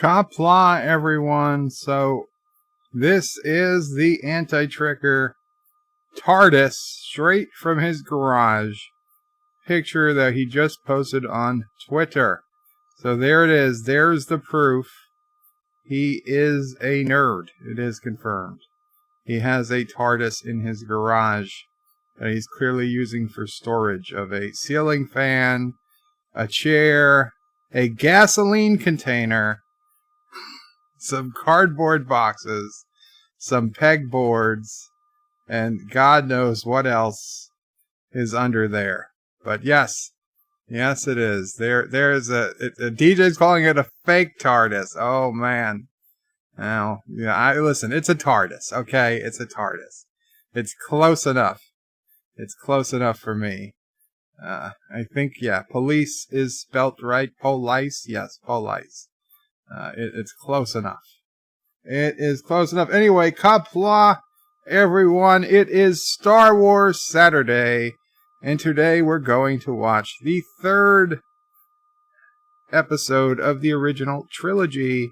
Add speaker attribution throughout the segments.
Speaker 1: Qapla, everyone. So this is the anti-tricker TARDIS straight from his garage. Picture that he just posted on Twitter. So there it is. There's the proof. He is a nerd. It is confirmed. He has a TARDIS in his garage that he's clearly using for storage of a ceiling fan, a chair, a gasoline container, some cardboard boxes, some pegboards, and God knows what else is under there. But yes, it is. There's a DJ's calling it a fake TARDIS. Oh man. Now, yeah, listen, it's a TARDIS, okay? It's a TARDIS. It's close enough. It's close enough for me. I think, yeah, police is spelt right. Police, yes, police. It's close enough. It is close enough. Anyway, Qapla, everyone. It is Star Wars Saturday, and today we're going to watch the third episode of the original trilogy,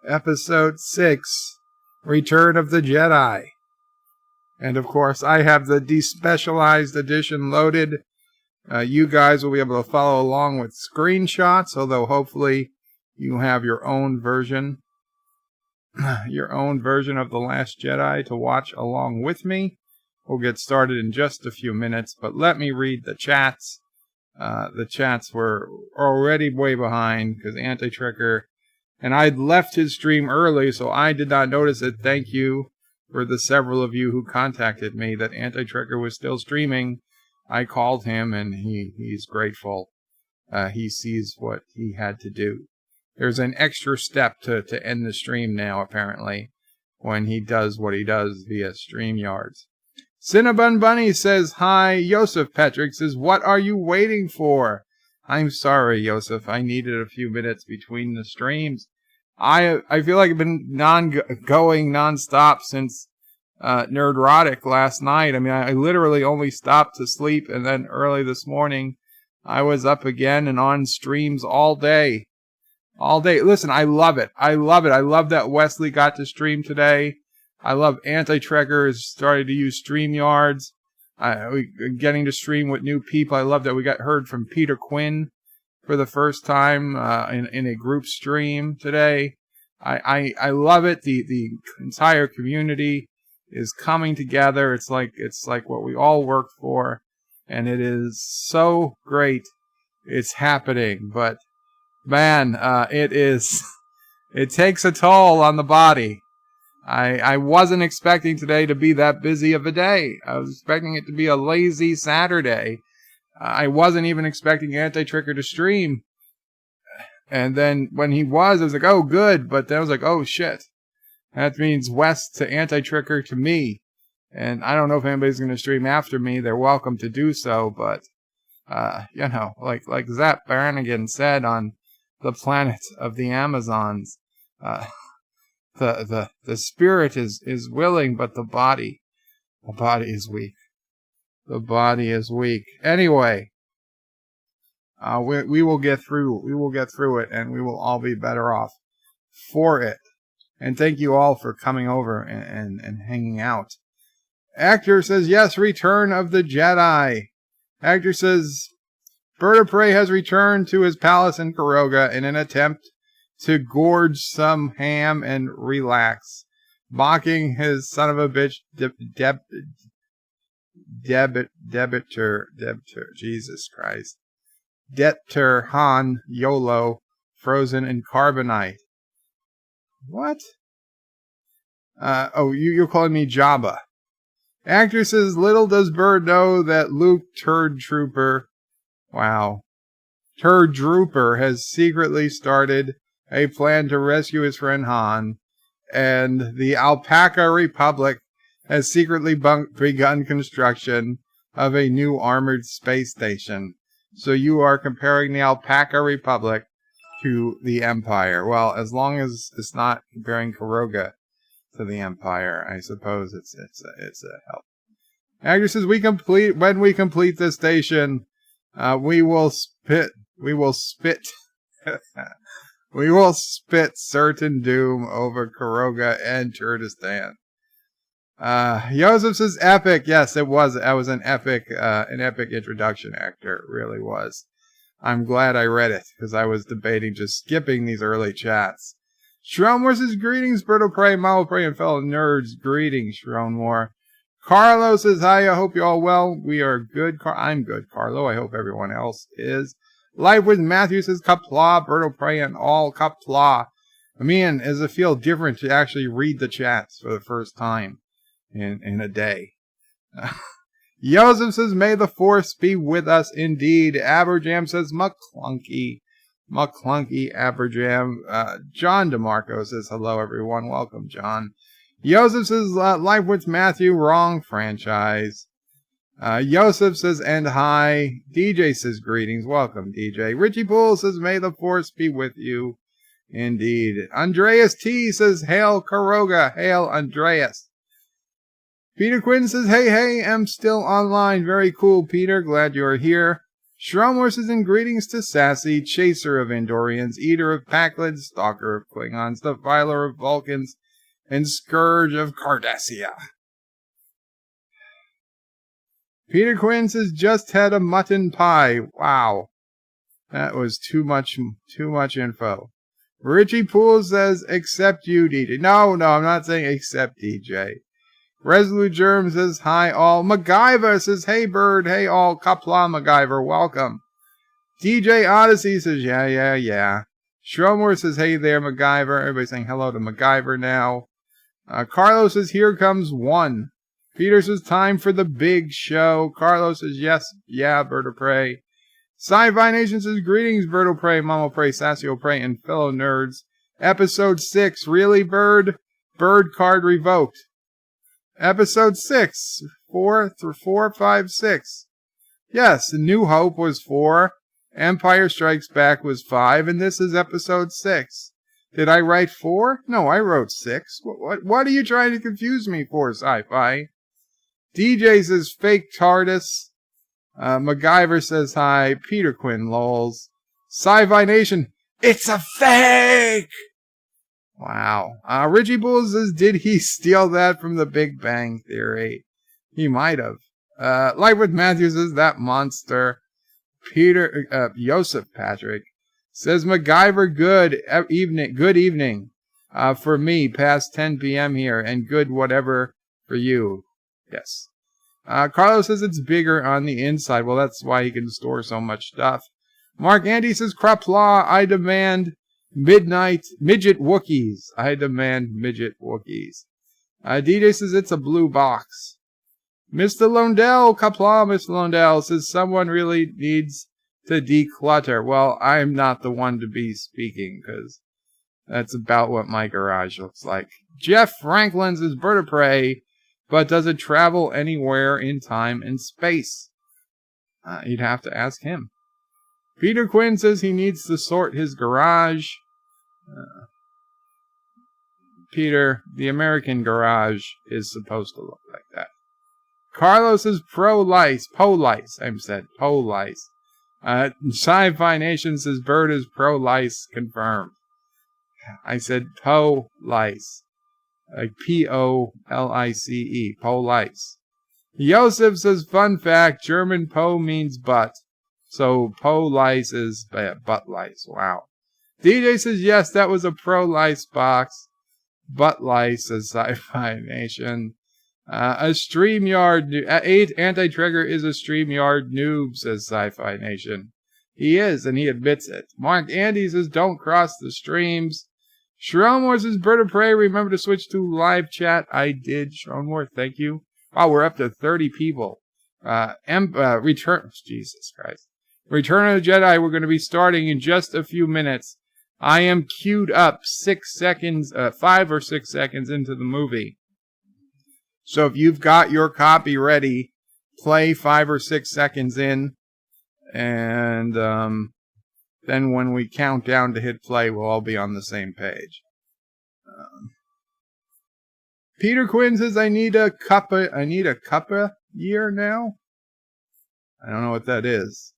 Speaker 1: Episode 6, Return of the Jedi. And of course, I have the despecialized edition loaded. You guys will be able to follow along with screenshots, although hopefully you have your own version of The Last Jedi to watch along with me. We'll get started in just a few minutes, but let me read the chats. The chats were already way behind because Anti-Tricker, and I'd left his stream early, so I did not notice it. Thank you for the several of you who contacted me that Anti-Tricker was still streaming. I called him, and he's grateful. He sees what he had to do. There's an extra step to end the stream now, apparently, when he does what he does via StreamYards. Cinnabon Bunny says, hi. Yosef Patrick says, what are you waiting for? I'm sorry, Yosef. I needed a few minutes between the streams. I feel like I've been going nonstop since Nerdrotic last night. I mean, I literally only stopped to sleep, and then early this morning, I was up again and on streams all day. All day. Listen, I love it. I love that Wesley got to stream today. I love Anti-Trekker is starting to use StreamYards. Getting to stream with new people. I love that we got heard from Peter Quinn for the first time in a group stream today. I love it. The entire community is coming together. It's like what we all work for, and it is so great. It's happening, but man, it takes a toll on the body. I wasn't expecting today to be that busy of a day. I was expecting it to be a lazy Saturday. I wasn't even expecting Anti-Tricker to stream. And then when he was, I was like, oh, good. But then I was like, oh, shit. That means West to Anti-Tricker to me. And I don't know if anybody's going to stream after me. They're welcome to do so. But, like Zap Brannigan said on the planet of the Amazons, the spirit is willing, but the body is weak. The body is weak. Anyway, we will get through. We will get through it, and we will all be better off for it. And thank you all for coming over and hanging out. Actor says, yes, Return of the Jedi. Actor says, Bird of Prey has returned to his palace in Karoga in an attempt to gorge some ham and relax, mocking his son of a bitch debitor, Jesus Christ, debtor Han Yolo, frozen in carbonite. What? You're calling me Jabba. Actor says, little does Bird know that Luke Turd Trooper has secretly started a plan to rescue his friend Han, and the Alpaca Republic has secretly begun construction of a new armored space station. So you are comparing the Alpaca Republic to the Empire. Well, as long as it's not comparing Karoga to the Empire, I suppose it's a help. Actor says, when we complete this station, we will spit We will spit certain doom over Karoga and Kurdistan. Joseph says epic. Yes, it was. That was an epic introduction actor. It really was. I'm glad I read it because I was debating just skipping these early chats. Shronmore says greetings, Bird of Prey, Mal of Prey, and fellow nerds. Greetings, Shronmore. Carlo says hi. I hope you're all well. We are good. I'm good, Carlo. I hope everyone else is. Live with Matthew says Qapla, Bird of Prey, and all Qapla. I mean, does it feel different to actually read the chats for the first time in a day? Joseph says, may the force be with us indeed. Aberjam says, McClunky, Aberjam. John DeMarco says, hello, everyone. Welcome, John. Joseph says, live with Matthew, wrong franchise. Joseph says, and hi. DJ says, greetings. Welcome, DJ. Richie Poole says, may the force be with you. Indeed. Andreas T says, hail, Karoga. Hail, Andreas. Peter Quinn says, hey, I'm still online. Very cool, Peter. Glad you're here. Shromor says, and greetings to Sassy, chaser of Andorians, eater of Packlids, stalker of Klingons, defiler of Vulcans, and scourge of Cardassia. Peter Quinn says, just had a mutton pie. Wow. That was too much info. Richie Poole says, except you, DJ. No, I'm not saying except DJ. Resolute Germ says, hi all. MacGyver says, hey bird, hey all. Qapla MacGyver, welcome. DJ Odyssey says, yeah. Shromor says, hey there, MacGyver. Everybody's saying hello to MacGyver now. Carlos says, here comes one. Peter says, time for the big show. Carlos says, yes, yeah, Bird of Prey. Sci-Fi Nation says, greetings, Bird of Prey, Mama Prey, Sassio Prey, and fellow nerds. Episode 6, really, Bird? Bird card revoked. Episode 6, 4, 5, 6. Yes, New Hope was 4, Empire Strikes Back was 5, and this is episode 6. Did I write 4? No, I wrote 6. What are you trying to confuse me for, Sci-Fi? DJ says, fake TARDIS. MacGyver says hi. Peter Quinn lols. Sci-Fi Nation, it's a fake! Wow. Richie Bull says, did he steal that from the Big Bang Theory? He might have. Life with Matthews says, that monster. Joseph Patrick says, MacGyver, good evening. For me, past 10 p.m. here, and good whatever for you. Yes. Carlos says it's bigger on the inside. Well, that's why he can store so much stuff. Mark Andy says, Qapla, I demand midget Wookiees. I demand midget Wookiees. DJ says it's a blue box. Mr. Londell, Qapla, Mr. Londell says someone really needs to declutter. Well, I'm not the one to be speaking because that's about what my garage looks like. Jeff Franklin says Bird of Prey, but does it travel anywhere in time and space? You'd have to ask him. Peter Quinn says he needs to sort his garage. Peter, the American garage is supposed to look like that. Carlos is pro-lice. Po-lice, I said. Po-lice. Sci-Fi Nation says Bird is pro-lice confirmed. I said po-lice. Like Police. Po-lice. Joseph says, fun fact, German po means butt. So po-lice is butt lice. Wow. DJ says, yes, that was a pro-lice box. Butt lice, says Sci-Fi Nation. A StreamYard, 8 Anti-Trigger is a StreamYard noob, says Sci-Fi Nation. He is, and he admits it. Mark Andy says, don't cross the streams. Shronmore says, Bird of Prey, remember to switch to live chat. I did, Shronmore, thank you. Wow, we're up to 30 people. Jesus Christ. Return of the Jedi, we're going to be starting in just a few minutes. I am queued up 5 or 6 seconds into the movie. So if you've got your copy ready, play 5 or 6 seconds in, and then when we count down to hit play, we'll all be on the same page. Peter Quinn says, I need a cuppa year now? I don't know what that is.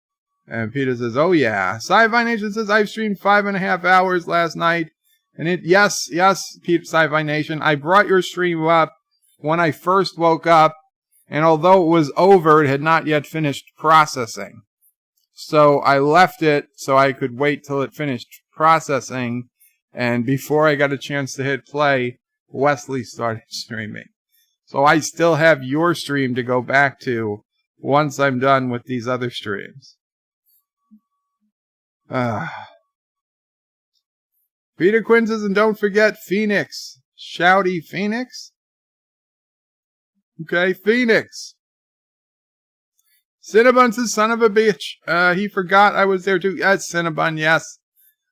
Speaker 1: And Peter says, oh yeah. Sci-Fi Nation says, I've streamed 5.5 hours last night. And yes, Sci-Fi Nation, I brought your stream up when I first woke up. And although it was over, it had not yet finished processing. So I left it so I could wait till it finished processing. And before I got a chance to hit play, Wesley started streaming. So I still have your stream to go back to once I'm done with these other streams. Peter Quinn says, and don't forget Phoenix. Shouty Phoenix? Okay, Phoenix. Cinnabon says, son of a bitch. He forgot I was there too. Yes, Cinnabon, yes.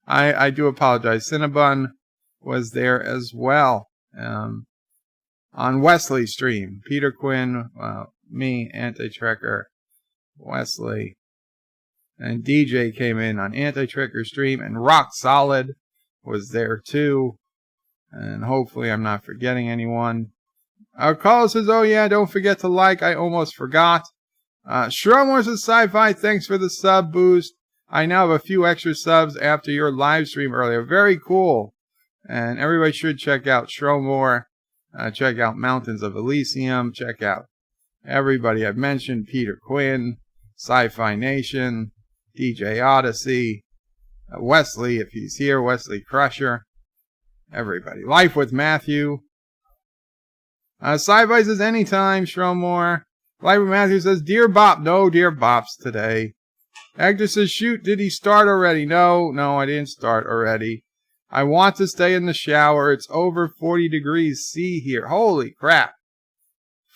Speaker 1: I do apologize. Cinnabon was there as well. On Wesley's stream. Peter Quinn, me, Anti-Trekker, Wesley, and DJ came in on Anti-Trekker's stream, and Rock Solid was there too. And hopefully I'm not forgetting anyone. Carl says, oh yeah, don't forget to like. I almost forgot. Shromor says, Sci-Fi, thanks for the sub boost. I now have a few extra subs after your live stream earlier. Very cool. And everybody should check out Shromor. Check out Mountains of Elysium. Check out everybody I've mentioned. Peter Quinn, Sci-Fi Nation, DJ Odyssey, Wesley, if he's here, Wesley Crusher. Everybody. Life with Matthew. Sci-Fi says anytime, Shromor. Life with Matthew says, Dear Bop. No Dear Bops today. Actor says, shoot, did he start already? No, I didn't start already. I want to stay in the shower. It's over 40 degrees C here. Holy crap.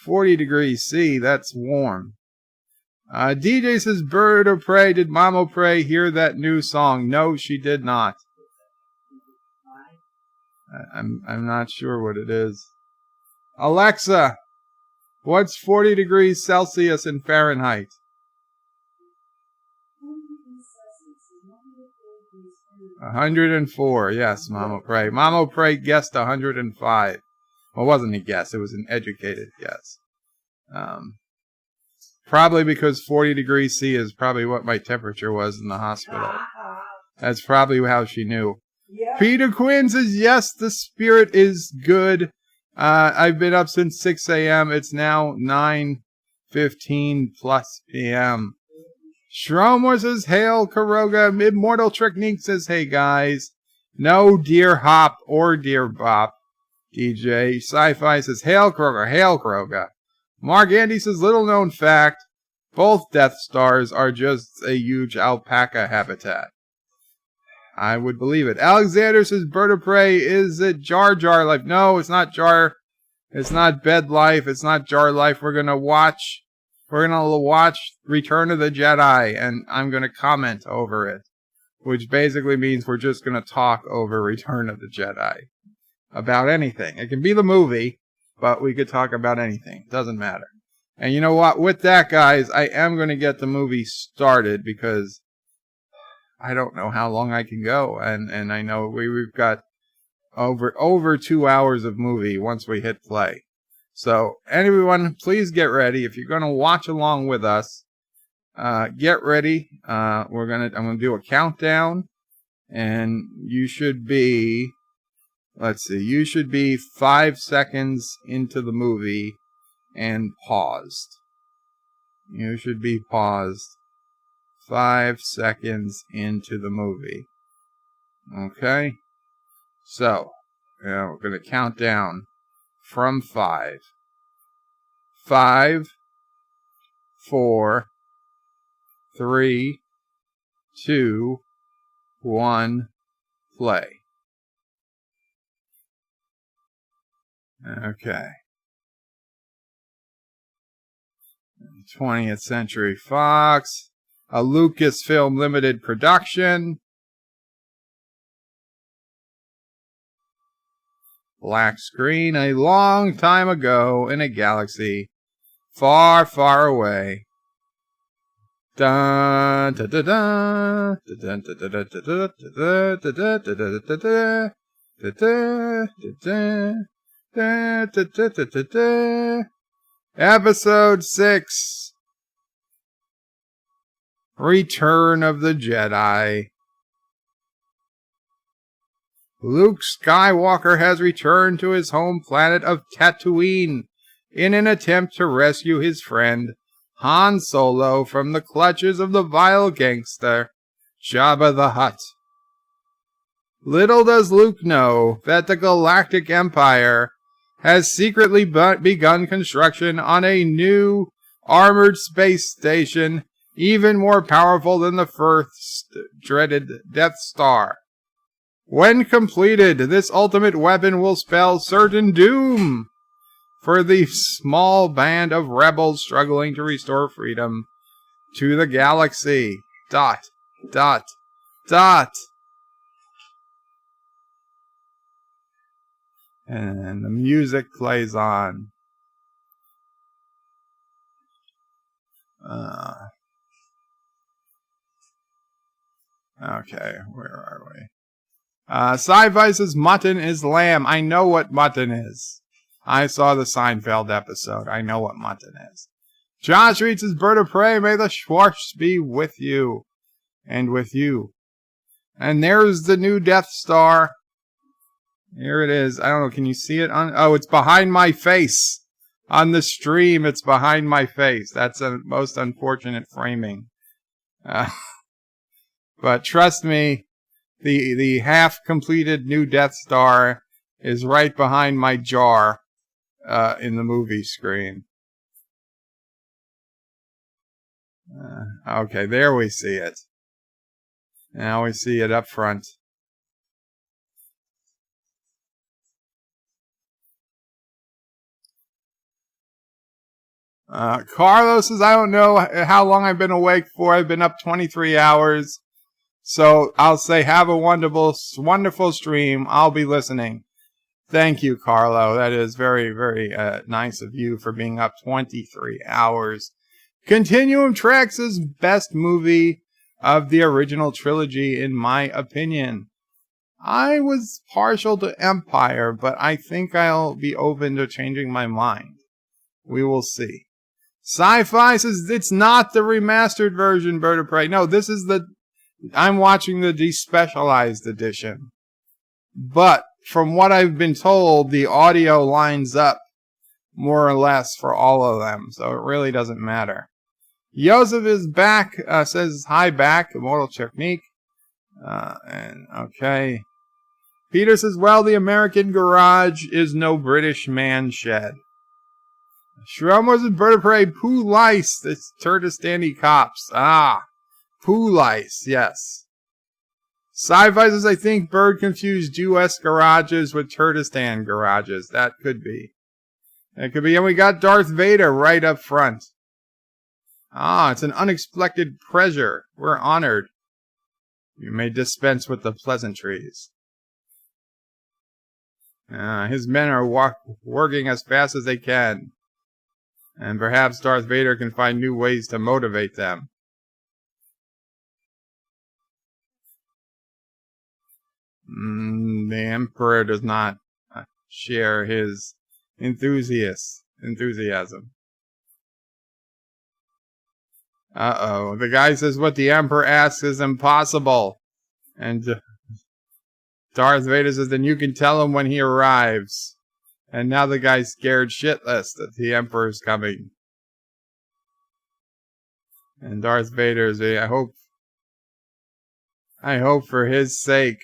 Speaker 1: 40 degrees C. That's warm. DJ says, Bird or Prey. Did Mama Prey hear that new song? No, she did not. I'm not sure what it is. Alexa, what's 40 degrees Celsius in Fahrenheit? 104, yes, Mama Prey. Mama Prey guessed 105. Well, it wasn't a guess, it was an educated guess. Probably because 40 degrees C is probably what my temperature was in the hospital. That's probably how she knew. Yeah. Peter Quinn says, yes, the spirit is good. I've been up since 6 a.m. It's now 9:15 plus p.m. Shromor says, hail, Karoga. Immortal Technique says, hey, guys. No Dear Hop or Dear Bop. DJ Sci-Fi says, hail, Kroger. Hail, Kroger. Mark Andy says, little known fact. Both Death Stars are just a huge alpaca habitat. I would believe it. Alexander says, Bird of Prey, is it Jar Jar Life? No, it's not Jar. It's not Bed Life. It's not Jar Life. We're going to watch Return of the Jedi, and I'm going to comment over it, which basically means we're just going to talk over Return of the Jedi about anything. It can be the movie, but we could talk about anything. Doesn't matter. And you know what? With that, guys, I am going to get the movie started because I don't know how long I can go, and I know we've got over 2 hours of movie once we hit play. So, everyone, please get ready. If you're going to watch along with us, get ready. I'm going to do a countdown, and you should be, you should be 5 seconds into the movie and paused. You should be paused 5 seconds into the movie. Okay? So, we're going to count down from 5. 5, 4, 3, 2, 1, play. Okay. 20th Century Fox, a Lucasfilm Limited production. Black screen, a long time ago in a galaxy far, far away. Dun da da da da da da da da da da da da. Episode 6. Return of the Jedi. Luke Skywalker has returned to his home planet of Tatooine in an attempt to rescue his friend Han Solo from the clutches of the vile gangster Jabba the Hutt. Little does Luke know that the Galactic Empire has secretly begun construction on a new armored space station even more powerful than the first dreaded Death Star. When completed, this ultimate weapon will spell certain doom for the small band of rebels struggling to restore freedom to the galaxy. ... And the music plays on. Okay, where are we? Sci-Fi says mutton is lamb. I know what mutton is. I saw the Seinfeld episode. I know what mutton is. Josh reads his bird of prey. May the Schwartz be with you. And with you. And there's the new Death Star. Here it is. I don't know. Can you see it? Oh, it's behind my face. On the stream, it's behind my face. That's a most unfortunate framing. But trust me, the half-completed new Death Star is right behind my jar in the movie screen. Okay, there we see it. Now we see it up front. Carlos says, I don't know how long I've been awake for. I've been up 23 hours. So I'll say have a wonderful stream. I'll be listening. Thank you, Carlo. That is very, very nice of you for being up 23 hours. Continuum Tracks is best movie of the original trilogy, in my opinion. I was partial to Empire, but I think I'll be open to changing my mind. We will see. Sci-Fi says it's not the remastered version, Bird of Prey. No, this is I'm watching the despecialized edition. But from what I've been told, the audio lines up more or less for all of them, so it really doesn't matter. Joseph is back, says hi back, Immortal Technique. And okay. Peter says, well, the American garage is no British man shed. Shrum was a bird of prey, poo lice, it's Turtistani cops. Poo lice, yes. Sci-Fi says, I think Bird confused U.S. garages with Turtistan garages. That could be. It could be. And we got Darth Vader right up front. It's an unexpected pleasure. We're honored. You may dispense with the pleasantries. His men are working as fast as they can. And perhaps Darth Vader can find new ways to motivate them. The Emperor does not share his enthusiasm. The guy says what the Emperor asks is impossible. And Darth Vader says, then you can tell him when he arrives. And now the guy's scared shitless that the Emperor's coming. And Darth Vader's, I hope for his sake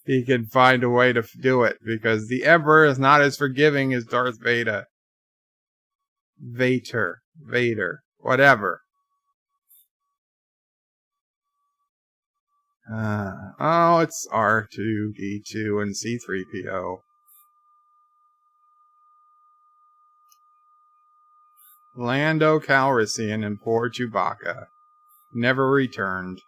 Speaker 1: he can find a way to do it, because the Emperor is not as forgiving as Darth Vader. Vader, whatever. It's R2-D2 and C-3PO. Lando Calrissian and poor Chewbacca never returned.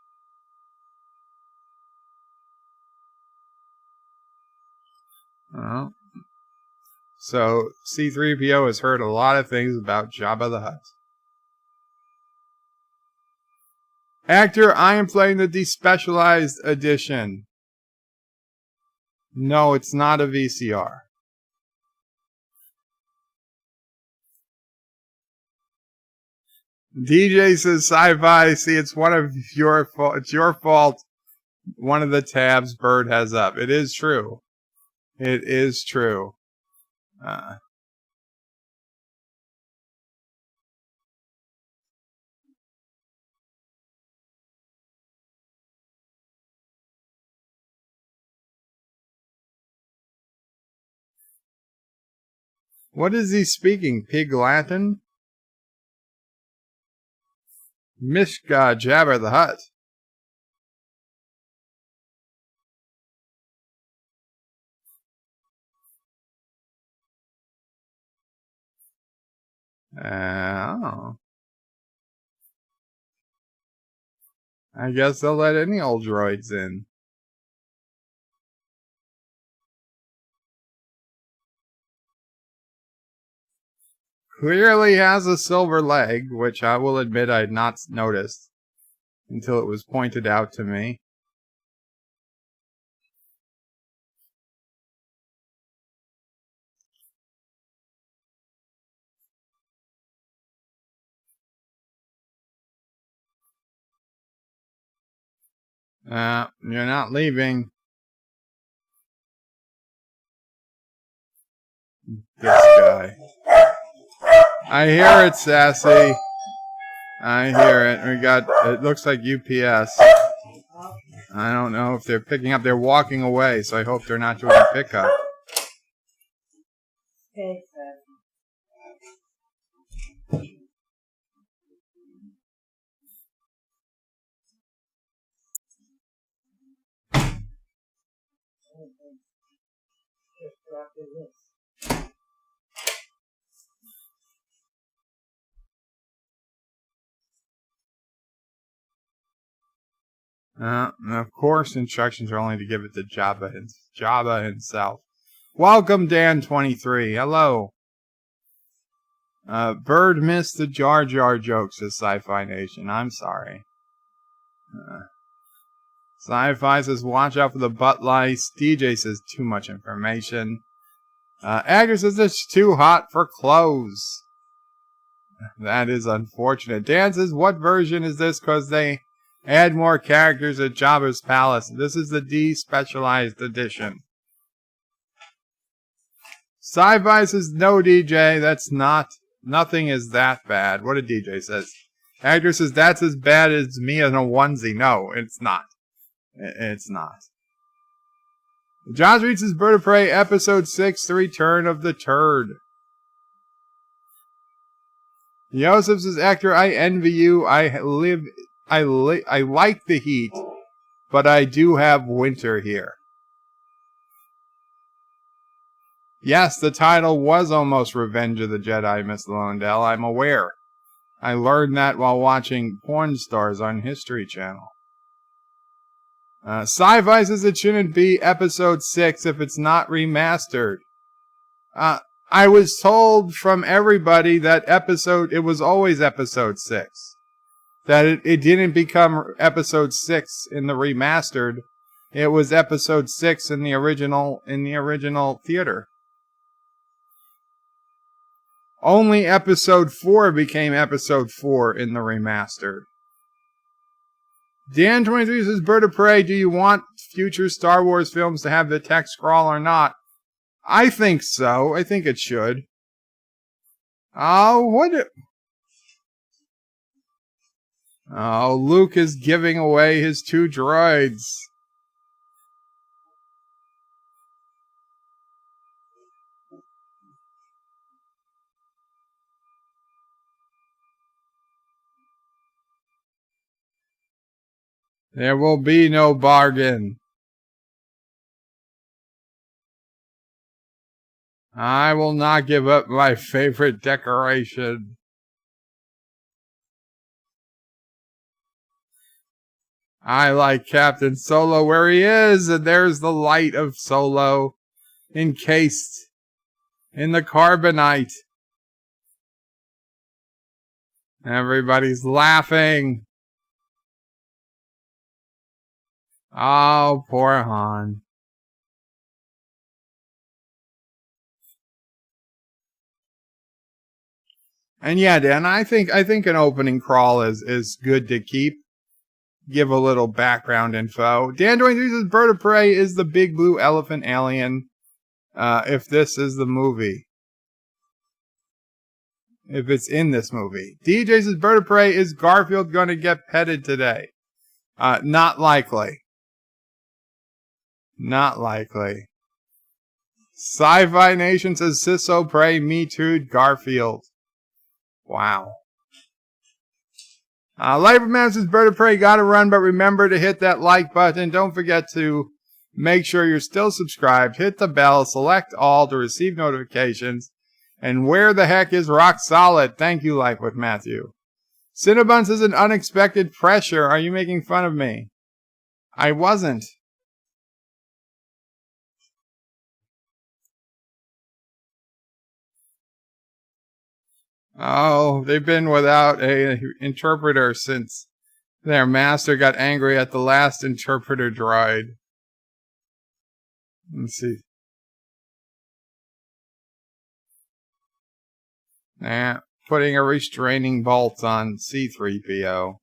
Speaker 1: So C-3PO has heard a lot of things about Jabba the Hutt. Actor, I am playing the despecialized edition. No, it's not a VCR. DJ says sci-fi. See, it's your fault. It's your fault. One of the tabs Bird has up. It is true. It is true. What is he speaking? Pig Latin? Mishka Jabber the Hutt. Oh. I guess they'll let any old droids in. Clearly has a silver leg, which I will admit I had not noticed until it was pointed out to me. You're not leaving. This guy. I hear it, Sassy. I hear it. It looks like UPS. I don't know if they're picking up. They're walking away, so I hope they're not doing a pickup. Of course, instructions are only to give it to Jabba himself. Welcome, Dan23. Hello. Bird missed the Jar Jar jokes, says Sci-Fi Nation. I'm sorry. Sci-Fi says, watch out for the butt lice. DJ says, too much information. Agger says, it's too hot for clothes. That is unfortunate. Dan says, what version is this? Because they add more characters at Jabba's palace. This is the D-specialized edition. Sci-Fi says, no, DJ, that's nothing is that bad. What did DJ says? Actor says, that's as bad as me in a onesie. No, it's not. It's not. Josh reads his Bird of Prey, Episode 6, The Return of the Turd. Yosef says, Actor, I envy you. I like the heat, but I do have winter here. Yes, the title was almost Revenge of the Jedi, Miss Londell. I'm aware. I learned that while watching Porn Stars on History Channel. Sci-Fi says it shouldn't be Episode 6 if it's not remastered. I was told from everybody that it was always Episode 6. That it didn't become Episode 6 in the remastered. It was Episode 6 in the original theater. Only Episode 4 became Episode 4 in the remastered. Dan23 says, Bird of Prey, do you want future Star Wars films to have the text scroll or not? I think so. I think it should. Luke is giving away his 2 droids. There will be no bargain. I will not give up my favorite decoration. I like Captain Solo where he is, and there's the light of Solo encased in the carbonite. Everybody's laughing. Oh, poor Han. And yeah, Dan, I think an opening crawl is good to keep. Give a little background info. Dan 23 says Bird of Prey is the big blue elephant alien. If this is the movie. If it's in this movie. DJ says Bird of Prey, is Garfield going to get petted today? Not likely. Not likely. Sci-Fi Nation says Sisso Prey Me Too Garfield. Wow. Liferman says Bird of Prey gotta run, but remember to hit that like button. Don't forget to make sure you're still subscribed. Hit the bell. Select all to receive notifications. And where the heck is Rock Solid? Thank you, Life with Matthew. Cinnabon says an unexpected pressure. Are you making fun of me? I wasn't. Oh, they've been without a interpreter since their master got angry at the last interpreter droid. Let's see. Putting a restraining bolt on C-3PO.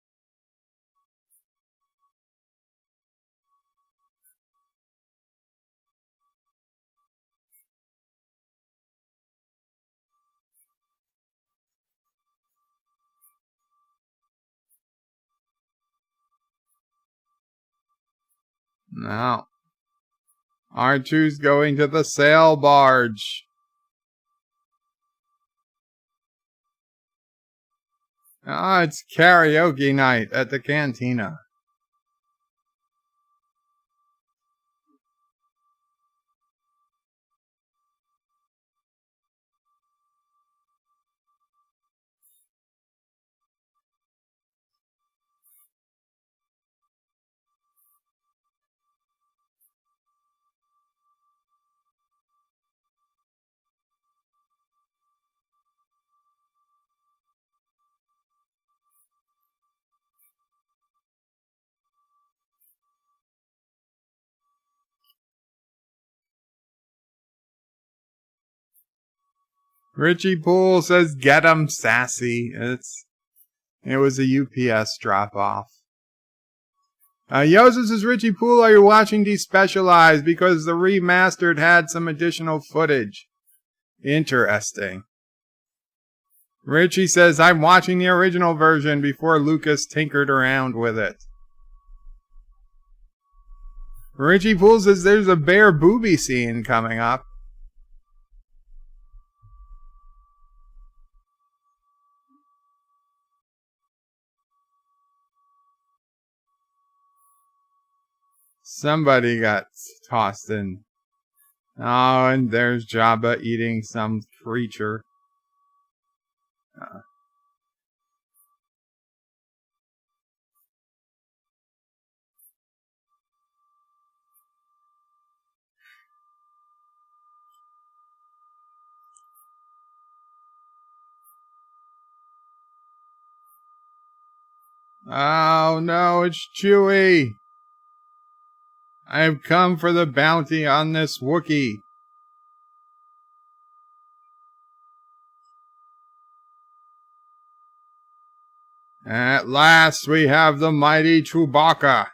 Speaker 1: No. R2's going to the sail barge. It's karaoke night at the cantina. Richie Poole says, get 'em, sassy. It was a UPS drop-off. Yosef says, Richie Poole, are you watching Despecialized? Because the remastered had some additional footage. Interesting. Richie says, I'm watching the original version before Lucas tinkered around with it. Richie Poole says, there's a bare booby scene coming up. Somebody got tossed in. Oh, and there's Jabba eating some creature. Oh no, it's Chewie. I've come for the bounty on this Wookiee. At last we have the mighty Chewbacca.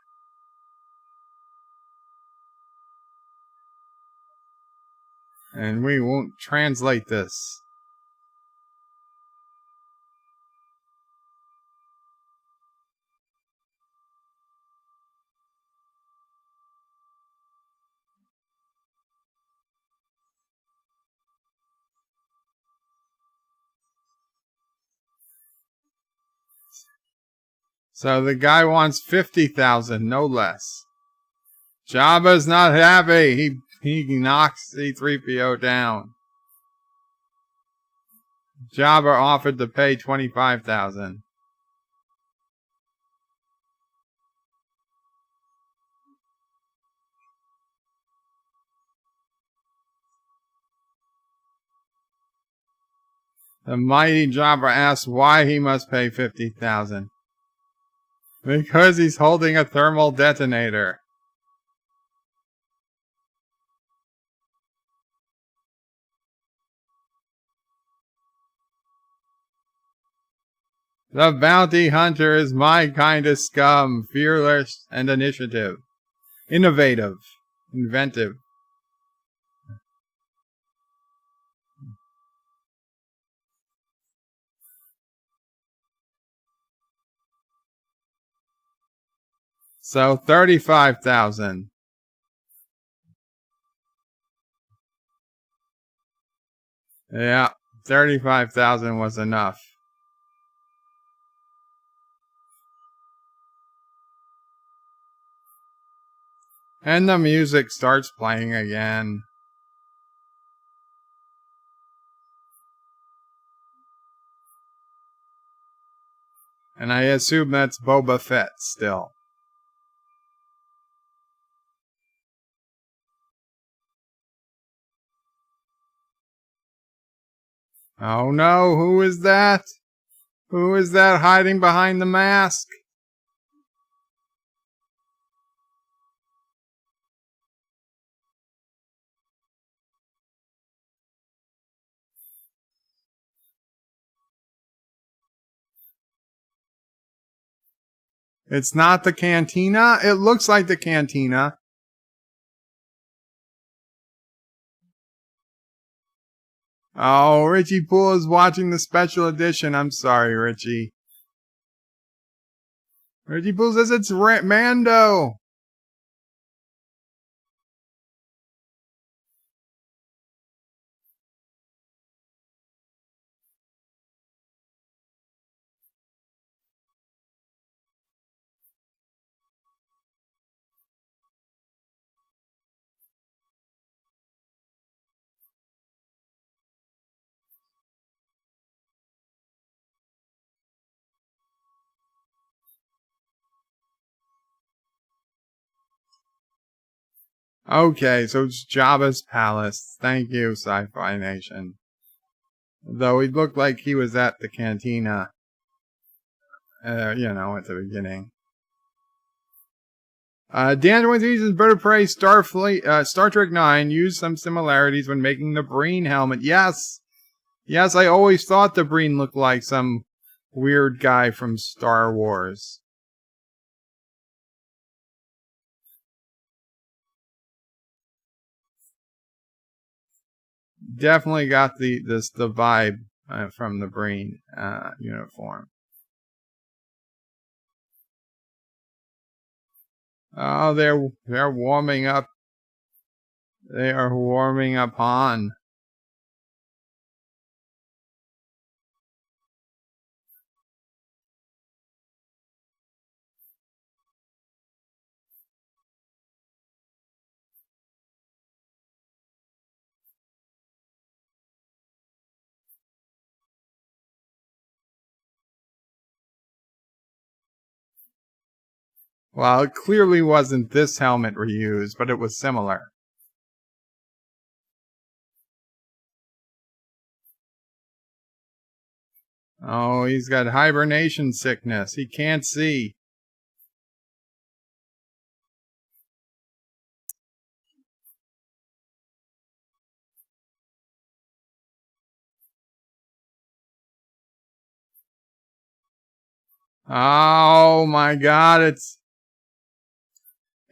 Speaker 1: And we won't translate this. So the guy wants 50,000, no less. Jabba's not happy. He knocks C-3PO down. Jabba offered to pay 25,000. The mighty Jabba asks why he must pay 50,000. Because he's holding a thermal detonator. The bounty hunter is my kind of scum, fearless and initiative. Innovative. Inventive. So 35,000. Yeah, 35,000 was enough. And the music starts playing again. And I assume that's Boba Fett still. Oh no, who is that? Who is that hiding behind the mask? It's not the cantina? It looks like the cantina. Oh, Richie Poole is watching the special edition. I'm sorry, Richie. Richie Poole says it's Mando. Okay, so it's Jabba's palace. Thank you, Sci-Fi Nation. Though he looked like he was at the cantina, at the beginning. Dan 23 says Bird of Prey Star Trek 9 used some similarities when making the Breen helmet. Yes, I always thought the Breen looked like some weird guy from Star Wars. Definitely got the vibe from the Breen uniform. Oh, they're warming up. They are warming up Han. Well, it clearly wasn't this helmet reused, but it was similar. Oh, he's got hibernation sickness. He can't see. Oh my God,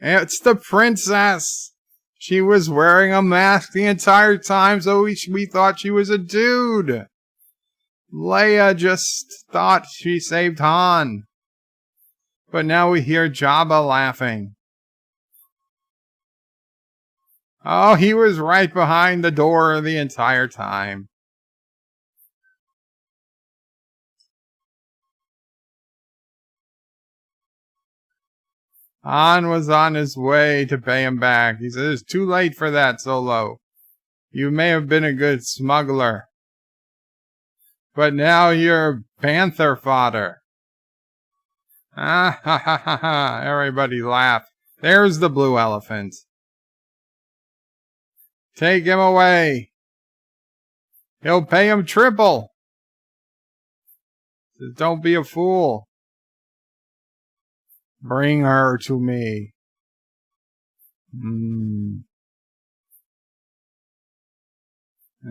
Speaker 1: it's the princess. She was wearing a mask the entire time, so we thought she was a dude. Leia just thought she saved Han. But now we hear Jabba laughing. Oh, he was right behind the door the entire time. Han was on his way to pay him back. He said, it's too late for that, Solo. You may have been a good smuggler, but now you're panther fodder. Ah, ha, ha, ha, ha. Everybody laugh. There's the blue elephant. Take him away. He'll pay him triple. Don't be a fool. Bring her to me. And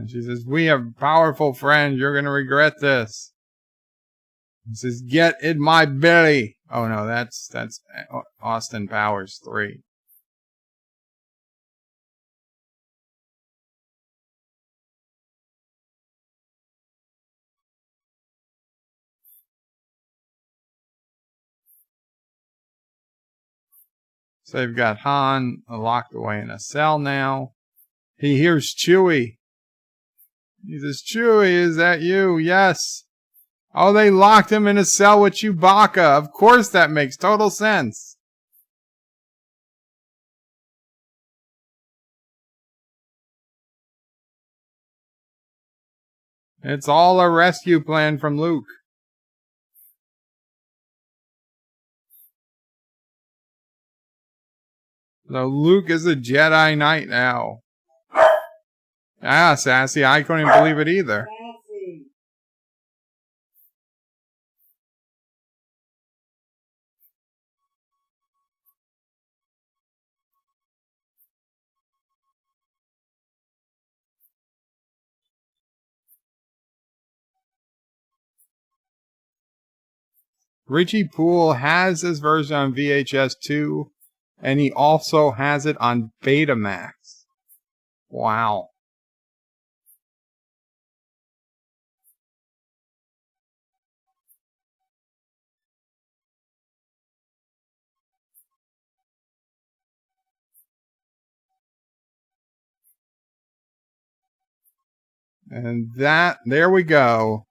Speaker 1: she says, we have powerful friends. You're going to regret this. He says, "Get in my belly." Oh no, that's Austin Powers 3. So they've got Han locked away in a cell now. He hears Chewie. He says, "Chewie, is that you?" "Yes." "Oh, they locked him in a cell with Chewbacca. Of course, that makes total sense." It's all a rescue plan from Luke. So Luke is a Jedi Knight now. Ah, sassy. I couldn't believe it either. Richie Poole has this version on VHS 2, and he also has it on Betamax. Wow. And there we go.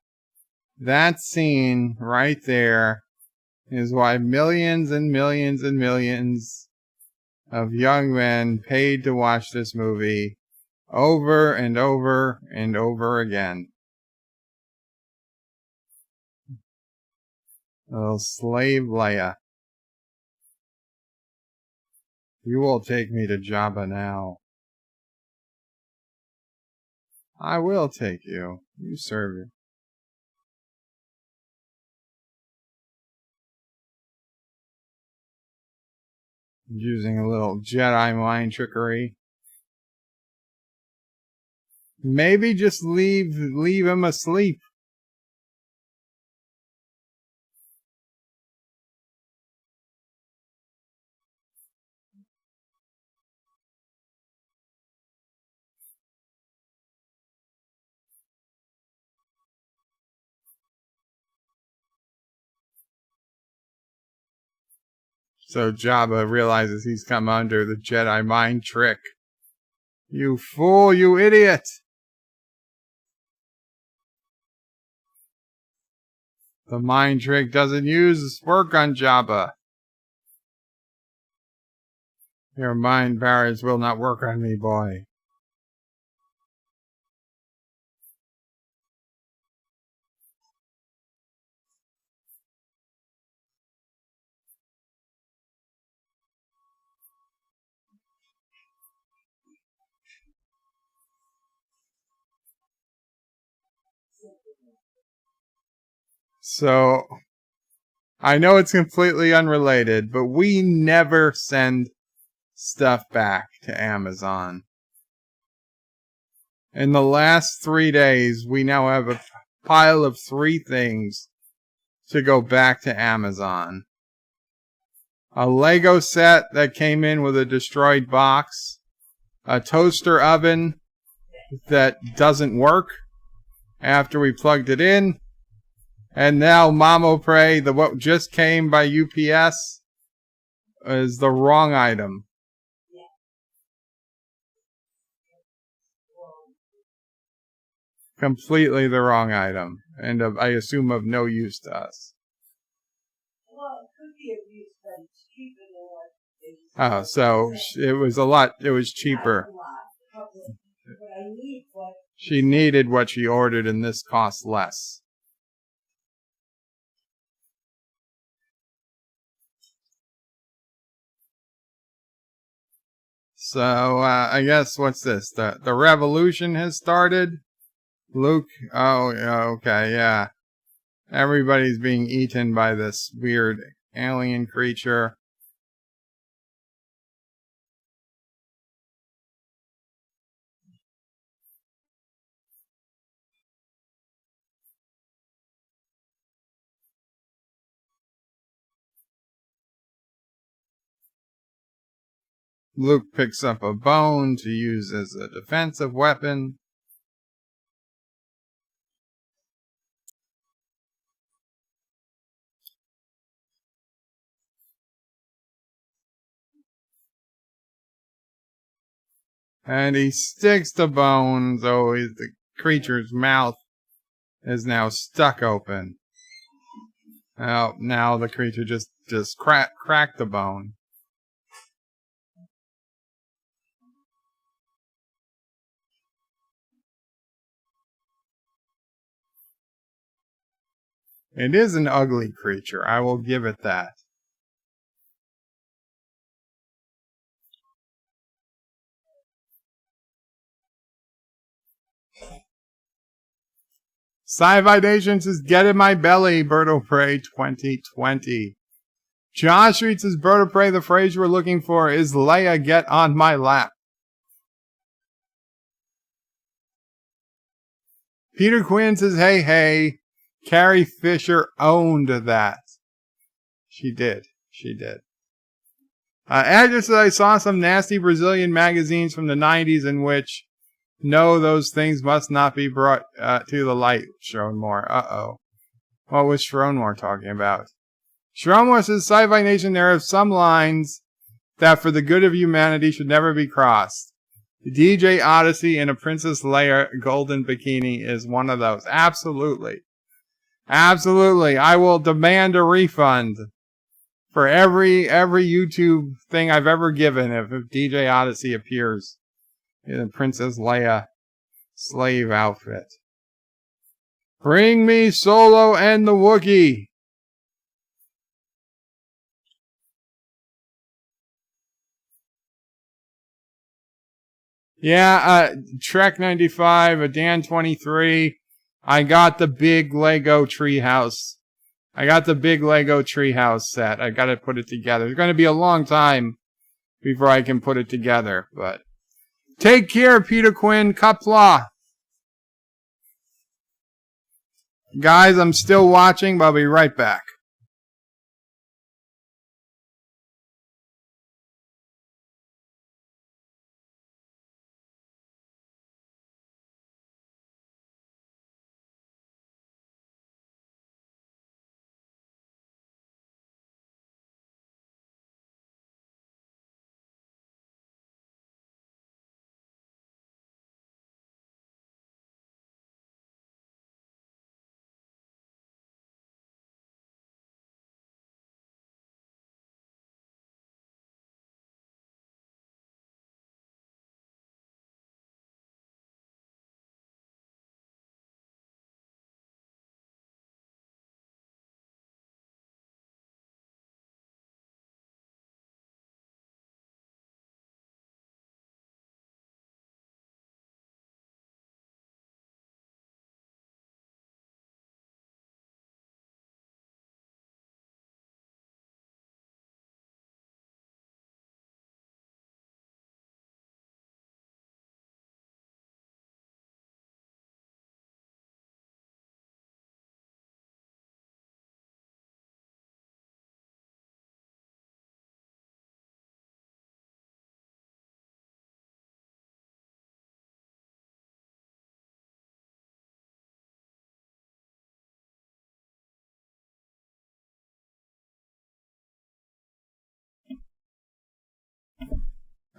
Speaker 1: That scene right there is why millions and millions and millions of young men paid to watch this movie over and over and over again. Little slave Leia. "You will take me to Jabba now." "I will take you. You serve it." Using a little Jedi mind trickery. Maybe just leave him asleep. So Jabba realizes he's come under the Jedi mind trick. "You fool, you idiot!" The mind trick doesn't work on Jabba. "Your mind powers will not work on me, boy." So, I know it's completely unrelated, but we never send stuff back to Amazon. In the last 3 days, we now have a pile of 3 things to go back to Amazon. A Lego set that came in with a destroyed box, a toaster oven that doesn't work after we plugged it in, and now Mamo Pray, what just came by UPS, is the wrong item. Completely the wrong item, and I assume of no use to us. Well, it could be of use, but it's cheaper than what. Oh, so it was cheaper. She needed what she ordered, and this costs less. So, I guess, what's this? The revolution has started? Luke, oh, okay, yeah. Everybody's being eaten by this weird alien creature. Luke picks up a bone to use as a defensive weapon. And he sticks the bone, so the creature's mouth is now stuck open. Now the creature just cracked the bone. It is an ugly creature, I will give it that. Sci-Fi Nation says, get in my belly, Bird of Prey 2020. Josh Reed says, Bird of Prey, the phrase you were looking for is Leia, get on my lap. Peter Quinn says, hey, Carrie Fisher owned that. She did. Edgar says, I saw some nasty Brazilian magazines from the 90s in which, no, those things must not be brought to the light, Shronmore. Uh-oh. What was Shronmore talking about? Shronmore says, Sci-Fi Nation, there are some lines that for the good of humanity should never be crossed. DJ Odyssey in a Princess Leia golden bikini is one of those. Absolutely. I will demand a refund for every YouTube thing I've ever given if DJ Odyssey appears in a Princess Leia slave outfit. Bring me Solo and the Wookiee. Yeah, Trek 95, Dan 23. I got the big Lego treehouse. Set. I gotta put it together. It's gonna be a long time before I can put it together, but take care, Peter Quinn. Qapla. Guys, I'm still watching, but I'll be right back.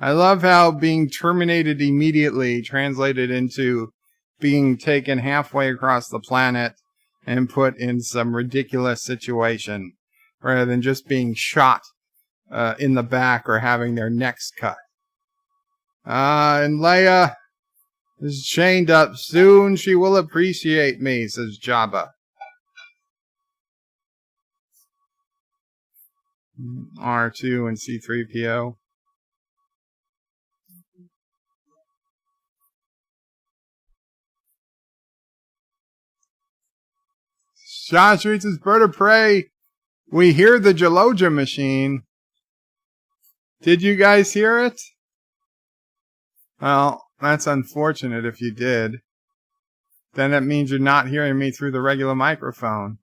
Speaker 1: I love how being terminated immediately translated into being taken halfway across the planet and put in some ridiculous situation rather than just being shot in the back or having their necks cut. And Leia is chained up. Soon she will appreciate me, says Jabba. R2 and C-3PO. Josh reads his Bird of Prey. We hear the Geloja machine. Did you guys hear it? Well, that's unfortunate if you did. Then that means you're not hearing me through the regular microphone.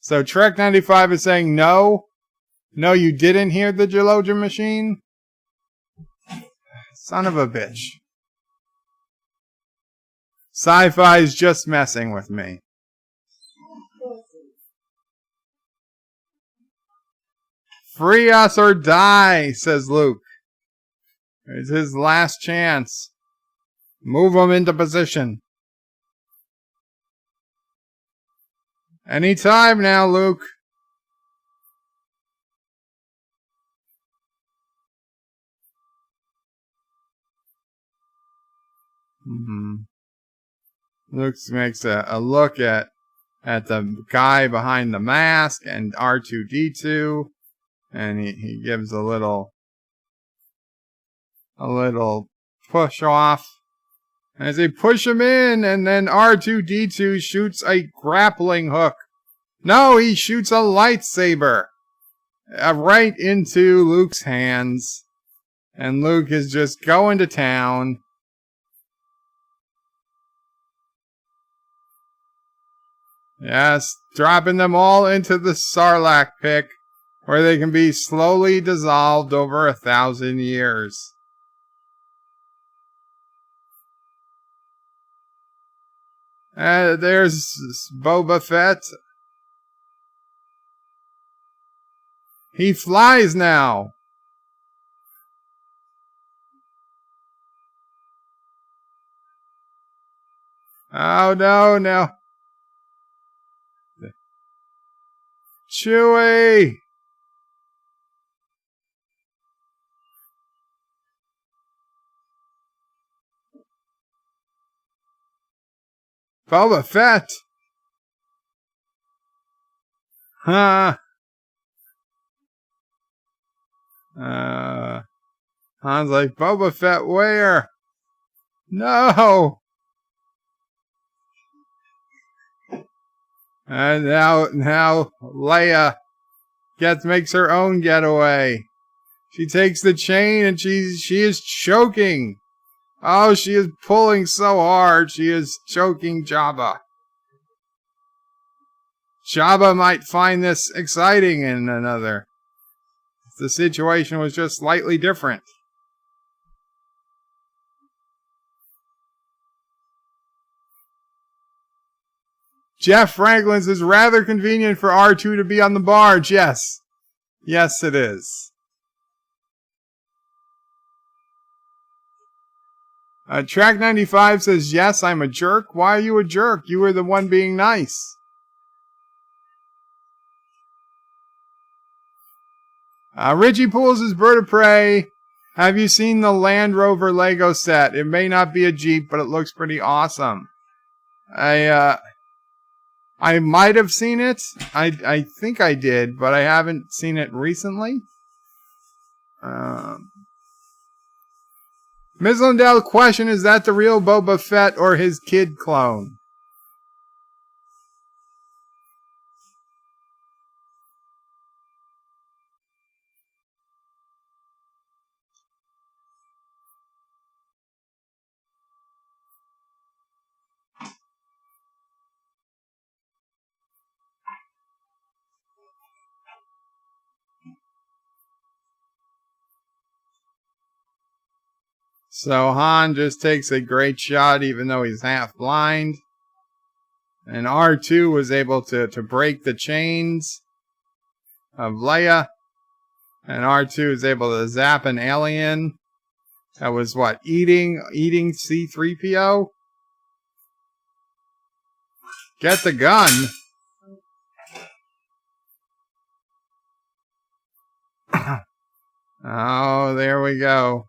Speaker 1: So Trek 95 is saying no. No, you didn't hear the Trilogy machine? Son of a bitch. Sci-fi is just messing with me. Free us or die, says Luke. It's his last chance. Move him into position. Any time now, Luke. Luke makes a look at the guy behind the mask and R2-D2, and he gives a little push off. As they push him in, and then R2-D2 shoots a grappling hook. No, he shoots a lightsaber right into Luke's hands. And Luke is just going to town. Yes, dropping them all into the Sarlacc pit, where they can be slowly dissolved over 1,000 years. There's Boba Fett. He flies now. Oh, no. Chewie! Boba Fett! Huh? Han's like, Boba Fett, where? No! And now Leia makes her own getaway. She takes the chain and she is choking. Oh, she is pulling so hard. She is choking Jabba. Jabba might find this exciting in another. The situation was just slightly different. Jeff Franklin's is rather convenient for R2 to be on the barge. Yes. Yes, it is. Track 95 says, yes, I'm a jerk. Why are you a jerk? You were the one being nice. Richie pulls his bird of prey. Have you seen the Land Rover Lego set? It may not be a Jeep, but it looks pretty awesome. I might have seen it. I think I did, but I haven't seen it recently. Ms. Lindell question, is that the real Boba Fett or his kid clone? So Han just takes a great shot even though he's half blind. And R2 was able to break the chains of Leia. And R2 is able to zap an alien that was what? Eating C-3PO? Get the gun. Oh, there we go.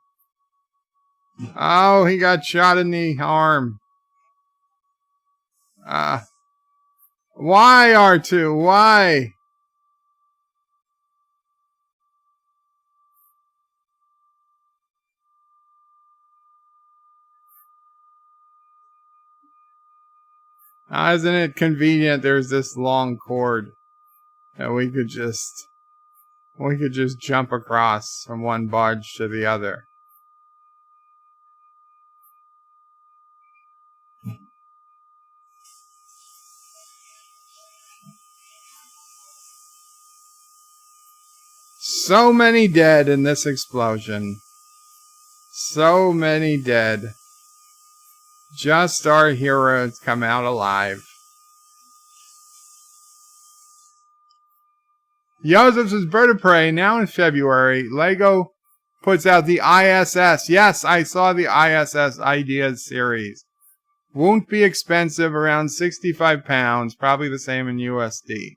Speaker 1: Oh, he got shot in the arm. Why, R2? Why? Isn't it convenient there's this long cord that we could just jump across from one barge to the other. So many dead in this explosion. So many dead. Just our heroes come out alive. Joseph's Bird of Prey, now in February. Lego puts out the ISS. Yes, I saw the ISS Ideas series. Won't be expensive, around £65, probably the same in USD.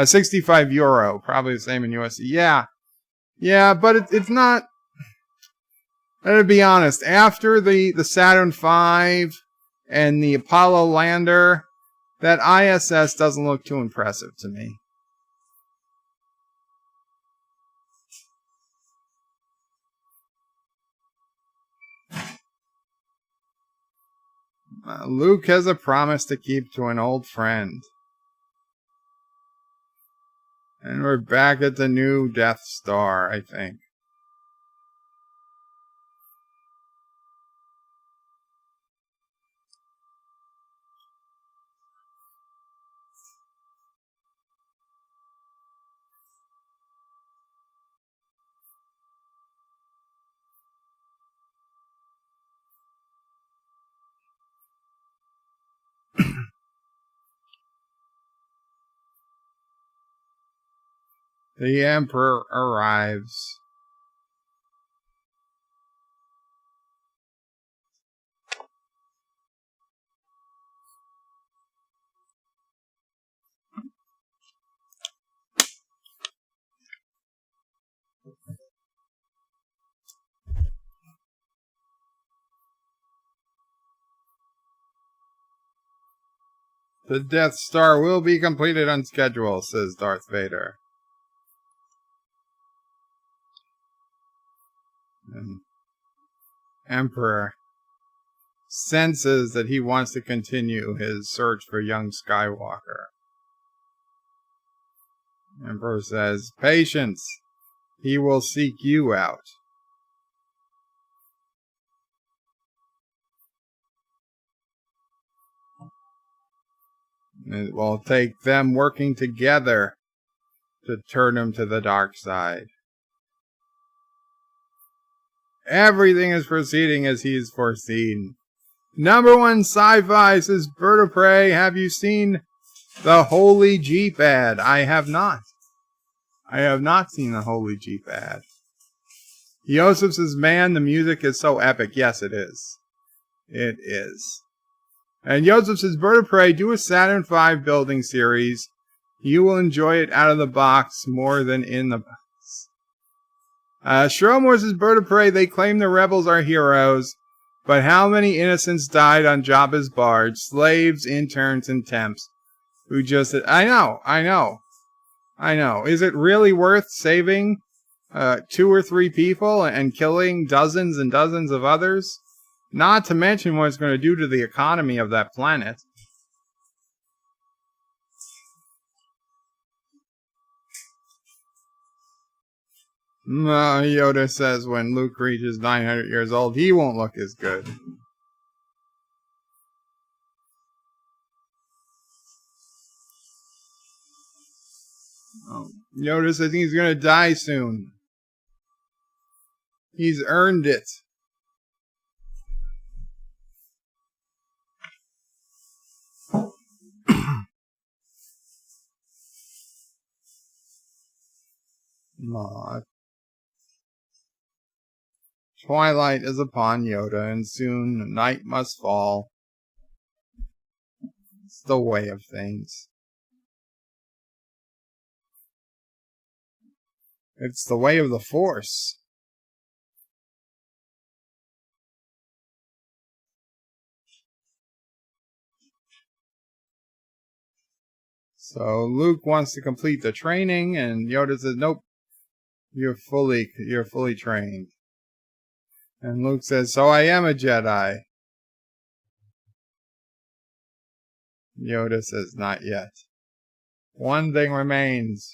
Speaker 1: 65 euro, probably the same in USD. Yeah, but it's not. To be honest, after the Saturn V and the Apollo lander, that ISS doesn't look too impressive to me. Luke has a promise to keep to an old friend. And we're back at the new Death Star, I think. The Emperor arrives. The Death Star will be completed on schedule, says Darth Vader. And Emperor senses that he wants to continue his search for young Skywalker. Emperor says, "Patience, he will seek you out." It will take them working together to turn him to the dark side. Everything is proceeding as he has foreseen. Number one sci-fi says Bird of Prey. Have you seen the Holy Jeep ad? I have not. I have not seen the Holy Jeep ad. Yosef says, man, the music is so epic. Yes, it is. It is. And Yosef says, Bird of Prey, do a Saturn V building series. You will enjoy it out of the box more than in the box. Shromore says, Bird of Prey, they claim the rebels are heroes, but how many innocents died on Jabba's barge? Slaves, interns, and temps who just... I know. Is it really worth saving 2 or 3 people and killing dozens and dozens of others? Not to mention what it's going to do to the economy of that planet. Yoda says when Luke reaches 900 years old, he won't look as good. Yoda says he's going to die soon. He's earned it. Twilight is upon Yoda, and soon night must fall. It's the way of things. It's the way of the Force. So Luke wants to complete the training, and Yoda says, nope, you're fully trained. And Luke says, so I am a Jedi. Yoda says, not yet. One thing remains.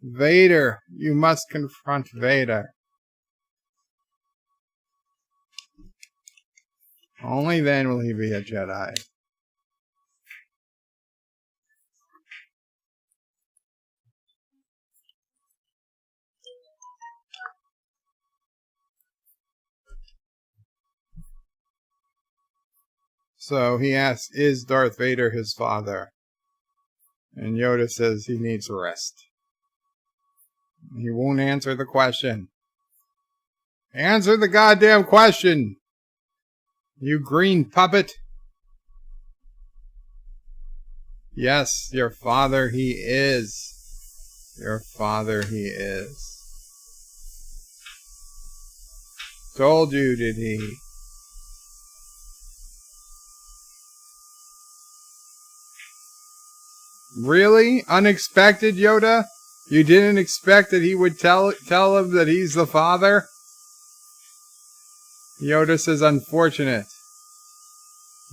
Speaker 1: Vader, you must confront Vader. Only then will he be a Jedi. So he asks, is Darth Vader his father? And Yoda says he needs rest. He won't answer the question. Answer the goddamn question, you green puppet. Yes, your father he is. Your father he is. Told you, did he? Really? Unexpected, Yoda? You didn't expect that he would tell him that he's the father? Yoda says, unfortunate.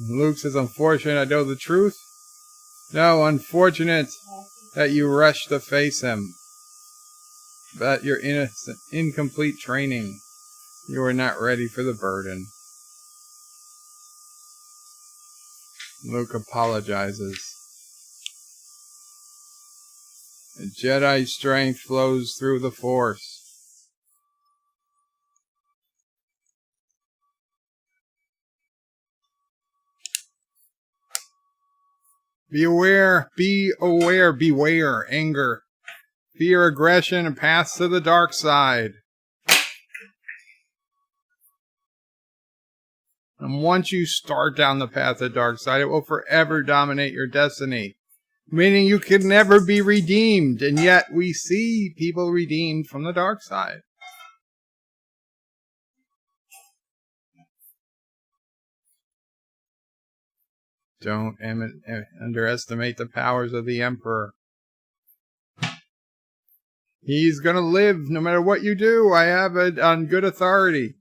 Speaker 1: Luke says, unfortunate I know the truth. No, unfortunate that you rushed to face him. But your incomplete training. You were not ready for the burden. Luke apologizes. The Jedi strength flows through the Force. Be aware, beware anger, fear, aggression, and paths to the dark side. And once you start down the path of the dark side, it will forever dominate your destiny. Meaning you can never be redeemed. And yet we see people redeemed from the dark side. Don't underestimate the powers of the Emperor. He's going to live no matter what you do. I have it on good authority.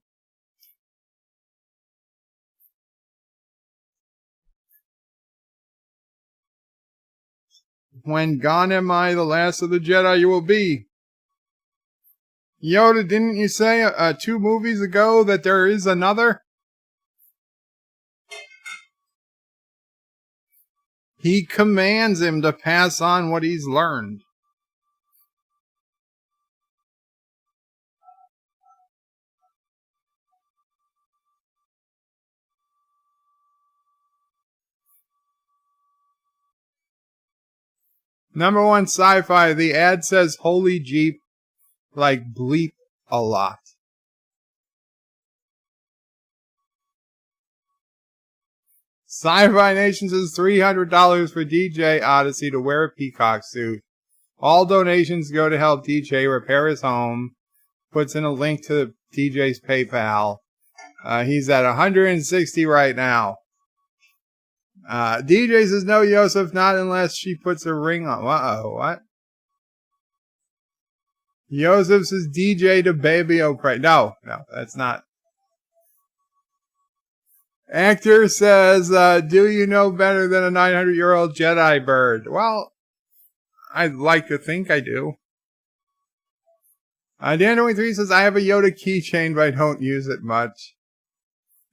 Speaker 1: When gone am I, the last of the Jedi you will be. Yoda, didn't you say 2 movies ago that there is another? He commands him to pass on what he's learned. Number 1 sci-fi, the ad says holy Jeep like bleep a lot. Sci-Fi Nation says $300 for DJ Odyssey to wear a peacock suit. All donations go to help DJ repair his home. Puts in a link to DJ's PayPal. He's at 160 right now. DJ says no, Yosef, not unless she puts a ring on. Uh-oh, what? Yosef says DJ to Baby O'Prey. No, that's not. Actor says, do you know better than a 900-year-old Jedi bird? Well, I'd like to think I do. Dan23 says, I have a Yoda keychain, but I don't use it much.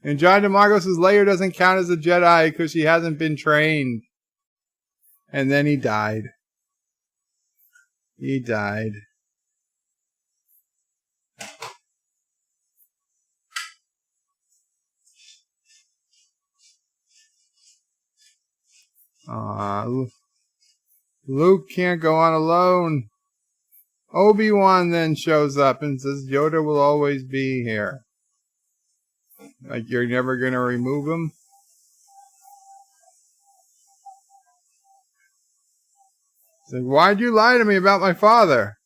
Speaker 1: And John DeMarco says, Leia doesn't count as a Jedi because she hasn't been trained. And then he died. He died. Luke can't go on alone. Obi-Wan then shows up and says, Yoda will always be here. Like you're never going to remove him? He's like, why'd you lie to me about my father?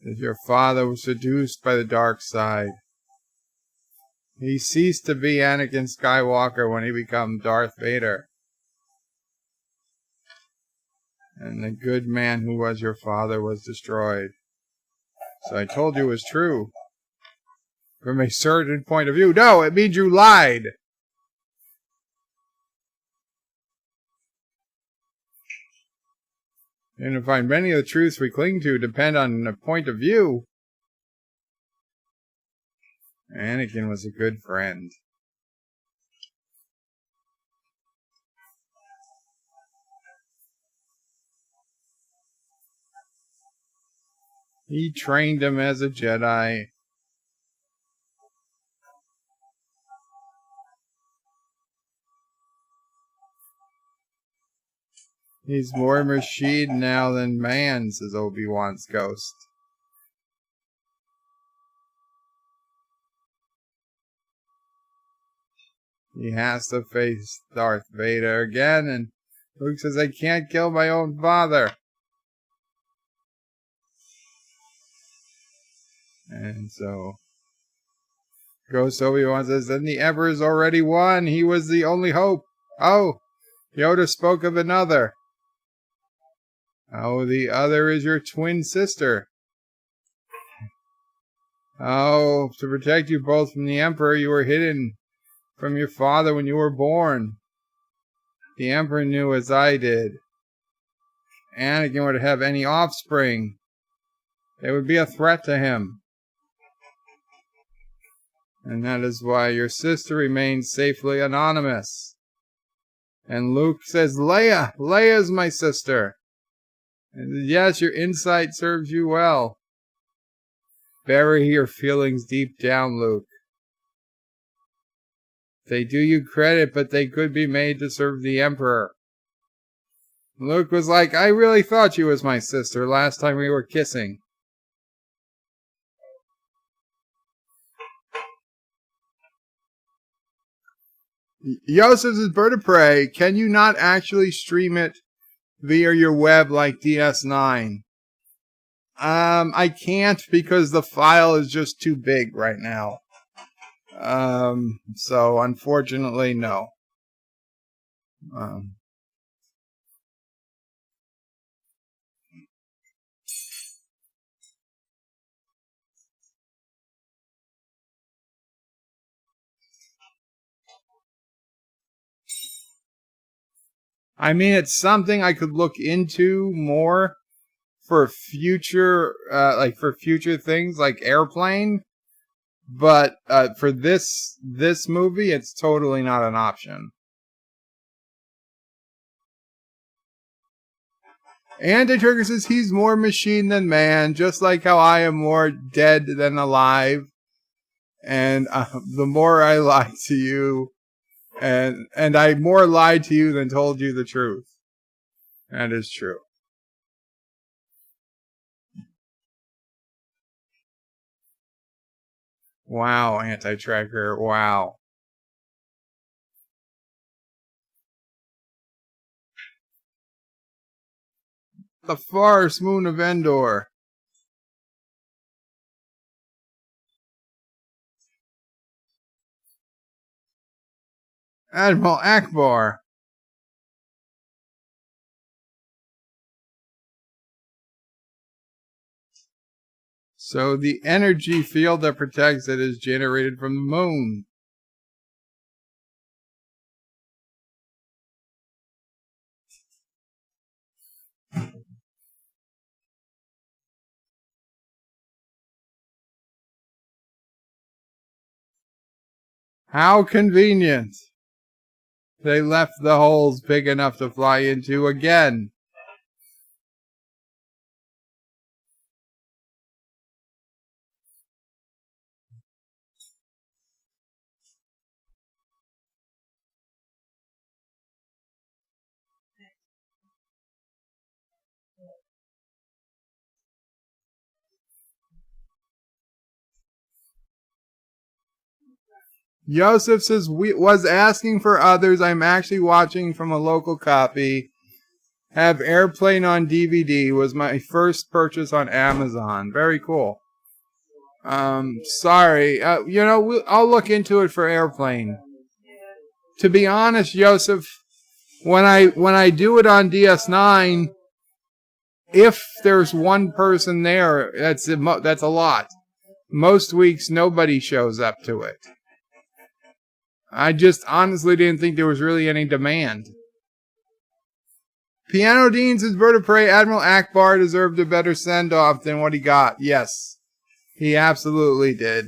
Speaker 1: If your father was seduced by the dark side. He ceased to be Anakin Skywalker when he became Darth Vader. And the good man who was your father was destroyed. So I told you it was true. From a certain point of view. No, it means you lied. And to find many of the truths we cling to depend on a point of view. Anakin was a good friend. He trained him as a Jedi. He's more machine now than man, says Obi-Wan's ghost. He has to face Darth Vader again, and Luke says, I can't kill my own father. And so Ghost Obi-Wan says, then the Emperor's already won. He was the only hope. Oh, Yoda spoke of another. Oh, the other is your twin sister. Oh, to protect you both from the Emperor, you were hidden from your father when you were born. The Emperor knew as I did. Anakin would have any offspring. They would be a threat to him. And that is why your sister remains safely anonymous. And Luke says, Leia! Leia's my sister. And yes, your insight serves you well. Bury your feelings deep down, Luke. They do you credit, but they could be made to serve the Emperor. Luke was like, I really thought you was my sister last time we were kissing. Yosef's Bird of Prey, can you not actually stream it via your web like DS9? I can't because the file is just too big right now. So unfortunately, no. I mean, it's something I could look into more for future, for future things like Airplane. But for this movie, it's totally not an option. Anti-Trigger says he's more machine than man, just like how I am more dead than alive. And the more I lie to you, and I more lied to you than told you the truth. That is true. Wow, Anti-Tracker, wow. The farce, Moon of Endor. Admiral Akbar. So the energy field that protects it is generated from the moon. How convenient. They left the holes big enough to fly into again. Yosef says, was asking for others. I'm actually watching from a local copy. Have Airplane on DVD. Was my first purchase on Amazon. Very cool. Sorry. I'll look into it for Airplane. To be honest, Yosef, when I do it on DS9, if there's one person there, that's a lot. Most weeks, nobody shows up to it. I just honestly didn't think there was really any demand. Piano Dean says, Bird of Prey, Admiral Akbar deserved a better send-off than what he got. Yes, he absolutely did.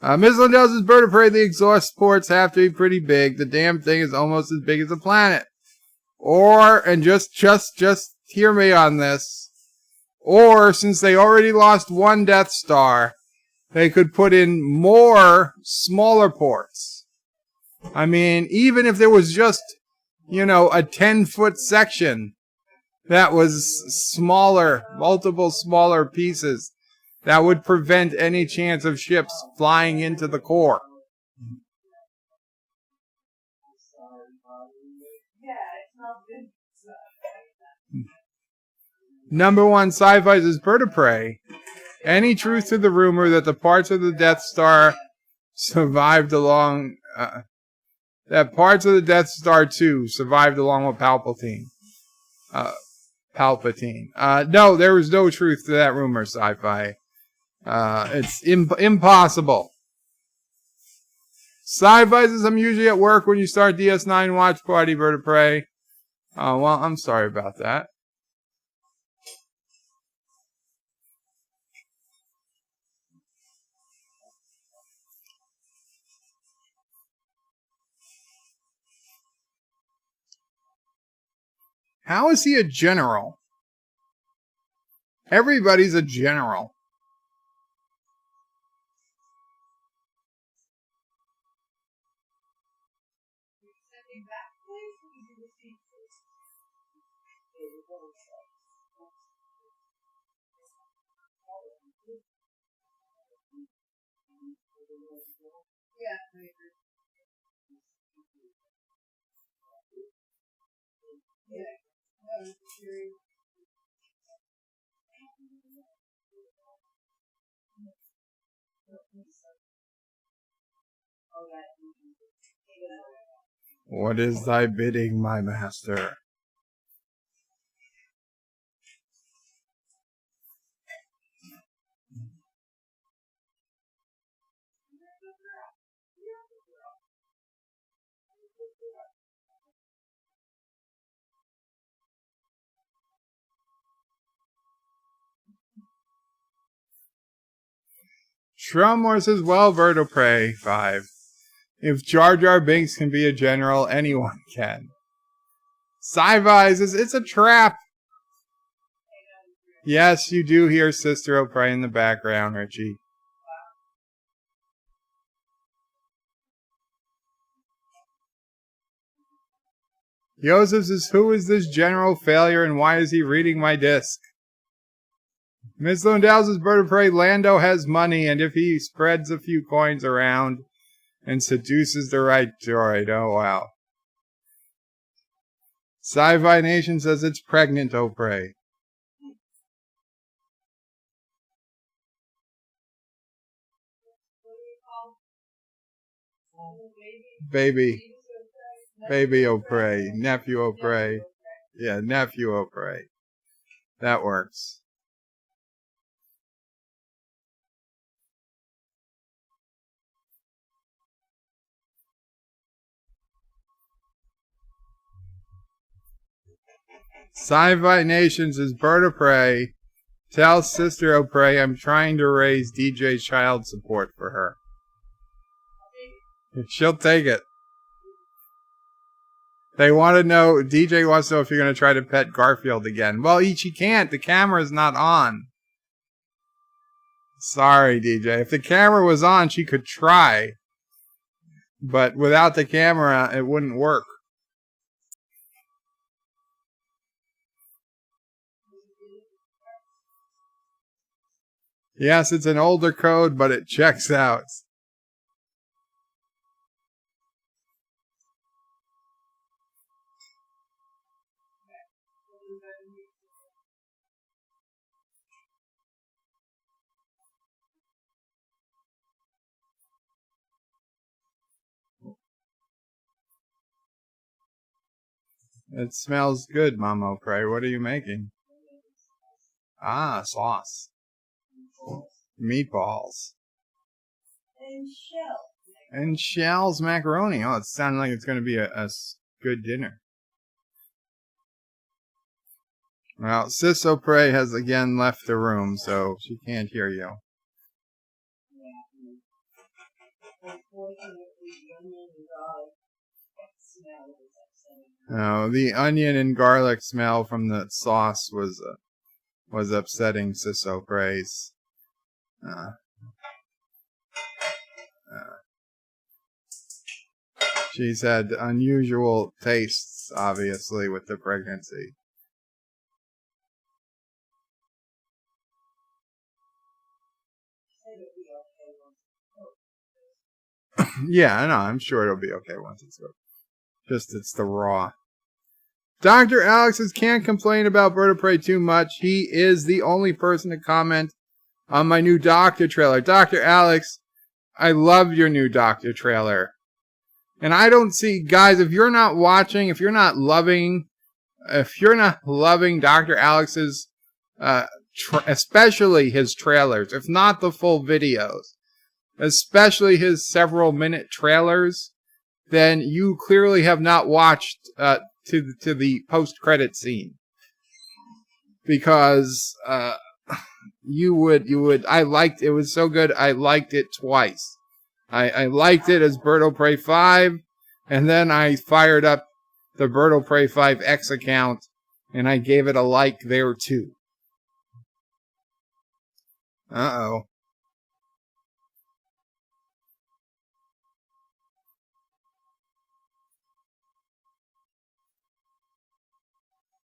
Speaker 1: Ms. Lindell says, Bird of Prey, the exhaust ports have to be pretty big. The damn thing is almost as big as a planet. And just hear me on this. Or, since they already lost one Death Star, they could put in more smaller ports. I mean, even if there was just you know, a 10-foot section that was smaller, multiple smaller pieces that would prevent any chance of ships flying into the core. Number one, Sci-Fi's Bird of Prey. Any truth to the rumor that the parts of the Death Star survived along... that parts of the Death Star 2 survived along with Palpatine? No, there was no truth to that rumor, Sci-Fi. It's impossible. Sci-Fi says, I'm usually at work when you start DS9 watch party, Bird of Prey. Well, I'm sorry about that. How is he a general? Everybody's a general. What is thy bidding, my master? Trumor says, well, Bird of Prey 5. If Jar Jar Binks can be a general, anyone can. Sci-Fi says, it's a trap. Yes, you do hear Sister O'Prey in the background, Richie. Joseph says, who is this general failure and why is he reading my disc? Miss Lundell says, Bird of Prey, Lando has money, and if he spreads a few coins around and seduces the right droid, oh wow. Sci-Fi Nation says it's pregnant, O'Prey. Baby O'Prey. Nephew O'Prey. Yeah, Nephew O'Prey. That works. Sci-Fi Nations is Bird of Prey. Tell Sister O'Prey I'm trying to raise DJ child support for her. She'll take it. They want to know, DJ wants to know if you're going to try to pet Garfield again. Well, she can't. The camera's not on. Sorry, DJ. If the camera was on, she could try. But without the camera, it wouldn't work. Yes, it's an older code, but it checks out. It smells good, Mama O'Prey. What are you making? Ah, sauce. Meatballs. And Shell's macaroni. Oh, it sounds like it's going to be a good dinner. Well, Sis O'Prey has again left the room, so she can't hear you. Oh, the onion and garlic smell from the sauce was upsetting Sis O'Prey's. She's had unusual tastes months, obviously, with the pregnancy. Yeah, I know. I'm sure it'll be okay once it's over. Just it's the raw. Dr. Alex says, can't complain about Bird of Prey too much. He is the only person to comment on my new Doctor trailer. Dr. Alex, I love your new Doctor trailer. And I don't see, guys, if you're not watching, if you're not loving Dr. Alex's, especially his trailers, if not the full videos, especially his several minute trailers, then you clearly have not watched to the post-credit scene. Because you would I liked it was so good I liked it twice. I liked it as Bird of Prey 5, and then I fired up the Bird of Prey 5X account and I gave it a like there too. Uh-oh.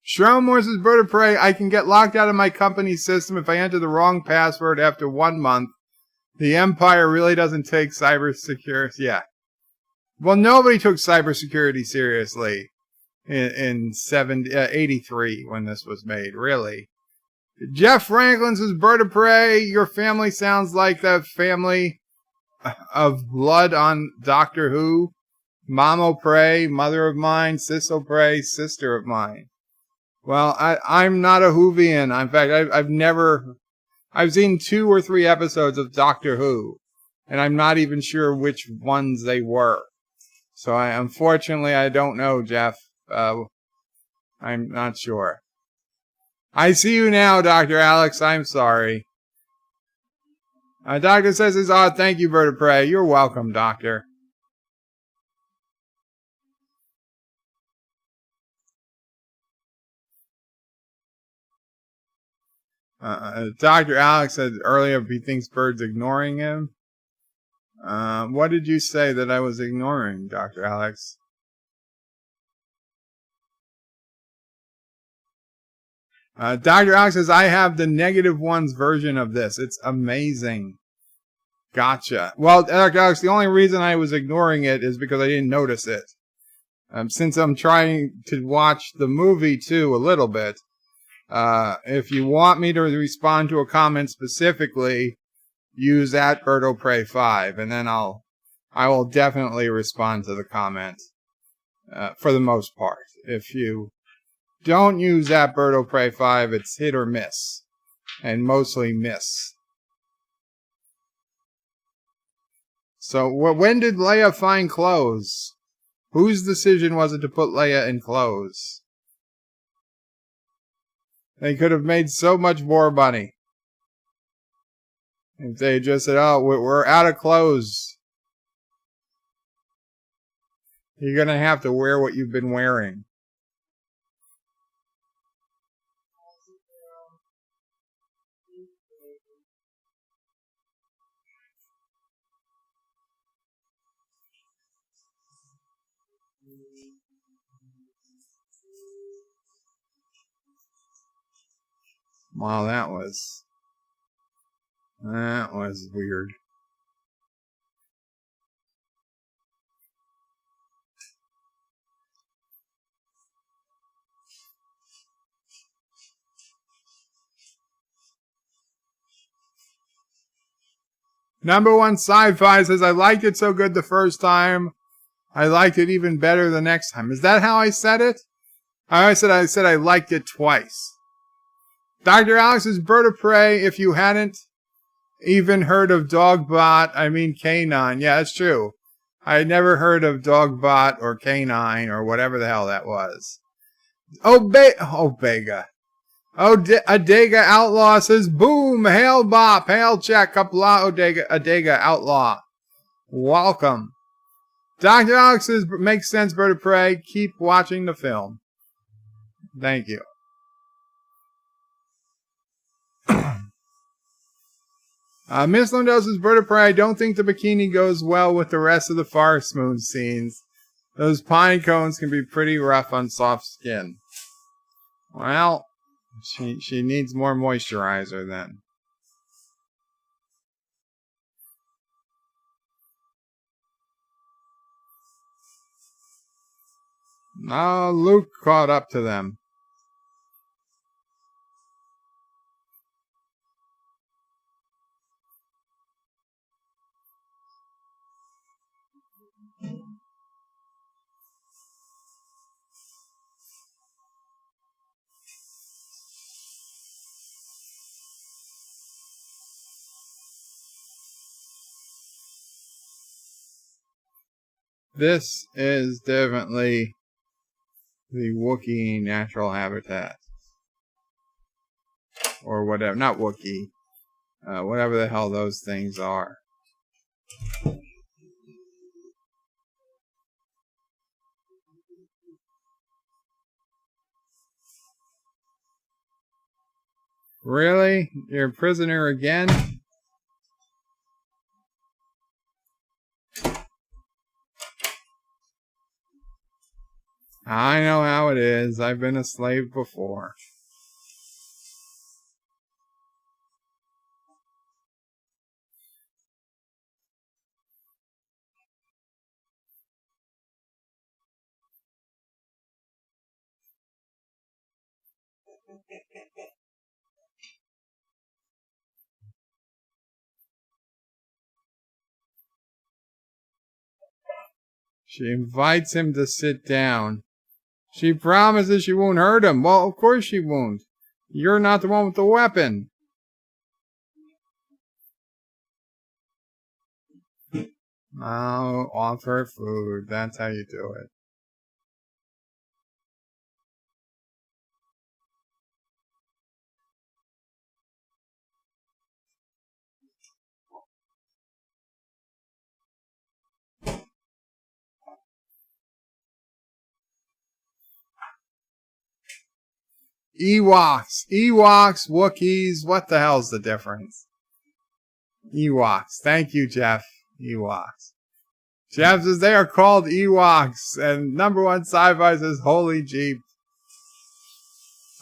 Speaker 1: Shroudmore says, Bird of Prey, I can get locked out of my company's system if I enter the wrong password after 1 month. The Empire really doesn't take cybersecurity. Yeah. Well, nobody took cybersecurity seriously in 83 when this was made, really. Jeff Franklin says, Bird of Prey, your family sounds like the family of blood on Doctor Who. Mamo Prey, mother of mine. Sisso Prey, sister of mine. Well, I'm not a Whovian. In fact, I've seen 2 or 3 episodes of Doctor Who, and I'm not even sure which ones they were. So unfortunately, I don't know, Jeff. I'm not sure. I see you now, Dr. Alex. I'm sorry. Doctor says, thank you, Bird of Prey. You're welcome, Doctor. Dr. Alex said earlier he thinks Bird's ignoring him. What did you say that I was ignoring, Dr. Alex? Dr. Alex says, I have the -1's version of this. It's amazing. Gotcha. Well, Dr. Alex, the only reason I was ignoring it is because I didn't notice it. Since I'm trying to watch the movie too a little bit, if you want me to respond to a comment specifically, use @Bird of Prey 5, and then I will definitely respond to the comment for the most part. If you don't use @Bird of Prey 5, it's hit or miss, and mostly miss. So when did Leia find clothes? Whose decision was it to put Leia in clothes? They could have made so much more money if they just said, oh, we're out of clothes. You're going to have to wear what you've been wearing. Wow, that was weird. Number 1 Sci-Fi says, I liked it so good the first time. I liked it even better the next time. Is that how I said it? I said I liked it twice. Dr. Alex's Bird of Prey, if you hadn't even heard of Dogbot, I mean Canine. Yeah, that's true. I had never heard of Dogbot or Canine or whatever the hell that was. Obega. Adega Outlaw says, boom, hail bop, hail check, Qapla Adega Outlaw. Welcome. Dr. Alex says, makes sense, Bird of Prey. Keep watching the film. Thank you. Miss Lindell says, Bird of Prey, I don't think the bikini goes well with the rest of the Forest Moon scenes. Those pine cones can be pretty rough on soft skin. Well, she needs more moisturizer then. No, Luke caught up to them. This is definitely the Wookiee natural habitat. Or whatever. Not Wookiee. Whatever the hell those things are. Really? You're a prisoner again? I know how it is. I've been a slave before. She invites him to sit down. She promises she won't hurt him. Well, of course she won't. You're not the one with the weapon. Oh, offer food. That's how you do it. Ewoks, Wookiees, what the hell's the difference? Ewoks. Thank you, Jeff. Ewoks. Jeff says they are called Ewoks, and number one sci-fi says, holy jeep.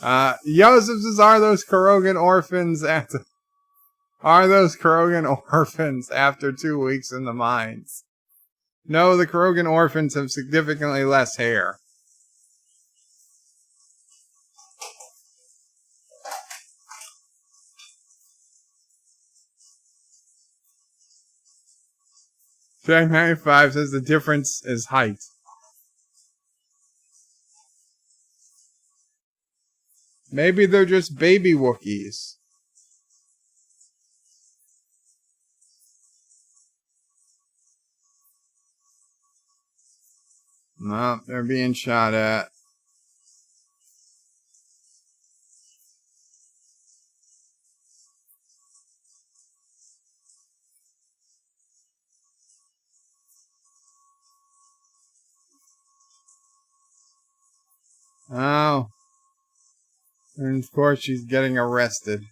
Speaker 1: Joseph says, are those Krogan orphans after 2 weeks in the mines? No, the Krogan orphans have significantly less hair. Jack 95 says the difference is height. Maybe they're just baby Wookiees. No, they're being shot at. Oh. And of course she's getting arrested.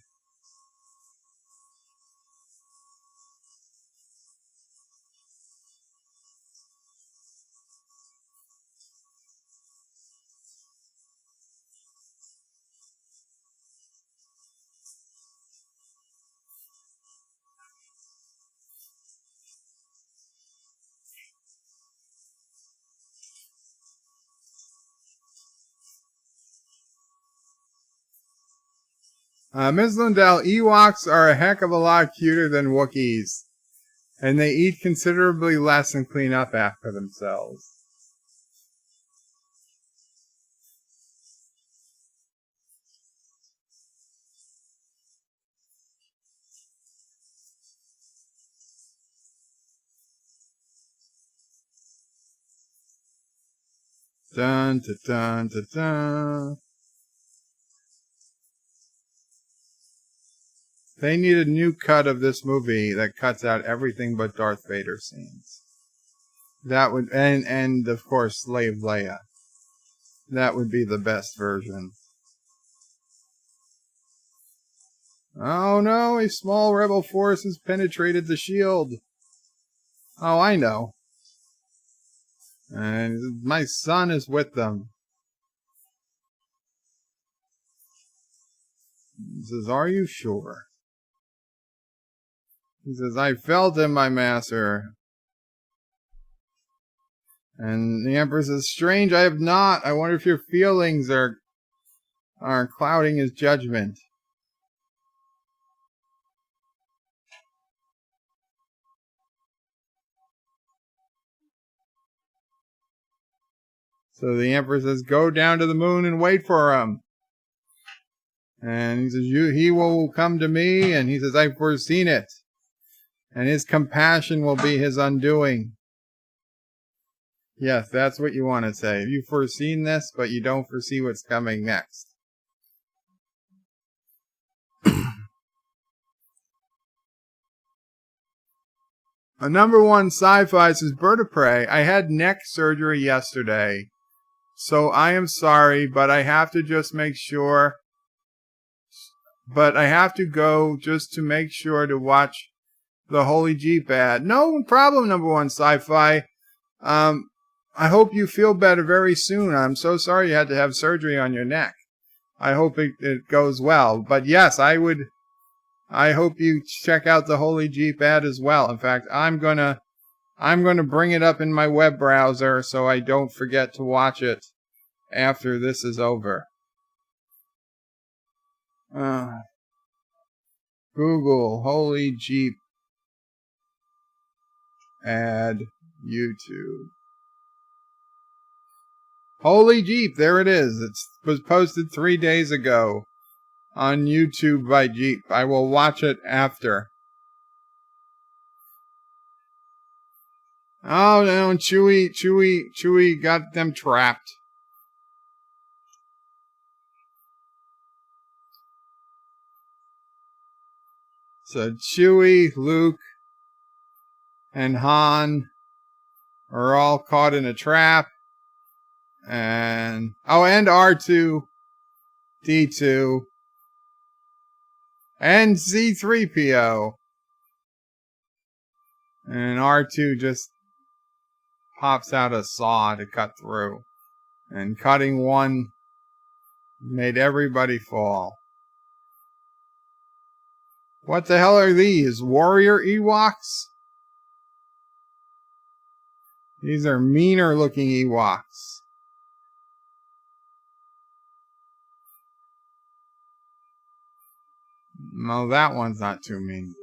Speaker 1: Ms. Lundell, Ewoks are a heck of a lot cuter than Wookiees. And they eat considerably less and clean up after themselves. Dun, dun, dun, dun, dun. They need a new cut of this movie that cuts out everything but Darth Vader scenes. That would, and of course, Slave Leia. That would be the best version. Oh no, a small rebel force has penetrated the shield. Oh, I know. And my son is with them. He says, "Are you sure?" He says, "I felt him, my master." And the Emperor says, "Strange, I have not. I wonder if your feelings are clouding his judgment." So the Emperor says, "Go down to the moon and wait for him." And he says, "He will come to me." And he says, "I've foreseen it. And his compassion will be his undoing." Yes, that's what you want to say. You've foreseen this, but you don't foresee what's coming next. A number one sci-fi says, "Bird of Prey, I had neck surgery yesterday. So I am sorry, but I have to just make sure. But I have to go just to make sure to watch the Holy Jeep ad." No problem, number one sci-fi. I hope you feel better very soon. I'm so sorry you had to have surgery on your neck. I hope it goes well. But yes, I hope you check out the Holy Jeep ad as well. In fact, I'm gonna bring it up in my web browser so I don't forget to watch it after this is over. Google Holy Jeep ad YouTube. Holy Jeep, there it is. It was posted 3 days ago on YouTube by Jeep. I will watch it after. Oh no, Chewie got them trapped. So Chewie, Luke, and Han are all caught in a trap. And R2, D2, and C3PO. And R2 just pops out a saw to cut through. And cutting one made everybody fall. What the hell are these? Warrior Ewoks? These are meaner looking Ewoks. No, that one's not too mean.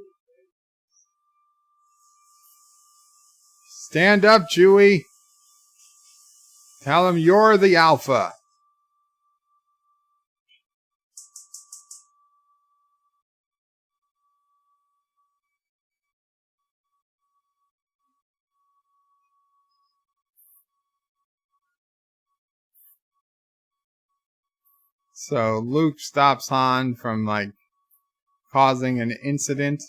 Speaker 1: Stand up, Chewie. Tell him you're the alpha. So Luke stops Han from causing an incident.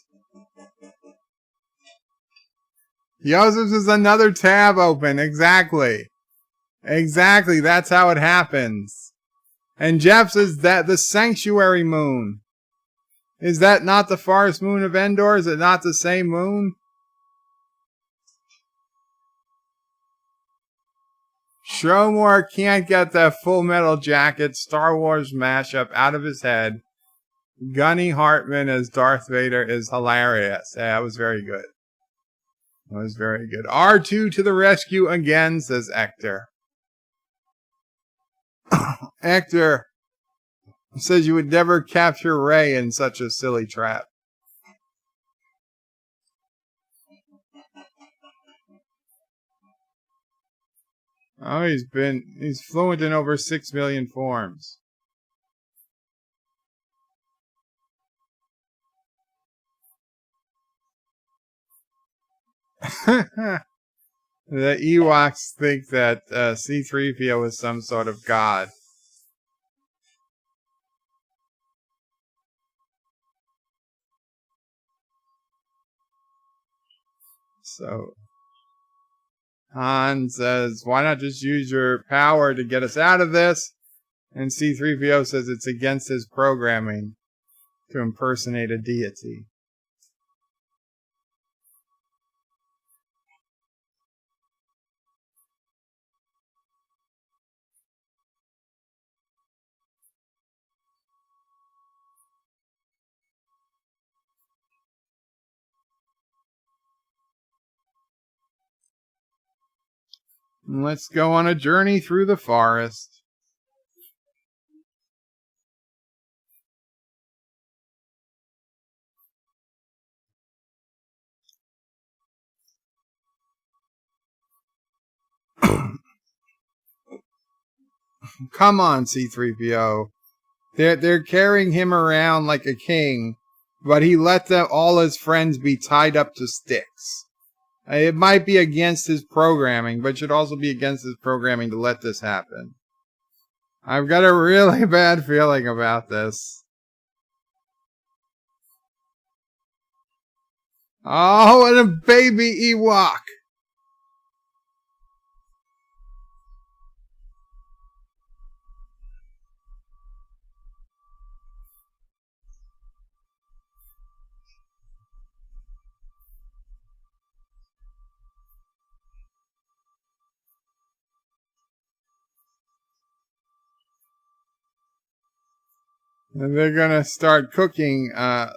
Speaker 1: Yosef is another tab open. Exactly. That's how it happens. And Jeff says that the sanctuary moon. Is that not the farthest moon of Endor? Is it not the same moon? Shromore can't get that Full Metal Jacket Star Wars mashup out of his head. Gunny Hartman as Darth Vader is hilarious. Yeah, that was very good. R2 to the rescue again, says Ector. Ector says you would never capture Rey in such a silly trap. Oh, he's fluent in over 6 million forms. The Ewoks think that C-3PO is some sort of god. So Han says, "Why not just use your power to get us out of this?" And C-3PO says it's against his programming to impersonate a deity. Let's go on a journey through the forest. Come on, C-3PO. They're carrying him around like a king, but he let all his friends be tied up to sticks. It might be against his programming, but should also be against his programming to let this happen. I've got a really bad feeling about this. Oh, and a baby Ewok! And they're gonna start cooking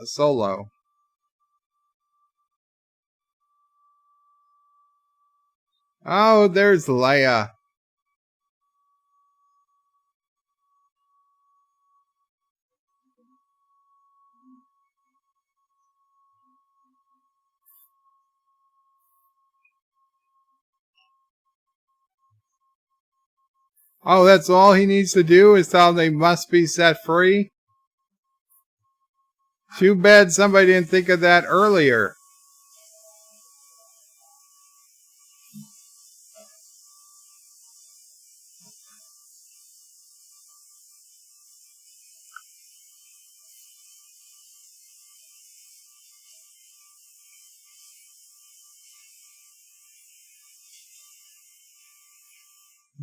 Speaker 1: Solo. Oh, there's Leia. Oh, that's all he needs to do is tell them they must be set free? Too bad somebody didn't think of that earlier.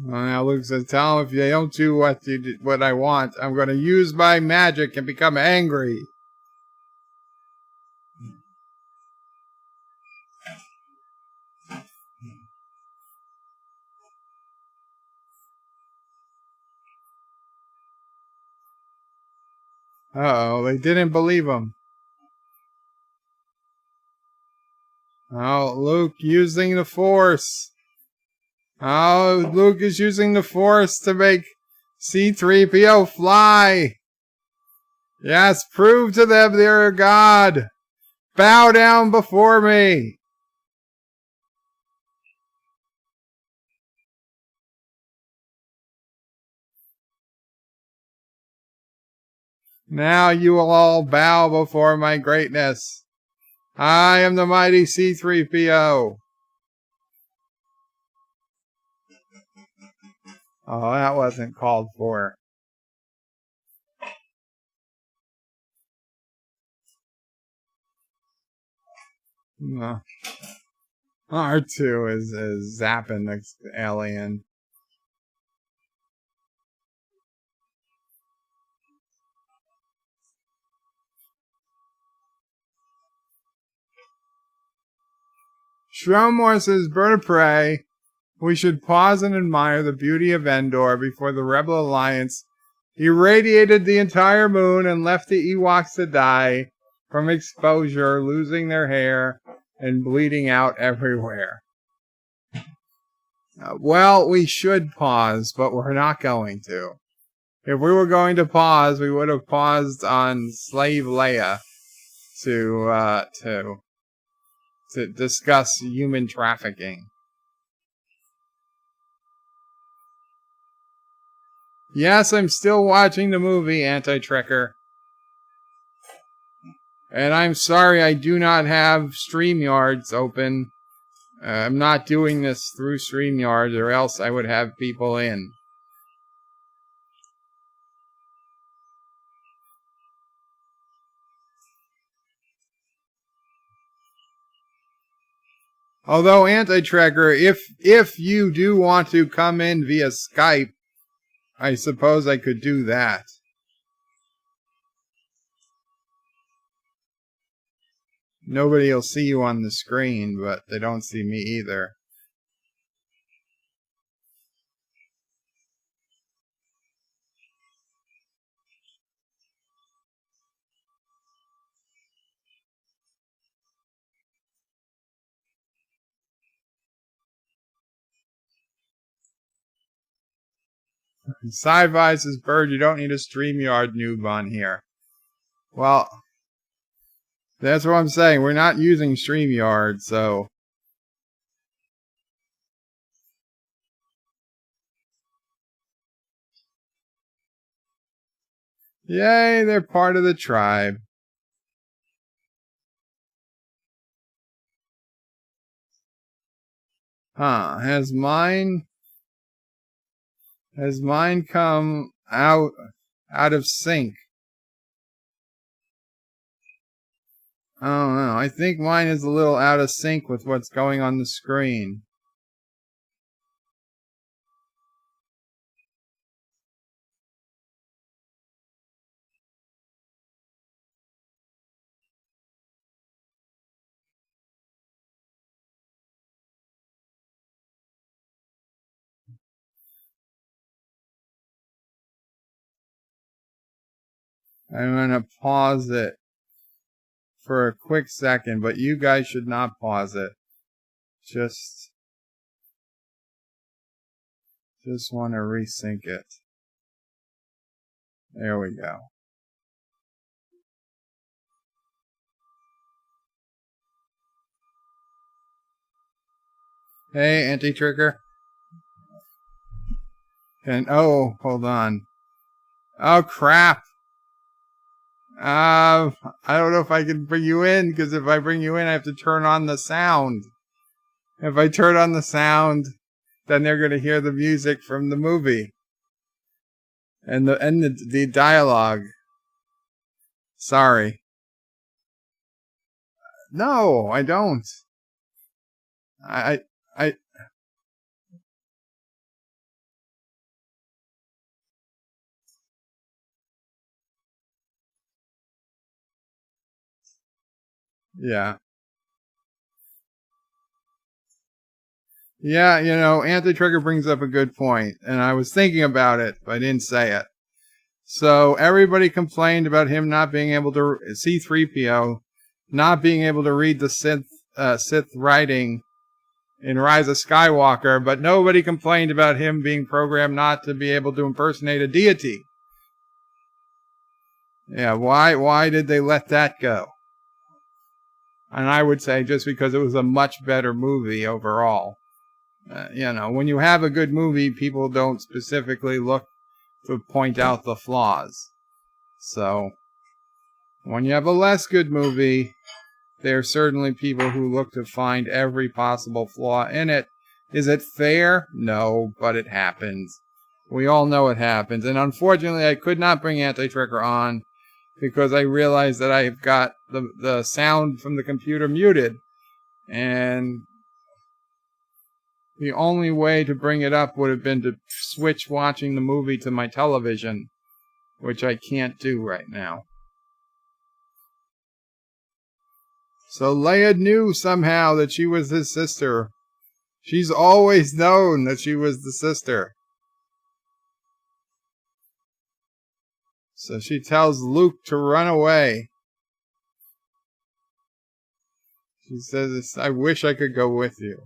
Speaker 1: Well, now Luke says, tell them if they don't do what I want, I'm going to use my magic and become angry. Uh-oh, they didn't believe him. Oh, Luke using the Force. Oh, Luke is using the Force to make C-3PO fly. Yes, prove to them they're a god. Bow down before me. Now you will all bow before my greatness. I am the mighty C-3PO. Oh, that wasn't called for. No. R2 is zapping the alien. Shromor says, bird of prey, we should pause and admire the beauty of Endor before the Rebel Alliance irradiated the entire moon and left the Ewoks to die from exposure, losing their hair and bleeding out everywhere. Well, we should pause, but we're not going to. If we were going to pause, we would have paused on Slave Leia to discuss human trafficking. Yes, I'm still watching the movie, Anti-Trekker. And I'm sorry I do not have StreamYards open. I'm not doing this through StreamYard, or else I would have people in. Although, Anti-Trekker, if you do want to come in via Skype, I suppose I could do that. Nobody will see you on the screen, but they don't see me either. Sci-Fi says, Bird, you don't need a StreamYard noob on here. Well, that's what I'm saying. We're not using StreamYard, so... Yay, they're part of the tribe. Huh, has mine come out of sync? I don't know. I think mine is a little out of sync with what's going on the screen. I'm going to pause it for a quick second, but you guys should not pause it. Just want to resync it. There we go. Hey, anti-trigger. And oh, hold on. Oh crap. I don't know if I can bring you in, because if I bring you in, I have to turn on the sound. If I turn on the sound, then they're going to hear the music from the movie and the dialogue. Sorry. No, I don't. I yeah. Yeah, you know, Anti-Trigger brings up a good point, and I was thinking about it, but I didn't say it. So everybody complained about him not being able to, C-3PO, not being able to read the Sith writing in Rise of Skywalker, but nobody complained about him being programmed not to be able to impersonate a deity. Yeah, why did they let that go? And I would say just because it was a much better movie overall. You know, when you have a good movie, people don't specifically look to point out the flaws. So, when you have a less good movie, there are certainly people who look to find every possible flaw in it. Is it fair? No, but it happens. We all know it happens. And unfortunately, I could not bring Anti-Trigger on because I realized that I've got the sound from the computer muted. And the only way to bring it up would have been to switch watching the movie to my television, which I can't do right now. So Leia knew somehow that she was his sister. She's always known that she was the sister. So she tells Luke to run away. She says, I wish I could go with you.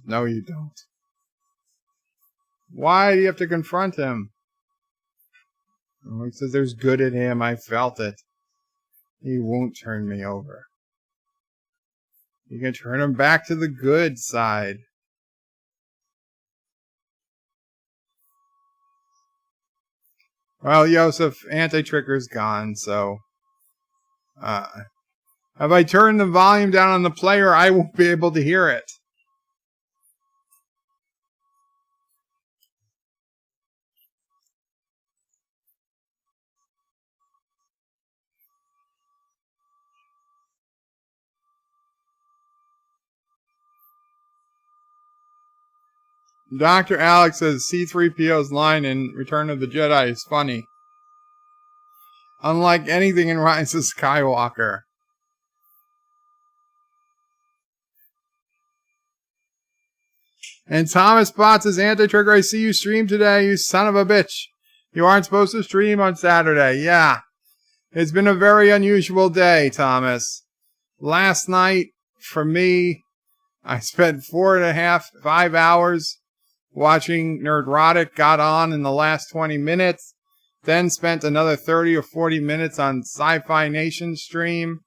Speaker 1: No, you don't. Why do you have to confront him? He says there's good in him. I felt it. He won't turn me over. You can turn him back to the good side. Well, Yosef, Anti-Trigger's gone, so... if I turn the volume down on the player, I won't be able to hear it. Dr. Alex says C-3PO's line in Return of the Jedi is funny. Unlike anything in Rise of Skywalker. And Thomas Bot says, Anti-Trigger, I see you stream today, you son of a bitch. You aren't supposed to stream on Saturday. Yeah. It's been a very unusual day, Thomas. Last night, for me, I spent 4.5, 5 hours watching Nerdrotic, got on in the last 20 minutes, then spent another 30 or 40 minutes on Sci-Fi Nation stream,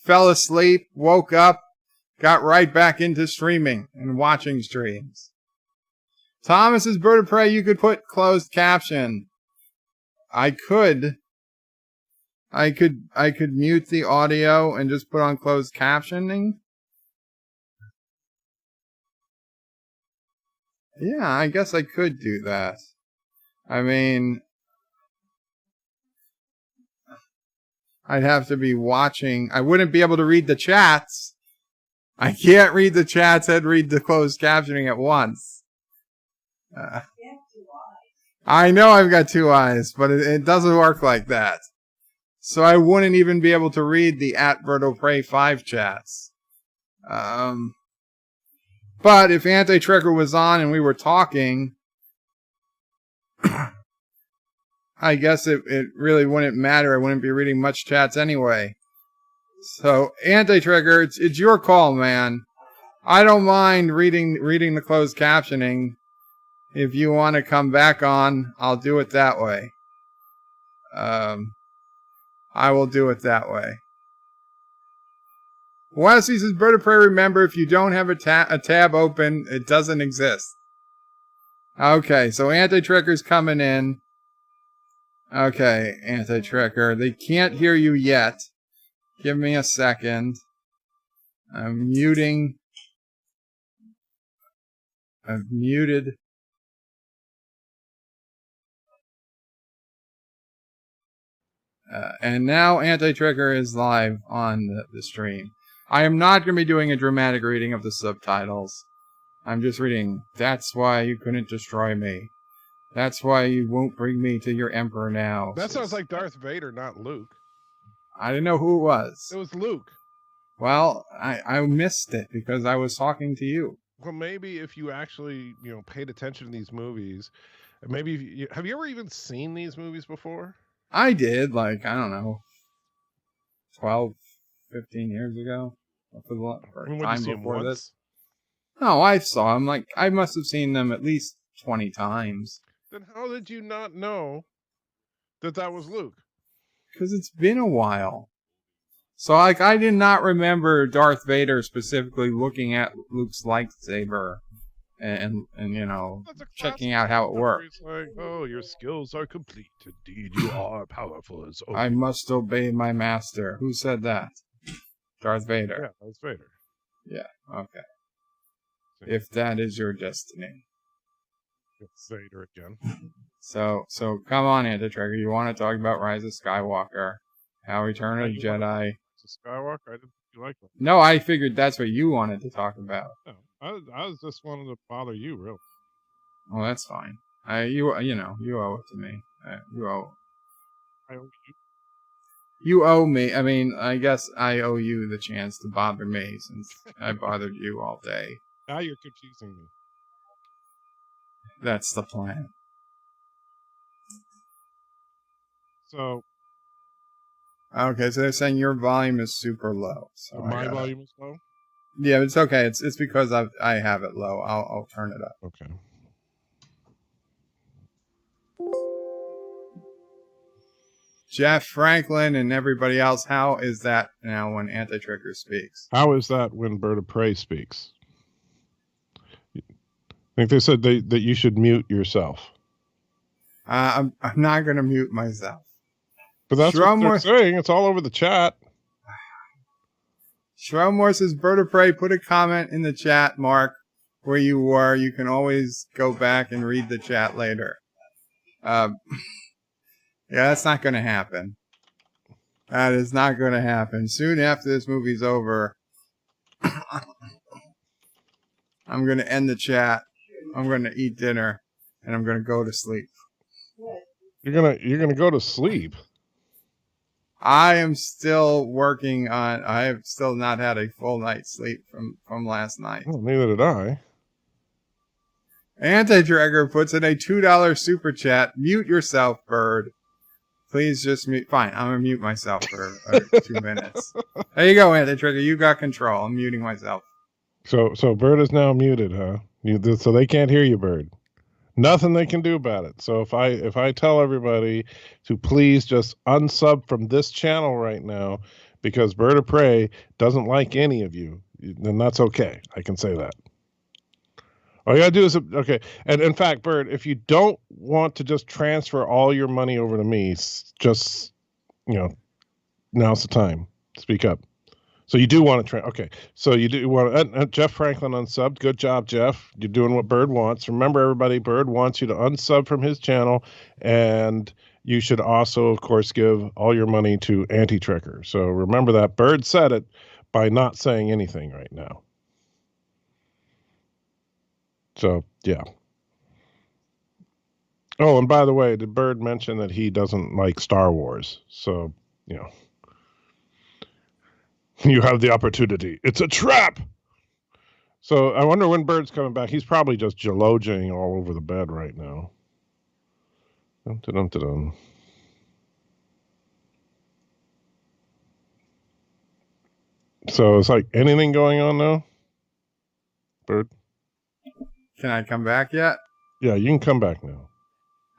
Speaker 1: fell asleep, woke up, got right back into streaming and watching streams. Thomas's Bird of Prey, you could put closed caption. I could mute the audio and just put on closed captioning. Yeah, I guess I could do that. I mean, I'd have to be watching. I wouldn't be able to read the chats. I can't read the chats and read the closed captioning at once. I know I've got 2 eyes, but it doesn't work like that. So I wouldn't even be able to read the @BirdoPrey5 chats. But if Anti-Trigger was on and we were talking, I guess it really wouldn't matter. I wouldn't be reading much chats anyway. So, Anti-Trigger, it's your call, man. I don't mind reading the closed captioning. If you want to come back on, I'll do it that way. I will do it that way. Wesley says, Bird of Prey, remember, if you don't have a tab open, it doesn't exist. Okay, so Anti-Trigger's coming in. Okay, Anti-Trigger. They can't hear you yet. Give me a second. I'm muting. I've muted. And now Anti-Trigger is live on the stream. I am not going to be doing a dramatic reading of the subtitles. I'm just reading, that's why you couldn't destroy me. That's why you won't bring me to your Emperor now.
Speaker 2: That sounds like Darth Vader, not Luke.
Speaker 1: I didn't know who it was.
Speaker 2: It was Luke.
Speaker 1: Well, I missed it because I was talking to you.
Speaker 2: Well, maybe if you actually, paid attention to these movies, maybe have you ever even seen these movies before?
Speaker 1: I did, I don't know, 12, 15 years ago. Time before this. No, I saw them. I must have seen them at least 20 times.
Speaker 2: Then how did you not know that was Luke?
Speaker 1: Because it's been a while. So, I did not remember Darth Vader specifically looking at Luke's lightsaber and checking out how it worked.
Speaker 2: Like, oh, your skills are complete. Indeed, you are powerful as always.
Speaker 1: I must obey my master. Who said that? Darth Vader.
Speaker 2: Yeah, Darth Vader.
Speaker 1: Yeah, okay. If that is your destiny.
Speaker 2: It's Vader again.
Speaker 1: So come on, Anti-Trigger. You want to talk about Rise of Skywalker? How Return of the Jedi?
Speaker 2: Skywalker? I didn't think you liked it.
Speaker 1: No, I figured that's what you wanted to talk about.
Speaker 2: No, I was just wanting to bother you, really.
Speaker 1: Well, that's fine. You owe it to me. You owe.
Speaker 2: I owe you.
Speaker 1: You owe me. I mean, I guess I owe you the chance to bother me since I bothered you all day.
Speaker 2: Now you're confusing me.
Speaker 1: That's the plan.
Speaker 2: So.
Speaker 1: Okay, so they're saying your volume is super low. So
Speaker 2: my volume is low?
Speaker 1: Yeah, it's okay. It's because I have it low. I'll turn it up.
Speaker 2: Okay.
Speaker 1: Jeff Franklin and everybody else, how is that now when Anti-Trigger speaks?
Speaker 2: How is that when Bird of Prey speaks? I think they said that you should mute yourself.
Speaker 1: I'm not going to mute myself.
Speaker 2: But that's what they're saying. It's all over the chat.
Speaker 1: Shromore says, Bird of Prey, put a comment in the chat, Mark, where you were. You can always go back and read the chat later. Yeah, that's not going to happen. That is not going to happen. Soon after this movie's over, I'm going to end the chat. I'm going to eat dinner, and I'm going to go to sleep.
Speaker 2: You're gonna go to sleep?
Speaker 1: I am still working on. I have still not had a full night's sleep from last night.
Speaker 2: Well, neither did I.
Speaker 1: Anti-Trigger puts in a $2 super chat. Mute yourself, Bird. Please just mute. Fine, I'm gonna mute myself for 2 minutes. There you go, Anti-Trigger. You got control. I'm muting myself.
Speaker 2: So Bird is now muted, huh? So they can't hear you, Bird. Nothing they can do about it. So if I tell everybody to please just unsub from this channel right now because Bird of Prey doesn't like any of you, then that's okay. I can say that. All you gotta do is okay. And in fact, Bird, if you don't want to just transfer all your money over to me, just now's the time. Speak up. So you do want to okay. So you do want Jeff Franklin unsubbed. Good job, Jeff. You're doing what Bird wants. Remember, everybody, Bird wants you to unsub from his channel, and you should also, of course, give all your money to Anti-Tricker. So remember that. Bird said it by not saying anything right now. So yeah. Oh, and by the way, did Bird mention that he doesn't like Star Wars? So you have the opportunity. It's a trap. So I wonder when Bird's coming back. He's probably just jaloging all over the bed right now. Dun-dun-dun-dun. So it's like anything going on now? Bird?
Speaker 1: Can I come back yet?
Speaker 2: Yeah, you can come back now.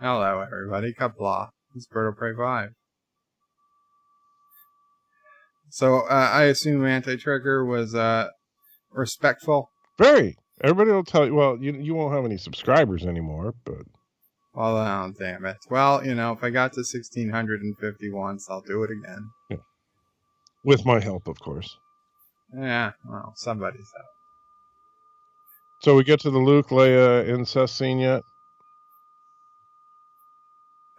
Speaker 1: Hello, everybody. Qapla. It's Bird of Prey 5. So, I assume Anti-Trigger was, respectful?
Speaker 2: Very. Everybody will tell you, well, you won't have any subscribers anymore, but...
Speaker 1: Well, oh, damn it. Well, if I got to 1,650 once, I'll do it again.
Speaker 2: Yeah. With my help, of course.
Speaker 1: Yeah, well, somebody's help.
Speaker 2: So we get to the Luke Leia incest scene yet?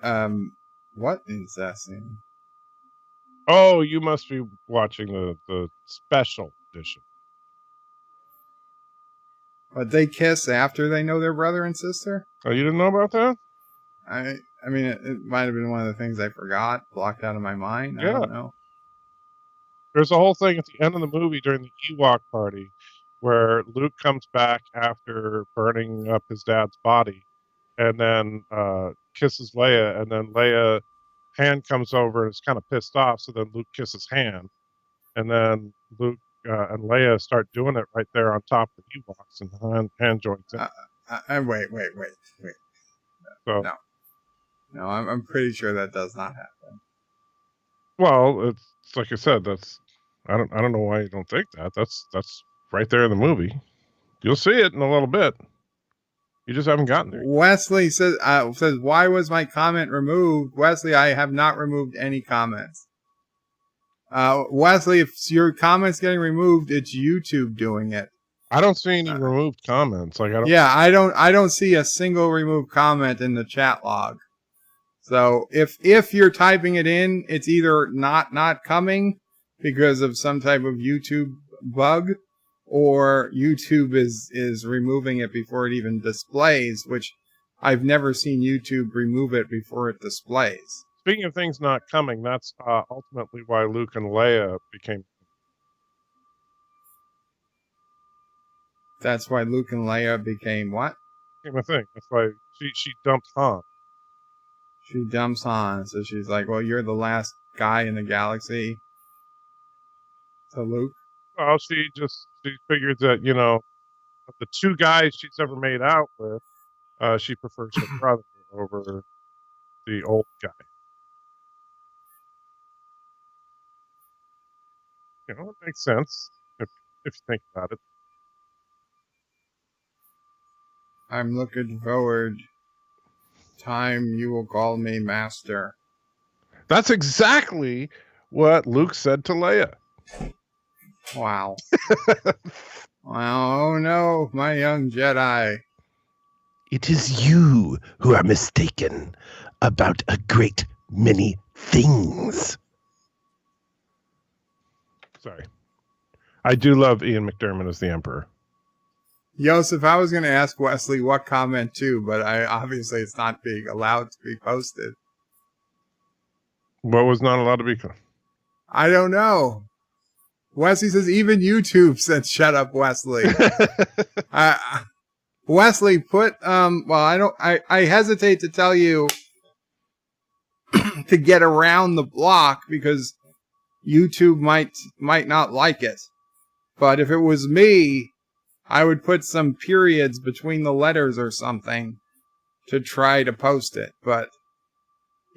Speaker 1: What incest scene?
Speaker 2: Oh, you must be watching the special edition.
Speaker 1: But they kiss after they know their brother and sister?
Speaker 2: Oh, you didn't know about that?
Speaker 1: I mean, it might have been one of the things I forgot, blocked out of my mind.
Speaker 2: Yeah.
Speaker 1: I don't know.
Speaker 2: There's a whole thing at the end of the movie during the Ewok party where Luke comes back after burning up his dad's body and then kisses Leia, and then Leia hand comes over and is kind of pissed off, so then Luke kisses hand, and then Luke and Leia start doing it right there on top of the Ewoks, and hand joins in.
Speaker 1: Wait.
Speaker 2: So,
Speaker 1: no, I'm pretty sure that does not happen.
Speaker 2: well, it's like I said, I don't know why you don't think that. That's right there in the movie. You'll see it in a little bit. You just haven't gotten there.
Speaker 1: Wesley says, why was my comment removed? Wesley, I have not removed any comments. Wesley, if your comment's getting removed, it's YouTube doing it.
Speaker 2: I don't see any removed comments. Like
Speaker 1: I don't see a single removed comment in the chat log. So if you're typing it in, it's either not coming because of some type of YouTube bug, or YouTube is removing it before it even displays, which I've never seen YouTube remove it before it displays.
Speaker 2: Speaking of things not coming, that's ultimately why Luke and Leia became...
Speaker 1: That's why Luke and Leia became what?
Speaker 2: Became a thing. That's why she dumped Han.
Speaker 1: She dumps Han, so she's like, well, you're the last guy in the galaxy. To Luke?
Speaker 2: Well, she figured that, of the two guys she's ever made out with, she prefers her brother over the old guy. It makes sense if you think about it.
Speaker 1: I'm looking forward. Time you will call me master.
Speaker 2: That's exactly what Luke said to Leia.
Speaker 1: Wow. Wow, oh no, my young Jedi.
Speaker 3: It is you who are mistaken about a great many things.
Speaker 2: Sorry. I do love Ian McDiarmid as the Emperor.
Speaker 1: Yosef, I was going to ask Wesley what comment too, but obviously it's not being allowed to be posted.
Speaker 2: What was not allowed to be?
Speaker 1: I don't know. Wesley says even YouTube said shut up, Wesley. Wesley, put I hesitate to tell you to get around the block because YouTube might not like it. But if it was me, I would put some periods between the letters or something to try to post it. But,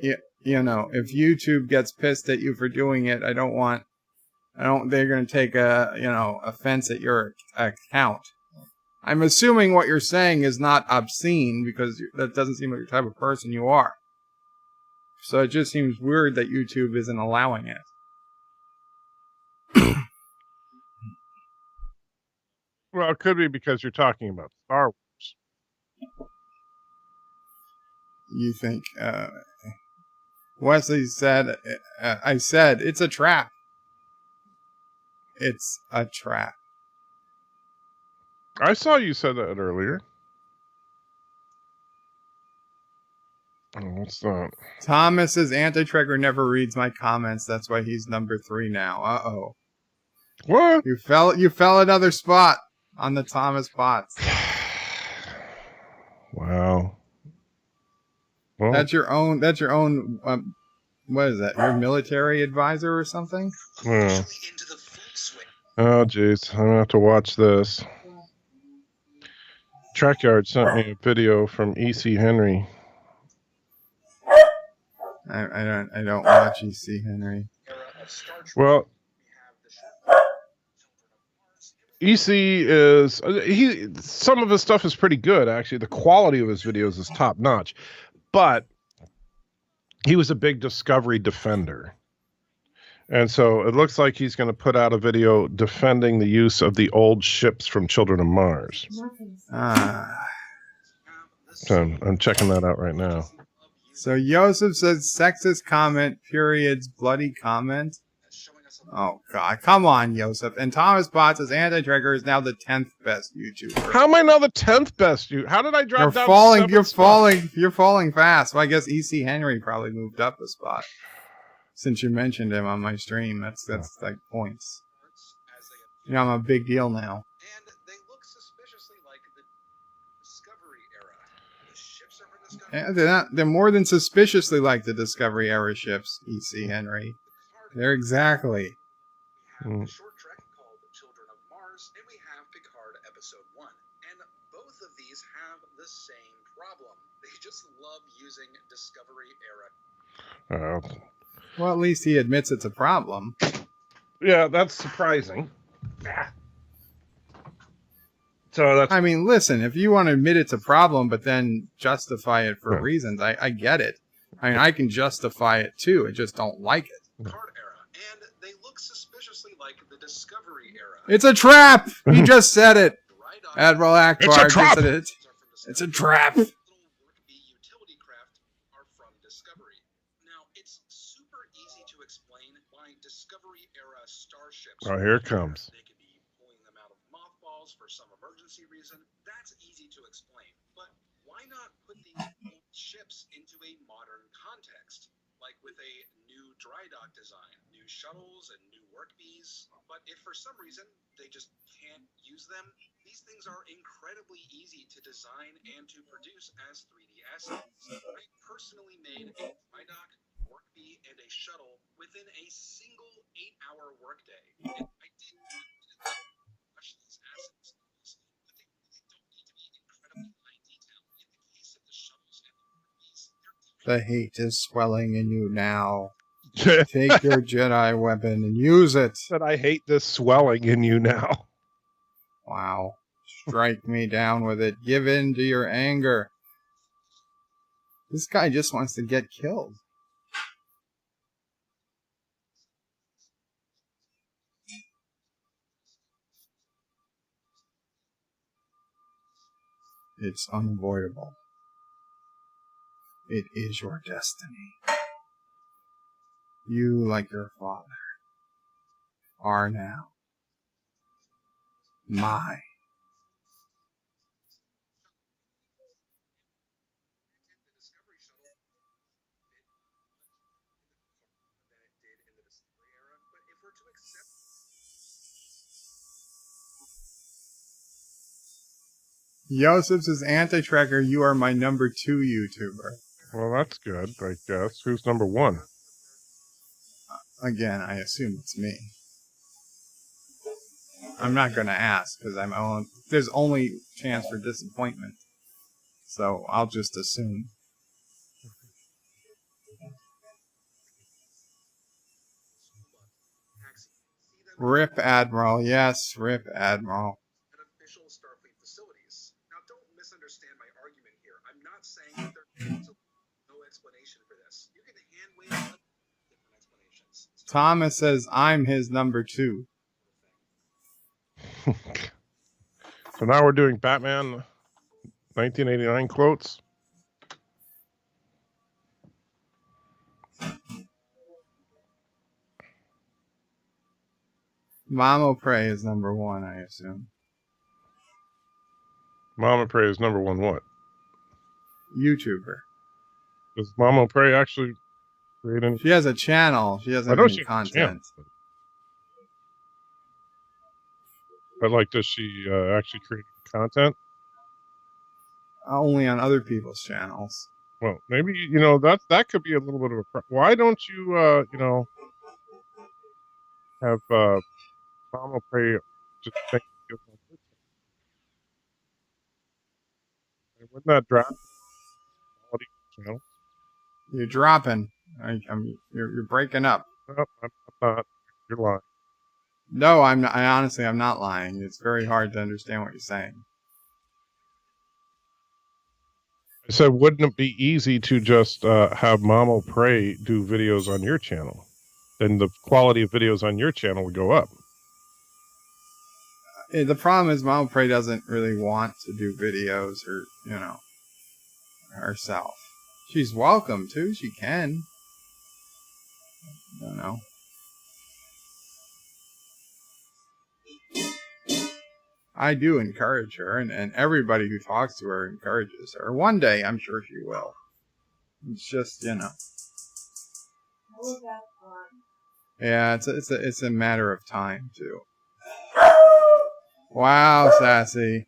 Speaker 1: you know, if YouTube gets pissed at you for doing it, they're going to take offense at your account. I'm assuming what you're saying is not obscene because that doesn't seem like the type of person you are. So it just seems weird that YouTube isn't allowing it.
Speaker 2: Well, it could be because you're talking about Star Wars.
Speaker 1: You think, Wesley said, I said, it's a trap. It's a trap.
Speaker 2: I saw you said that earlier. Oh, what's that?
Speaker 1: Thomas says Anti-Tracker never reads my comments. That's why he's number 3 now. Uh-oh.
Speaker 2: What?
Speaker 1: You fell another spot on the Thomas bots.
Speaker 2: Wow. Well,
Speaker 1: That's your own, what is that? Your military advisor or something?
Speaker 2: yeah. Oh, jeez. I'm going to have to watch this. Trackyard sent me a video from E.C. Henry.
Speaker 1: I don't watch E.C. Henry.
Speaker 2: Well, EC is some of his stuff is pretty good, actually. The quality of his videos is top notch, but he was a big Discovery defender. And so it looks like he's going to put out a video defending the use of the old ships from Children of Mars. So I'm checking that out right now.
Speaker 1: So Joseph says sexist comment, periods, bloody comment. Oh, God. Come on, Joseph. And Thomas Bot says Anti-Tracker is now the 10th best YouTuber.
Speaker 2: How am I now the 10th best? How did I drop down?
Speaker 1: You're falling fast. Well, I guess E.C. Henry probably moved up a spot. Since you mentioned him on my stream. That's like points. You know, I'm a big deal now.
Speaker 4: And they look suspiciously like the Discovery era. The ships are from Discovery.
Speaker 1: They're more than suspiciously like the Discovery era ships, E.C. Henry. They're exactly.
Speaker 4: We have a short trek called Children of Mars, and we have Picard Episode 1. And both of these have the same problem. They just love using Discovery era.
Speaker 1: Well, at least he admits it's a problem.
Speaker 2: Yeah, that's surprising. So that's.
Speaker 1: I mean, listen, if you want to admit it's a problem, but then justify it for reasons, I get it. I mean, I can justify it too. I just don't like it.
Speaker 4: Picard era, and they look suspiciously like the Discovery era.
Speaker 1: It's a trap! He just said it. Admiral Akbar
Speaker 2: It's a trap!
Speaker 1: just said it. It's a trap.
Speaker 4: Utility craft are from Discovery. Now, it's super easy to explain why Discovery era starships.
Speaker 2: Oh, here it comes.
Speaker 4: They could be pulling them out of mothballs for some emergency reason. That's easy to explain. But why not put these old ships into a modern context? Like with a new dry dock design, new shuttles and new work bees. But if for some reason they just can't use them, these things are incredibly easy to design and to produce as 3D assets. I personally made a dry dock, work bee, and a shuttle within a single 8-hour workday. And I didn't rush these assets, but they really don't need to be incredibly high detail. In the case of the shuttles and the work bees,
Speaker 1: The hate is swelling in you now. Take your Jedi weapon and use it.
Speaker 2: That I hate this swelling in you now.
Speaker 1: Wow. Strike me down with it. Give in to your anger. This guy just wants to get killed. It's unavoidable. It is your destiny. You, like your father, are now my.
Speaker 4: Discovery shuttle did more than it did in the Discovery era, but if we're to accept
Speaker 1: Joseph says, Anti-Tracker, you are my number 2 YouTuber.
Speaker 2: Well, that's good, I guess. Who's number 1?
Speaker 1: Again, I assume it's me. I'm not going to ask because there's only chance for disappointment. So I'll just assume. Rip Admiral. Yes, Rip Admiral.
Speaker 4: At official Starfleet facilities. Now, don't misunderstand my argument here. I'm not saying that there's no explanation for this. You can hand wave different explanations.
Speaker 1: Thomas says I'm his number 2.
Speaker 2: So now we're doing Batman 1989 quotes.
Speaker 1: Mamo Prey is number 1, I assume.
Speaker 2: Mama Prey is number 1 what?
Speaker 1: YouTuber.
Speaker 2: Does Mama Prey actually create any?
Speaker 1: She has a channel. She doesn't
Speaker 2: I
Speaker 1: have
Speaker 2: know
Speaker 1: any
Speaker 2: she has a
Speaker 1: content.
Speaker 2: channel, but like, does she actually create content?
Speaker 1: Only on other people's channels.
Speaker 2: Well, maybe that could be a little bit of a. Why don't you have Mama Prey just make videos on her channel? Wouldn't that drop quality of the channel?
Speaker 1: You're dropping. You're breaking up.
Speaker 2: No, I'm not. You're lying.
Speaker 1: No, I'm not. Honestly, I'm not lying. It's very hard to understand what you're saying.
Speaker 2: I said, wouldn't it be easy to just have Mama Prey do videos on your channel? Then the quality of videos on your channel would go up.
Speaker 1: The problem is Mama Prey doesn't really want to do videos or, herself. She's welcome to. She can. I don't know. I do encourage her, and everybody who talks to her encourages her. One day, I'm sure she will. It's just, Yeah, it's a matter of time, too. Wow, Sassy.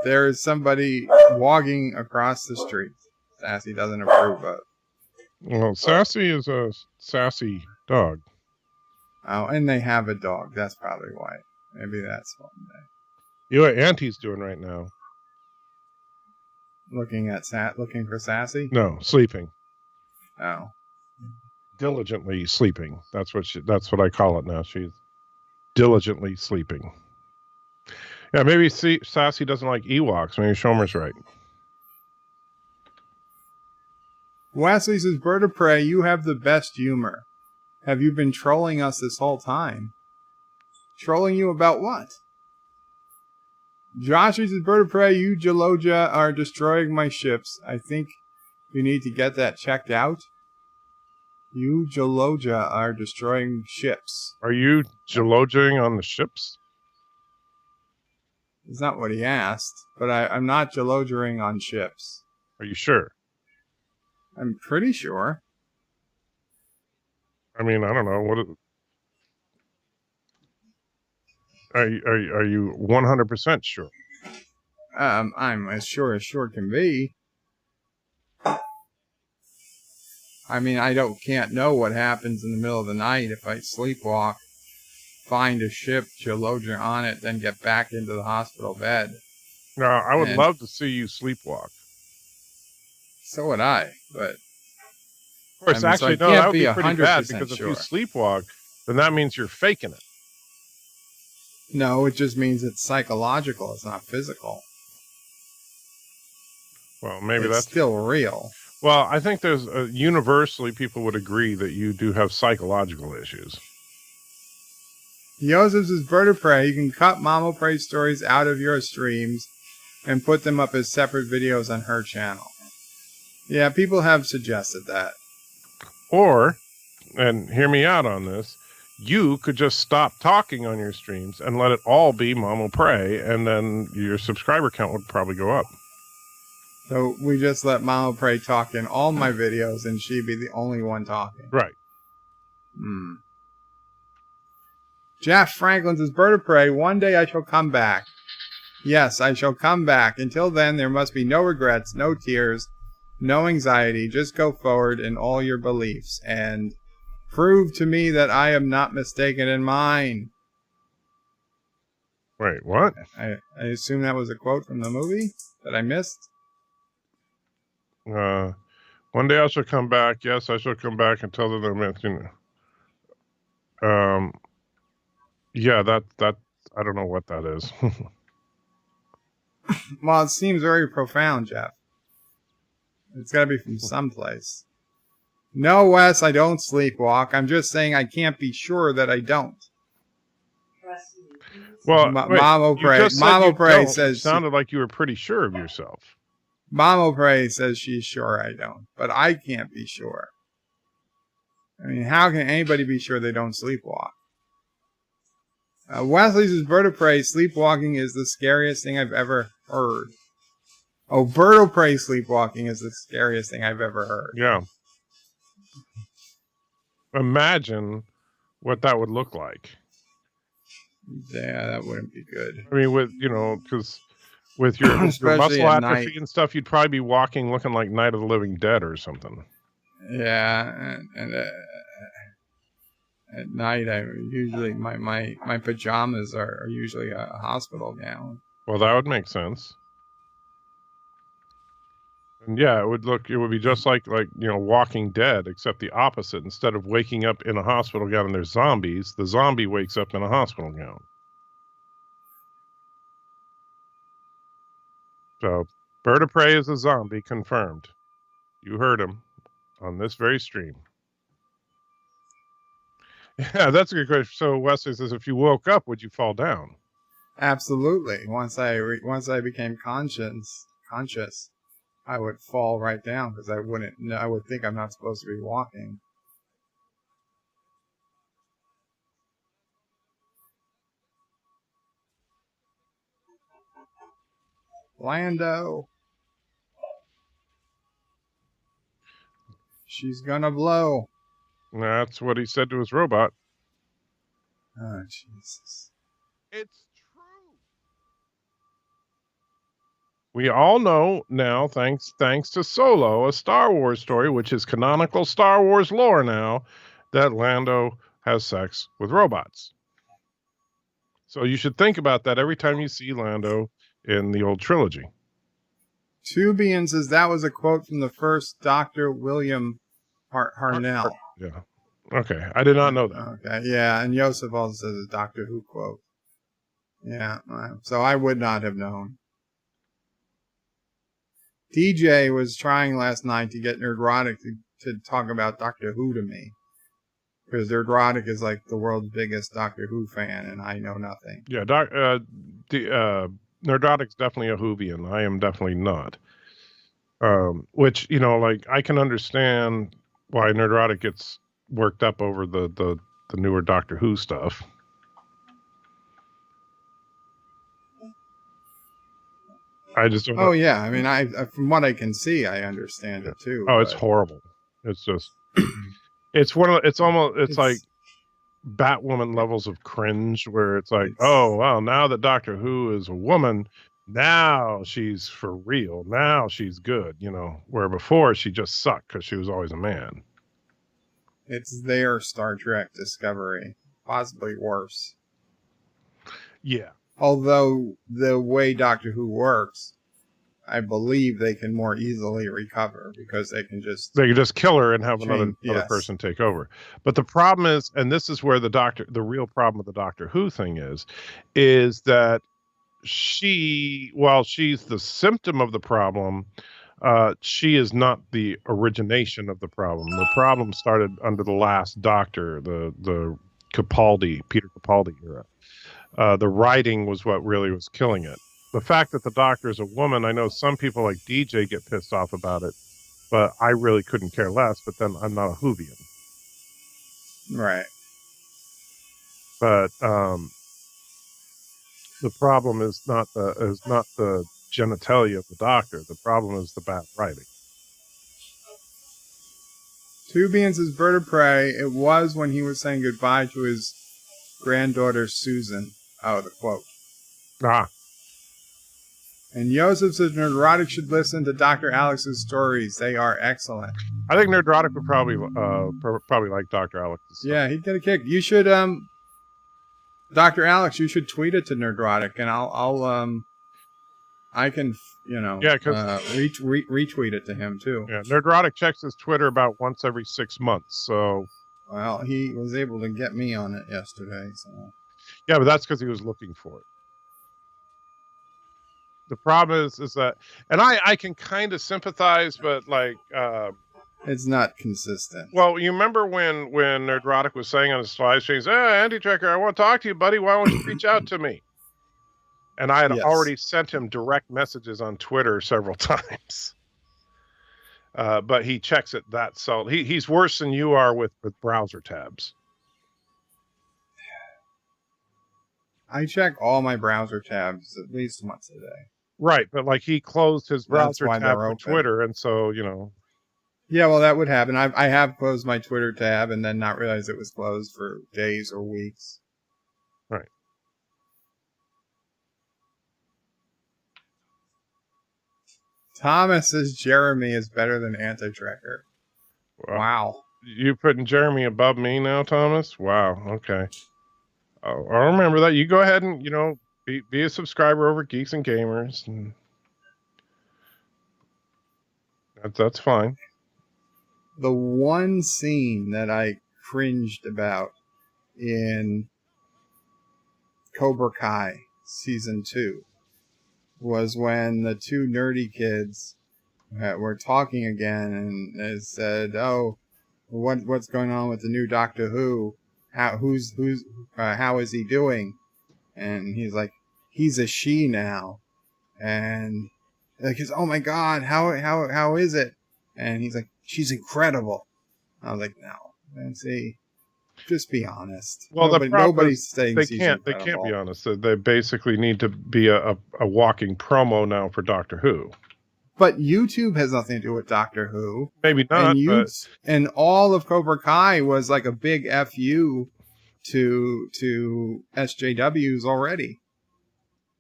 Speaker 1: There is somebody walking across the street. Sassy doesn't approve of.
Speaker 2: Well, Sassy is a sassy dog.
Speaker 1: Oh, and they have a dog. That's probably why. Maybe that's one day.
Speaker 2: You know what Auntie's doing right now?
Speaker 1: Looking for Sassy?
Speaker 2: No, sleeping.
Speaker 1: Oh.
Speaker 2: Diligently sleeping. That's what I call it now. She's diligently sleeping. Yeah, maybe Sassy doesn't like Ewoks. Maybe Shomer's right.
Speaker 1: Wesley says, Bird of Prey, you have the best humor. Have you been trolling us this whole time? Trolling you about what? Josh says, Bird of Prey, you Jaloja are destroying my ships. I think you need to get that checked out. You Jaloja are destroying ships.
Speaker 2: Are you Jalojaing on the ships?
Speaker 1: It's not what he asked, but I'm not Jalojering on ships.
Speaker 2: Are you sure?
Speaker 1: I'm pretty sure.
Speaker 2: I mean, I don't know. Are you 100% sure?
Speaker 1: I'm as sure can be. I mean, can't know what happens in the middle of the night if I sleepwalk, find a ship, Jaloja on it, then get back into the hospital bed.
Speaker 2: No, I would love to see you sleepwalk.
Speaker 1: So would I, but...
Speaker 2: Of course, actually, no, that would be pretty bad, because if you sleepwalk, then that means you're faking it.
Speaker 1: No, it just means it's psychological. It's not physical.
Speaker 2: Well, maybe
Speaker 1: it's
Speaker 2: that's
Speaker 1: still real.
Speaker 2: Well, I think there's universally people would agree that you do have psychological issues.
Speaker 1: Joseph's is Bird of Prey. You can cut Mama Prey stories out of your streams and put them up as separate videos on her channel. Yeah, people have suggested that.
Speaker 2: Or, and hear me out on this, you could just stop talking on your streams and let it all be Mama Prey, and then your subscriber count would probably go up.
Speaker 1: So we just let Mama Prey talk in all my videos, and she'd be the only one talking.
Speaker 2: Right.
Speaker 1: Jeff Franklin says, Bird of Prey, one day I shall come back. Yes, I shall come back. Until then, there must be no regrets, no tears, no anxiety. Just go forward in all your beliefs and prove to me that I am not mistaken in mine.
Speaker 2: Wait, what?
Speaker 1: I assume that was a quote from the movie that I missed.
Speaker 2: One day I shall come back. Yes, I shall come back and tell them they're meant, yeah, that I don't know what that is.
Speaker 1: Well, it seems very profound, Jeff. It's got to be from someplace. No, Wes, I don't sleepwalk. I'm just saying I can't be sure that I don't.
Speaker 2: Well, wait,
Speaker 1: Mamo
Speaker 2: you
Speaker 1: Pray.
Speaker 2: just said
Speaker 1: Mamo
Speaker 2: you
Speaker 1: Pray
Speaker 2: don't.
Speaker 1: says
Speaker 2: It sounded like you were pretty sure of yourself.
Speaker 1: Mamo Pray says she's sure I don't, but I can't be sure. I mean, how can anybody be sure they don't sleepwalk? Wesley says, Bird of Prey, sleepwalking is the scariest thing I've ever heard. Oh, Bird of Prey sleepwalking is the scariest thing I've ever heard.
Speaker 2: Yeah. Imagine what that would look like.
Speaker 1: Yeah, that wouldn't be good.
Speaker 2: I mean, because with your
Speaker 1: Especially
Speaker 2: muscle
Speaker 1: at
Speaker 2: atrophy
Speaker 1: night.
Speaker 2: and stuff, you'd probably be walking looking like Night of the Living Dead or something.
Speaker 1: Yeah, and at night, I usually my pajamas are usually a hospital gown.
Speaker 2: Well, that would make sense. And yeah, it would be just like Walking Dead, except the opposite. Instead of waking up in a hospital gown and there's zombies, the zombie wakes up in a hospital gown. So, Bird of Prey is a zombie, confirmed. You heard him on this very stream. Yeah, that's a good question. So Wesley says, if you woke up, would you fall down?
Speaker 1: Absolutely. Once I became conscious, I would fall right down because I would think I'm not supposed to be walking. Lando. She's gonna blow.
Speaker 2: That's what he said to his robot.
Speaker 1: Oh, Jesus.
Speaker 2: It's true. We all know now, thanks to Solo, a Star Wars story, which is canonical Star Wars lore now, that Lando has sex with robots. So you should think about that every time you see Lando in the old trilogy.
Speaker 1: Tubian says that was a quote from the first Dr. William Harnell.
Speaker 2: Yeah. Okay. I did not know that.
Speaker 1: Okay. Yeah. And Joseph also says a Doctor Who quote. Yeah. So I would not have known. DJ was trying last night to get Nerdrotic to talk about Doctor Who to me. Because Nerdrotic is like the world's biggest Doctor Who fan, and I know nothing.
Speaker 2: Yeah. Nerdrotic's definitely a Whovian. I am definitely not. Which, I can understand why Nerdrotic gets worked up over the newer Doctor Who stuff. I just don't know.
Speaker 1: Oh yeah, I mean, I from what I can see, I understand it too.
Speaker 2: Oh, it's horrible. It's just, it's like Batwoman levels of cringe, where it's like, oh well, now that Doctor Who is a woman, now she's for real. Now she's good, where before she just sucked because she was always a man.
Speaker 1: It's their Star Trek Discovery, possibly worse.
Speaker 2: Yeah.
Speaker 1: Although the way Doctor Who works, I believe they can more easily recover because they can just
Speaker 2: kill her and have another person take over. But the problem is, and this is where the real problem with the Doctor Who thing is that while she's the symptom of the problem, she is not the origination of the problem. The problem started under the last Doctor, the Peter Capaldi era. The writing was what really was killing it. The fact that the Doctor is a woman, I know some people like DJ get pissed off about it, but I really couldn't care less. But then I'm not a Whovian,
Speaker 1: right?
Speaker 2: But the problem is not the genitalia of the Doctor. The problem is the bad writing.
Speaker 1: Tubian says, Bird of Prey, it was when he was saying goodbye to his granddaughter Susan. Oh, the quote.
Speaker 2: Ah.
Speaker 1: And Joseph says Nerdrotic should listen to Dr. Alex's stories. They are excellent.
Speaker 2: I think Nerdrotic would probably like Dr. Alex's stories.
Speaker 1: Yeah, he'd get a kick. You should Dr. Alex, you should tweet it to Nerdrotic, and I can,
Speaker 2: Yeah, 'cause-
Speaker 1: retweet it to him too.
Speaker 2: Yeah, Nerdrotic checks his Twitter about once every 6 months. So
Speaker 1: Well, he was able to get me on it yesterday, so.
Speaker 2: yeah, but that's because he was looking for it. The problem is that, and I can kind of sympathize, but like,
Speaker 1: it's not consistent.
Speaker 2: well, you remember when Nerdrotic was saying on his live streams, Andy Checker, I want to talk to you, buddy. Why don't you reach out to me? And I had already sent him direct messages on Twitter several times. But he checks it that so he's worse than you are with browser tabs.
Speaker 1: I check all my browser tabs at least once a day.
Speaker 2: Right, but like he closed his browser tab for
Speaker 1: open.
Speaker 2: Twitter, and so
Speaker 1: Yeah, well, that would happen. I have closed my Twitter tab and then not realized it was closed for days or weeks.
Speaker 2: Right.
Speaker 1: Thomas says Jeremy is better than Anti-Tracker. Wow.
Speaker 2: You putting Jeremy above me now, Thomas? Wow. Okay. I'll remember that. You go ahead and be a subscriber over Geeks and Gamers, and that's fine.
Speaker 1: The one scene that I cringed about in Cobra Kai season 2 was when the two nerdy kids were talking again, and they said, "Oh, what's going on with the new Doctor Who? How is he doing?" And he's like, "He's a she now," and like, "Oh my God, how is it?" And he's like, "She's incredible." I was like, "No, and see, just be honest."
Speaker 2: Well,
Speaker 1: nobody's saying
Speaker 2: they can't be honest. They basically need to be a walking promo now for Doctor Who.
Speaker 1: But YouTube has nothing to do with Doctor Who.
Speaker 2: Maybe not.
Speaker 1: And all of Cobra Kai was like a big FU to SJWs already.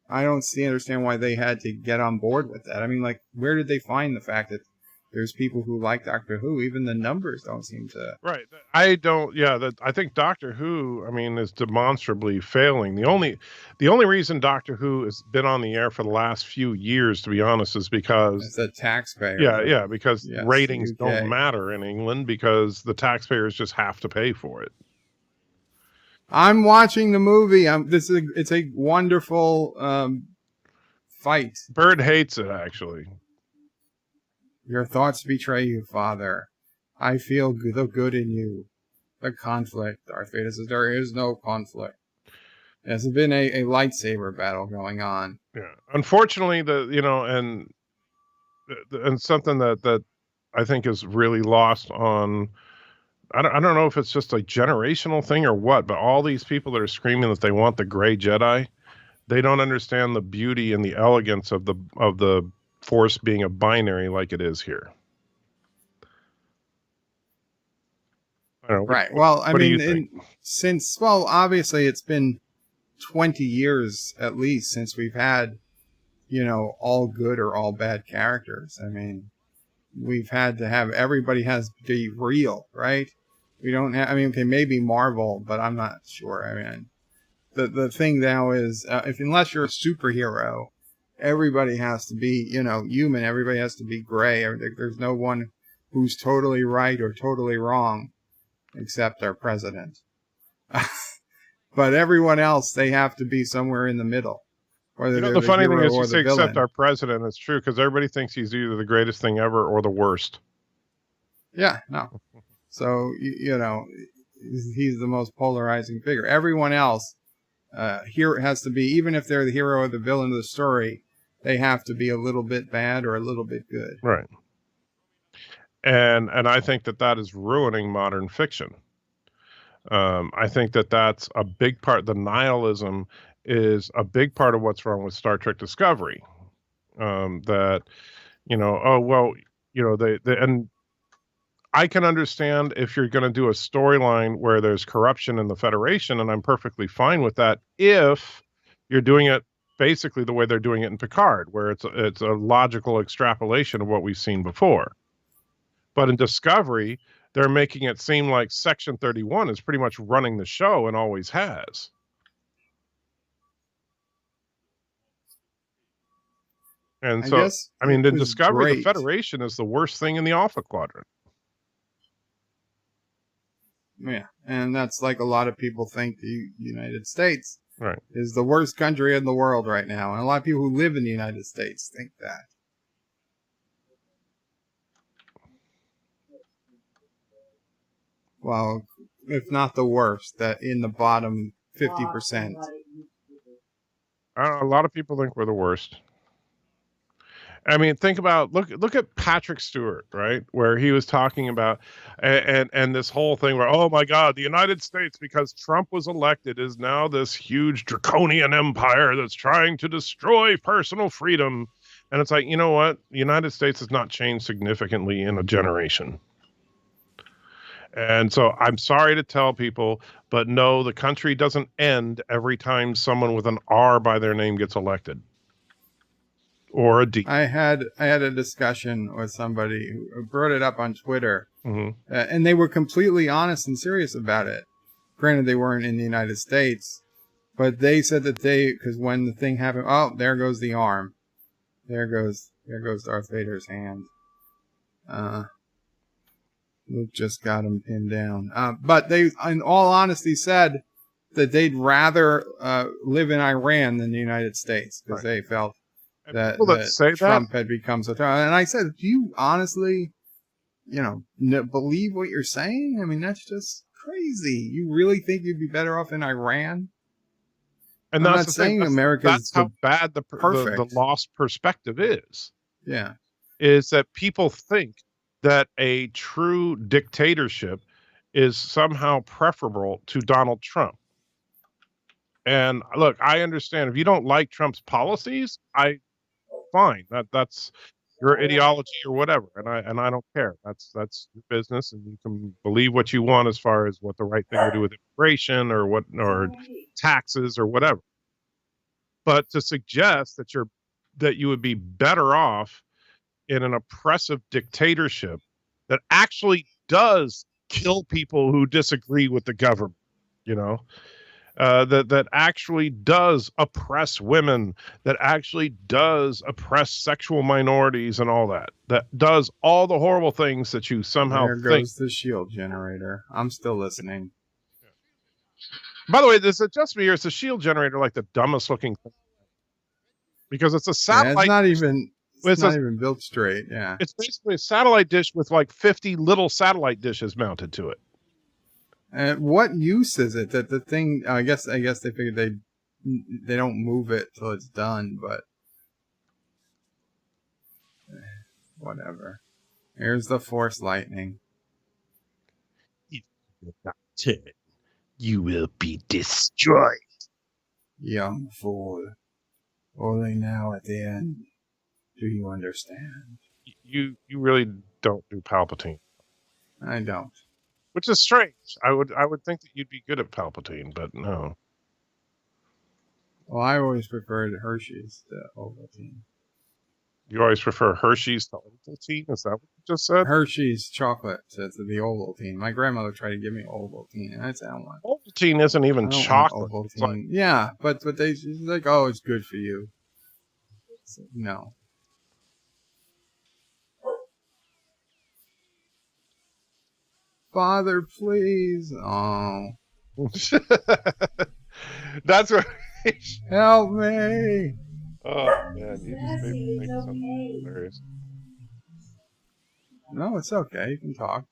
Speaker 1: I don't understand why they had to get on board with that. I mean, like, where did they find the fact that there's people who like Doctor Who? Even the numbers don't seem to.
Speaker 2: Right. I don't. Yeah. I think Doctor Who, is demonstrably failing. The only reason Doctor Who has been on the air for the last few years, to be honest, is because
Speaker 1: it's a taxpayer.
Speaker 2: Yeah. Because ratings don't matter in England because the taxpayers just have to pay for it.
Speaker 1: I'm watching the movie. It's a wonderful fight.
Speaker 2: Bird hates it, actually.
Speaker 1: Your thoughts betray you, Father. I feel the good in you. The conflict. Darth Vader says there is no conflict. There's been a lightsaber battle going on.
Speaker 2: Yeah. Unfortunately, and something that I think is really lost on. I don't know if it's just a generational thing or what, but all these people that are screaming that they want the gray Jedi, they don't understand the beauty and the elegance of the Force being a binary like it is here. I don't know,
Speaker 1: right. Well, obviously it's been 20 years at least since we've had, all good or all bad characters. I mean, we've had to have, everybody has to be real, right? We don't have, okay, maybe Marvel, but I'm not sure. I mean, the thing now is, unless you're a superhero, everybody has to be, human. Everybody has to be gray. There's no one who's totally right or totally wrong, except our president. But everyone else, they have to be somewhere in the middle.
Speaker 2: The funny thing is, you say except our president. It's true because everybody thinks he's either the greatest thing ever or the worst.
Speaker 1: Yeah, no. So he's the most polarizing figure. Everyone else here has to be, even if they're the hero or the villain of the story, they have to be a little bit bad or a little bit good.
Speaker 2: Right. And I think that is ruining modern fiction. I think that's a big part. The nihilism is a big part of what's wrong with Star Trek Discovery. And I can understand if you're going to do a storyline where there's corruption in the Federation, and I'm perfectly fine with that if you're doing it basically the way they're doing it in Picard, where it's a logical extrapolation of what we've seen before. But in Discovery, they're making it seem like Section 31 is pretty much running the show and always has. And
Speaker 1: I
Speaker 2: so,
Speaker 1: guess
Speaker 2: I mean,
Speaker 1: it
Speaker 2: to
Speaker 1: was
Speaker 2: discover the
Speaker 1: great.
Speaker 2: Federation is the worst thing in the Alpha Quadrant.
Speaker 1: Yeah, and that's like a lot of people think the United States
Speaker 2: Right.
Speaker 1: is the worst country in the world right now. And a lot of people who live in the United States think that. Well, if not the worst, that in the bottom 50%.
Speaker 2: A lot of people think we're the worst. I mean, think about look at Patrick Stewart, right? Where he was talking about and this whole thing where, oh my God, the United States, because Trump was elected, is now this huge draconian empire that's trying to destroy personal freedom. And it's like, you know what? The United States has not changed significantly in a generation. And so I'm sorry to tell people, but no, the country doesn't end every time someone with an R by their name gets elected. Or a D.
Speaker 1: I had a discussion with somebody who brought it up on Twitter, and they were completely honest and serious about it. Granted, they weren't in the United States, but they said that because when the thing happened, oh, there goes the arm, there goes Darth Vader's hand. Luke just got him pinned down. But they, in all honesty, said that they'd rather live in Iran than the United States because they felt that Trump had become so threatening. And I said, do you honestly, believe what you're saying? I mean, that's just crazy. You really think you'd be better off in Iran?
Speaker 2: And
Speaker 1: I'm
Speaker 2: that's
Speaker 1: not saying America's
Speaker 2: how bad the lost perspective is.
Speaker 1: Yeah.
Speaker 2: Is that people think that a true dictatorship is somehow preferable to Donald Trump. And look, I understand if you don't like Trump's policies, fine. That's your ideology or whatever, and I don't care. That's your business, and you can believe what you want as far as what the right thing to do with immigration or taxes or whatever. But to suggest that you would be better off in an oppressive dictatorship that actually does kill people who disagree with the government, that actually does oppress women, that actually does oppress sexual minorities and all that does all the horrible things that you somehow
Speaker 1: think. There goes the shield generator. I'm still listening.
Speaker 2: By the way, this just me here. It's a shield generator, like the dumbest looking thing, because it's a satellite.
Speaker 1: It's not even built straight. Yeah,
Speaker 2: it's basically a satellite dish with like 50 little satellite dishes mounted to it.
Speaker 1: And what use is it that the thing? I guess they figured they don't move it till it's done, but whatever. Here's the Force lightning.
Speaker 3: If you do not turn, you will be destroyed.
Speaker 1: Young fool. Only now at the end do you understand.
Speaker 2: You really don't do Palpatine.
Speaker 1: I don't.
Speaker 2: Which is strange. I would think that you'd be good at Palpatine, but no.
Speaker 1: Well, I always preferred Hershey's to Ovaltine.
Speaker 2: You always prefer Hershey's to Ovaltine? Is that what you just said?
Speaker 1: Hershey's chocolate to the Ovaltine. My grandmother tried to give me Ovaltine, and I said, I don't want
Speaker 2: Ovaltine isn't even chocolate.
Speaker 1: Ovaltine. Yeah, but she's like, oh, it's good for you. So, no. Father, please. Oh.
Speaker 2: That's right.
Speaker 1: Help me.
Speaker 2: Oh, man. You just made me think something hilarious.
Speaker 1: No, it's okay. You can talk.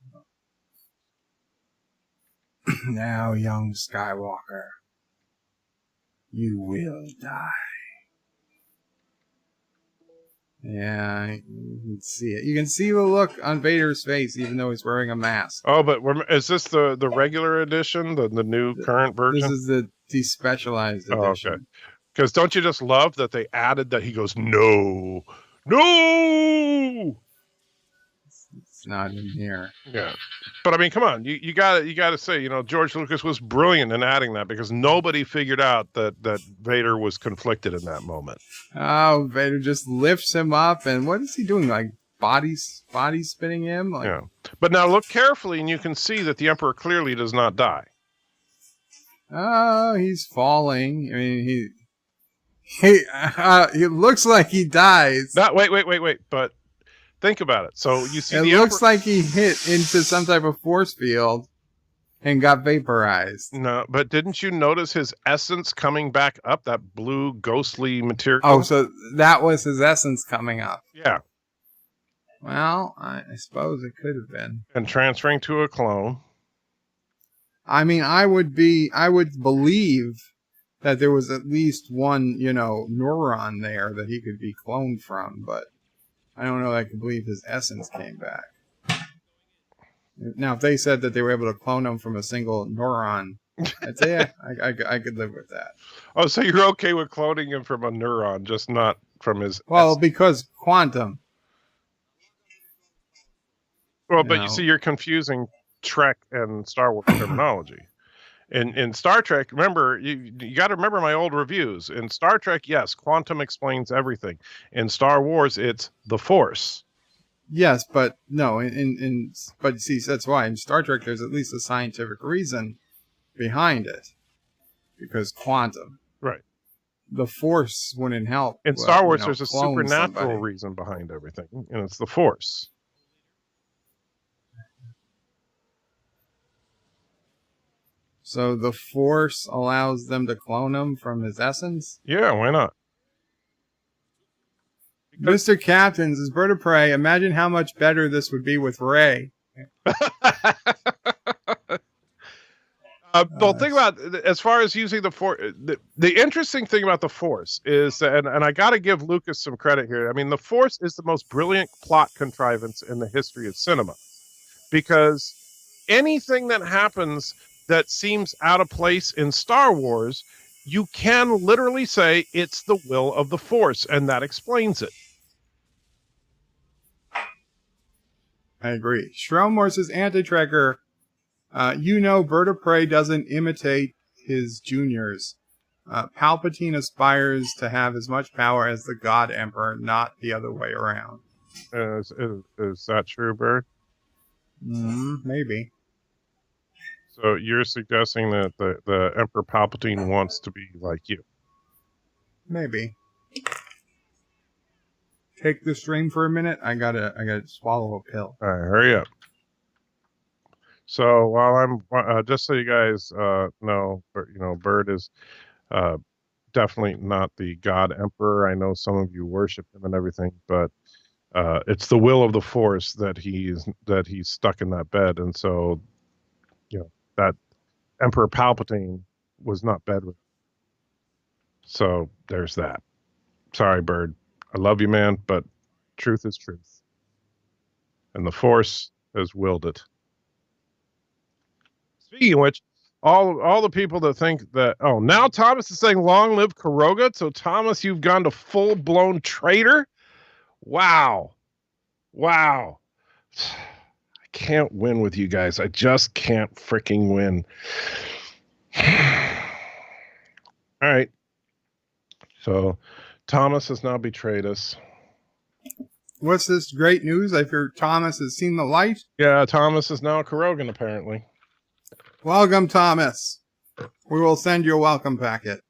Speaker 1: Now, young Skywalker, you will die. Yeah, you can see it. You can see the look on Vader's face, even though he's wearing a mask.
Speaker 2: Oh, but is this the regular edition, the new current version?
Speaker 1: This is the despecialized edition.
Speaker 2: Oh, okay. Because don't you just love that they added that he goes, no!
Speaker 1: It's not in here.
Speaker 2: Yeah. But I mean, come on, you gotta say, George Lucas was brilliant in adding that because nobody figured out that Vader was conflicted in that moment.
Speaker 1: Oh, Vader just lifts him up, and what is he doing? Like body spinning him? Like,
Speaker 2: yeah. But now look carefully, and you can see that the Emperor clearly does not die.
Speaker 1: Oh, he's falling. I mean, It looks like he dies.
Speaker 2: No, wait. But think about it. So you see
Speaker 1: It
Speaker 2: the
Speaker 1: looks
Speaker 2: Emperor.
Speaker 1: like he hit into some type of force field and got vaporized.
Speaker 2: No, but didn't you notice his essence coming back up? That blue ghostly material.
Speaker 1: Oh, so that was his essence coming up.
Speaker 2: Yeah,
Speaker 1: Well, I suppose it could have been.
Speaker 2: and transferring to a clone.
Speaker 1: I mean, I would believe that there was at least one, neuron there that he could be cloned from, but I don't know that I can believe his essence came back. Now, if they said that they were able to clone him from a single neuron, I'd say, yeah, I could live with that.
Speaker 2: Oh, so you're okay with cloning him from a neuron, just not from his.
Speaker 1: Well, because quantum.
Speaker 2: Well, but
Speaker 1: No.
Speaker 2: you see, you're confusing Trek and Star Wars terminology. In Star Trek, remember, you got to remember my old reviews. In Star Trek, yes, quantum explains everything. In Star Wars, it's the Force.
Speaker 1: Yes, but no, but see, that's why in Star Trek there's at least a scientific reason behind it, because quantum.
Speaker 2: Right.
Speaker 1: The Force wouldn't help.
Speaker 2: In Star Wars, there's a
Speaker 1: clone
Speaker 2: supernatural
Speaker 1: somebody.
Speaker 2: reason behind everything, and it's the Force.
Speaker 1: So the Force allows them to clone him from his essence?
Speaker 2: Yeah, why not?
Speaker 1: Mr. Captains is Bird of Prey. Imagine how much better this would be with Rey.
Speaker 2: Well, think about as far as using the Force. The interesting thing about the Force is, and I got to give Lucas some credit here. I mean, the Force is the most brilliant plot contrivance in the history of cinema, because anything that happens that seems out of place in Star Wars, you can literally say it's the will of the Force, and that explains it.
Speaker 1: I agree. Shromor says, Anti-Trekker, Bird of Prey doesn't imitate his juniors. Palpatine aspires to have as much power as the God Emperor, not the other way around.
Speaker 2: Is that true, Bird?
Speaker 1: Maybe.
Speaker 2: So you're suggesting that the Emperor Palpatine wants to be like you?
Speaker 1: Maybe. Take the stream for a minute. I gotta swallow a pill.
Speaker 2: All right, hurry up. So while I'm just so you guys know, Bird is definitely not the God Emperor. I know some of you worship him and everything, but it's the will of the Force that he's stuck in that bed, and so that Emperor Palpatine was not bedridden. So there's that. Sorry, Bird. I love you, man, but truth is truth. And the Force has willed it. Speaking of which, all the people that think that, now Thomas is saying long live Kuroga. So Thomas, you've gone to full-blown traitor? Wow. I can't win with you guys. I just can't freaking win. All right. So Thomas has now betrayed us.
Speaker 1: What's this great news? I hear Thomas has seen the light.
Speaker 2: Yeah, Thomas is now a Kurogan, apparently.
Speaker 1: Welcome, Thomas. We will send you a welcome packet.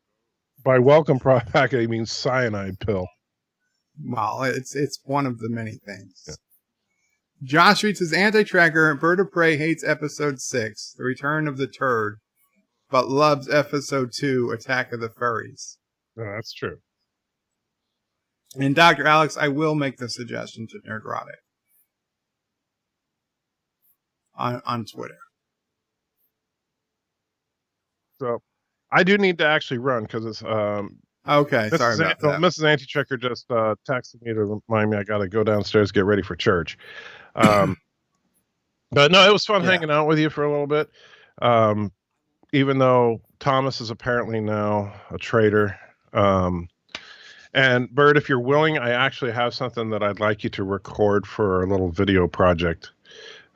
Speaker 2: By welcome packet, he means cyanide pill.
Speaker 1: Well, it's one of the many things. Yeah. Josh reads his Anti-Tracker. Bird of Prey hates episode 6, The Return of the Turd, but loves episode 2, Attack of the Furries.
Speaker 2: No, that's true.
Speaker 1: And Dr. Alex, I will make the suggestion to Nerdrotic on Twitter.
Speaker 2: So I do need to actually run because it's
Speaker 1: okay. Sorry about that.
Speaker 2: Mrs. Anti-Checker just texted me to remind me I got to go downstairs, get ready for church. But no, it was fun hanging out with you for a little bit. Even though Thomas is apparently now a traitor. And Bird, if you're willing, I actually have something that I'd like you to record for a little video project.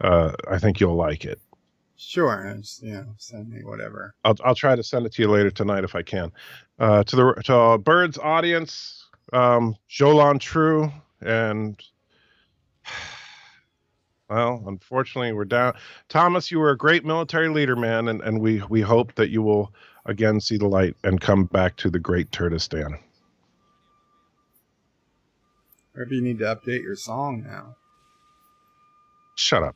Speaker 2: I think you'll like it.
Speaker 1: Sure, just, send me whatever.
Speaker 2: I'll try to send it to you later tonight if I can. To Bird's audience, Jolan True, and well, unfortunately, we're down. Thomas, you were a great military leader, man, and we hope that you will again see the light and come back to the great Turdistan.
Speaker 1: Or if you need to update your song now.
Speaker 2: Shut up.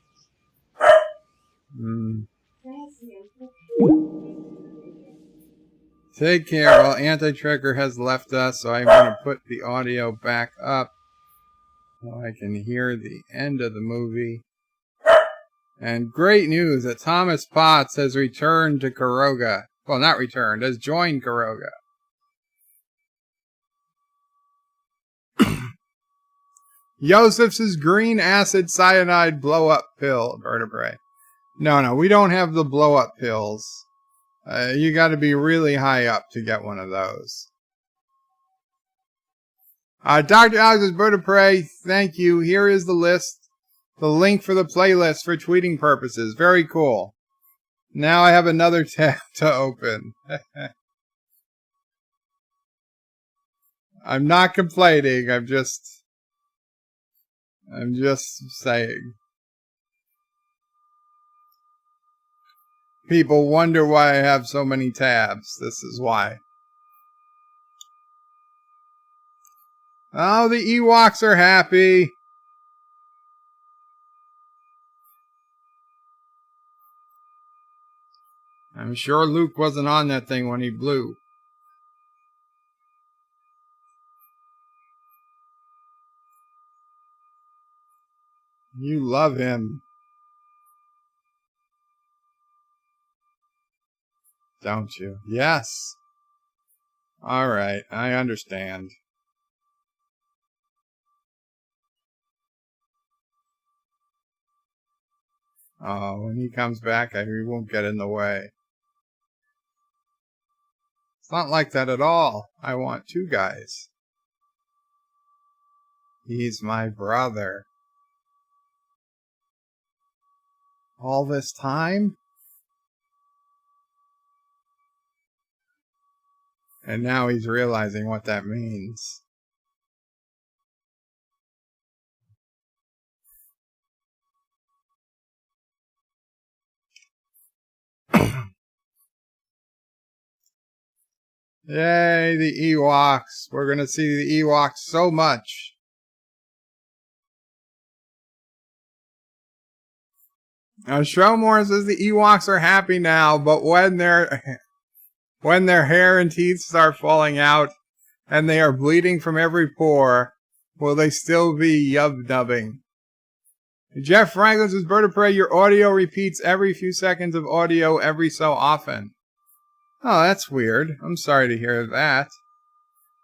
Speaker 1: Take care. Well, Anti-Tracker has left us, so I'm going to put the audio back up so I can hear the end of the movie. And great news that Thomas Potts has returned to Kuroga. Well, not returned, has joined Kuroga. Joseph's green acid cyanide blow-up pill vertebrae. No, we don't have the blow-up pills. You got to be really high up to get one of those. Dr. Alex's Bird of Prey, thank you. Here is the list. The link for the playlist for tweeting purposes. Very cool. Now I have another tab to open. I'm not complaining. I'm just saying. People wonder why I have so many tabs. This is why. Oh, the Ewoks are happy. I'm sure Luke wasn't on that thing when he blew. You love him. Don't you? Yes. All right, I understand. Oh, when he comes back, we won't get in the way. It's not like that at all. I want two guys. He's my brother. All this time? And now he's realizing what that means. Yay, the Ewoks. We're going to see the Ewoks so much. Now, Shrowmore says the Ewoks are happy now, but when their hair and teeth start falling out and they are bleeding from every pore, will they still be yub-nubbing? Jeff Franklin says, Bird of Prey, your audio repeats every few seconds of audio every so often. Oh, that's weird. I'm sorry to hear that.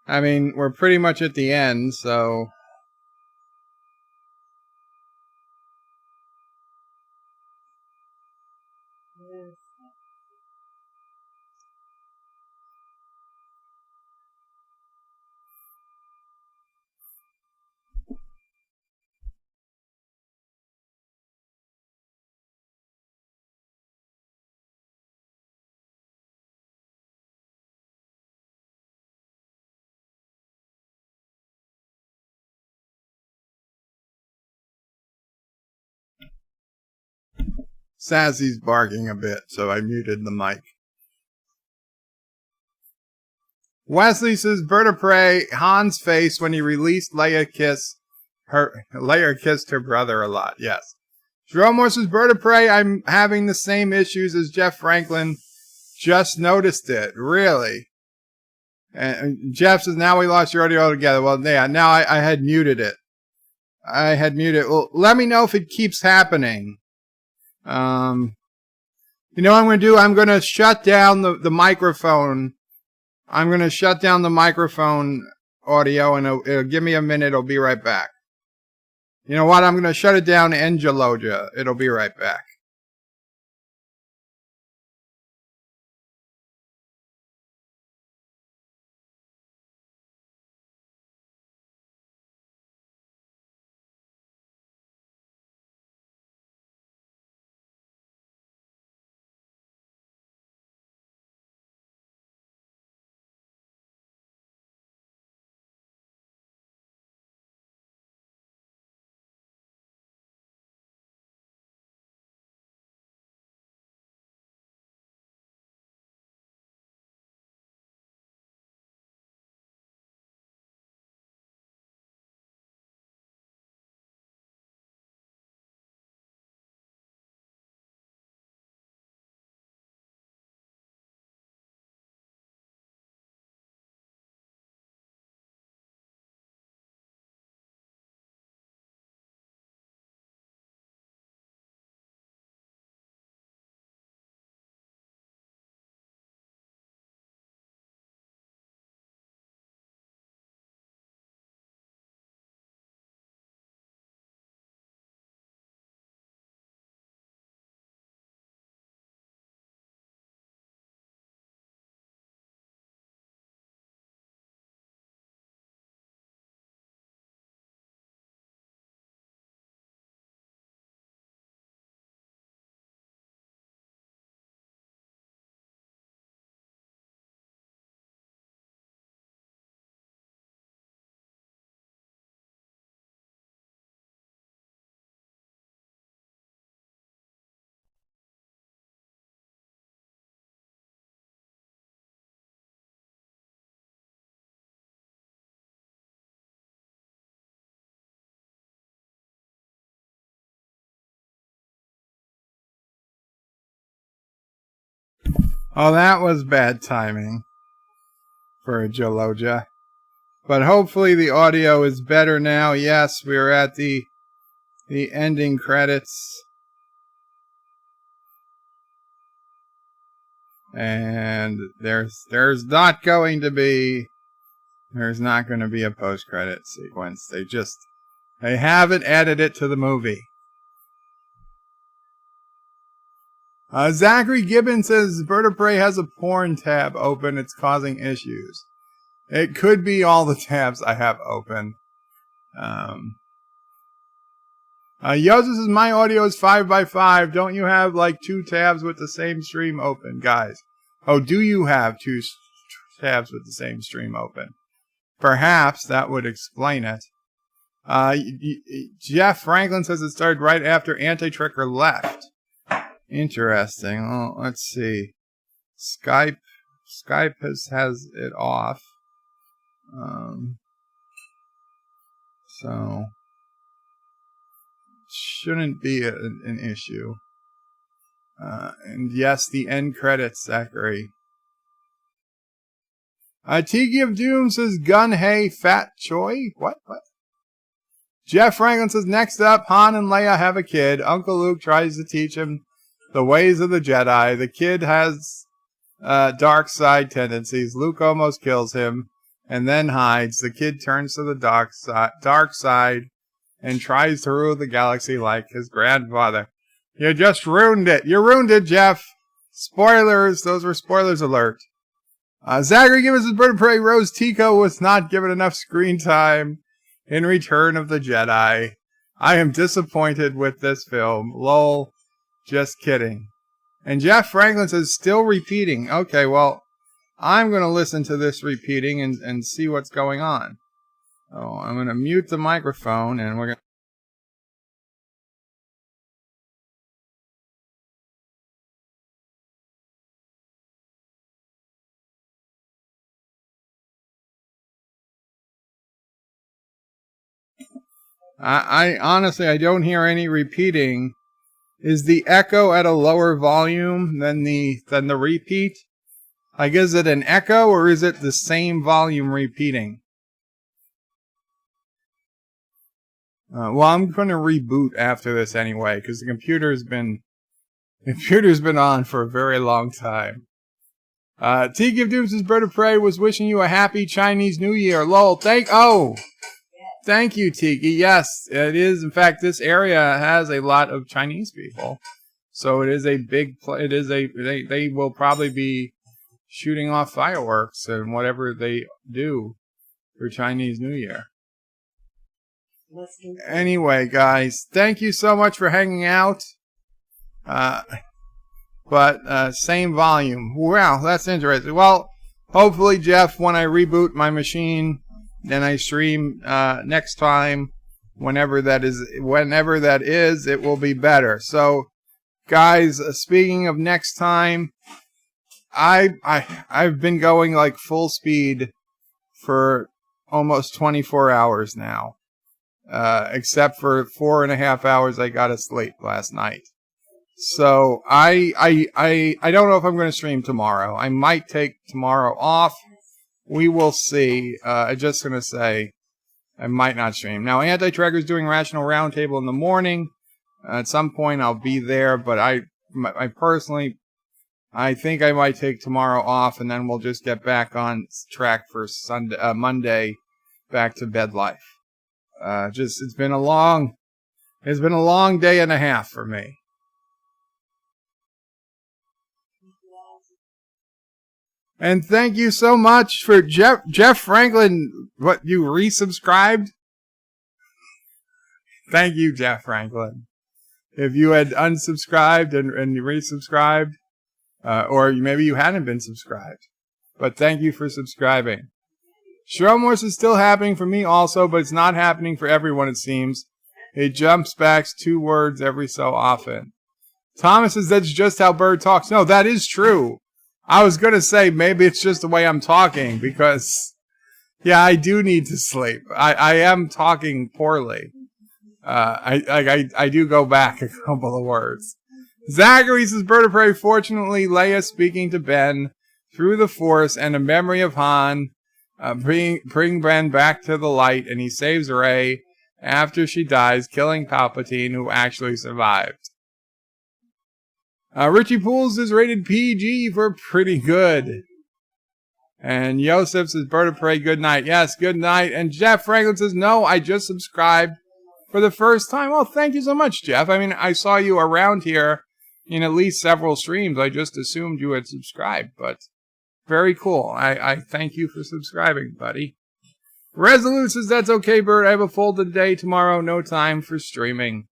Speaker 1: I mean, we're pretty much at the end, so... Sassy's barking a bit, so I muted the mic. Wesley says, Bird of Prey, Han's face when he released Leia kissed her brother a lot. Yes. Jerome says, Bird of Prey, I'm having the same issues as Jeff Franklin. Just noticed it. Really? And Jeff says, now we lost your audio altogether. Well, yeah, now I had muted it. Well, let me know if it keeps happening. You know what I'm going to do? I'm going to shut down the microphone. I'm going to shut down the microphone audio, and it'll give me a minute. It'll be right back. You know what? I'm going to shut it down and Jaloja. It'll be right back. Oh, that was bad timing for Joloja. But hopefully the audio is better now. Yes, we're at the ending credits. And there's not going to be a post-credit sequence. They haven't added it to the movie. Zachary Gibbons says Bird of Prey has a porn tab open. It's causing issues. It could be all the tabs I have open. Yoza says my audio is 5x5. Don't you have like 2 tabs with the same stream open, guys? Oh, do you have 2 tabs with the same stream open? Perhaps that would explain it. Jeff Franklin says it started right after Anti-Tricker left. Interesting. Oh, let's see. Skype has it off. So shouldn't be an issue. And yes, the end credits, Zachary. Tiki of Doom says Gun Hey Fat Choi. What? Jeff Franklin says next up, Han and Leia have a kid. Uncle Luke tries to teach him the ways of the Jedi. The kid has dark side tendencies. Luke almost kills him and then hides. The kid turns to the dark side and tries to rule the galaxy like his grandfather. You just ruined it. You ruined it, Jeff. Spoilers. Those were spoilers alert. Zachary gives us Bird of Prey. Rose Tico was not given enough screen time in Return of the Jedi. I am disappointed with this film. Lol. Just kidding. And Jeff Franklin says, still repeating. Okay, well, I'm going to listen to this repeating and see what's going on. Oh, I'm going to mute the microphone and we're going to... I honestly, I don't hear any repeating. Is the echo at a lower volume than the repeat? Like, is it an echo or is it the same volume repeating? Well, I'm going to reboot after this anyway, because the computer's been on for a very long time. Tiki of Doom's Bird of Prey was wishing you a happy Chinese New Year. Lol. Thank you, Tiki. Yes, it is. In fact, this area has a lot of Chinese people, so it is a big. They will probably be shooting off fireworks and whatever they do for Chinese New Year. Anyway, guys, thank you so much for hanging out. But same volume. Wow, that's interesting. Well, hopefully, Jeff, when I reboot my machine, then I stream next time, whenever that is, it will be better. So, guys, speaking of next time, I've been going like full speed for almost 24 hours now. Except for 4.5 hours I got to sleep last night. So I don't know if I'm going to stream tomorrow. I might take tomorrow off. We will see. I'm just going to say I might not stream. Now, Anti-Tracker's doing Rational Roundtable in the morning. At some point I'll be there, but I personally, I think I might take tomorrow off, and then we'll just get back on track for Monday, back to bed life. It's been a long day and a half for me. And thank you so much for Jeff Franklin. What, you resubscribed? Thank you, Jeff Franklin. If you had unsubscribed and resubscribed, or maybe you hadn't been subscribed, but thank you for subscribing. Stromwars is still happening for me also, but it's not happening for everyone, it seems. It jumps back 2 words every so often. Thomas says that's just how Bird talks. No, that is true. I was going to say maybe it's just the way I'm talking, because, yeah, I do need to sleep. I am talking poorly. I do go back a couple of words. Zachary says, Bird of Prey, fortunately, Leia speaking to Ben through the Force and a memory of Han, bring Ben back to the light, and he saves Rey after she dies, killing Palpatine, who actually survived. Richie Pools is rated PG for pretty good. And Yosef says, Bird of Prey, good night. Yes, good night. And Jeff Franklin says, no, I just subscribed for the first time. Oh, thank you so much, Jeff. I mean, I saw you around here in at least several streams. I just assumed you had subscribed, but very cool. I thank you for subscribing, buddy. Resolute says, that's okay, Bird. I have a full day tomorrow. No time for streaming.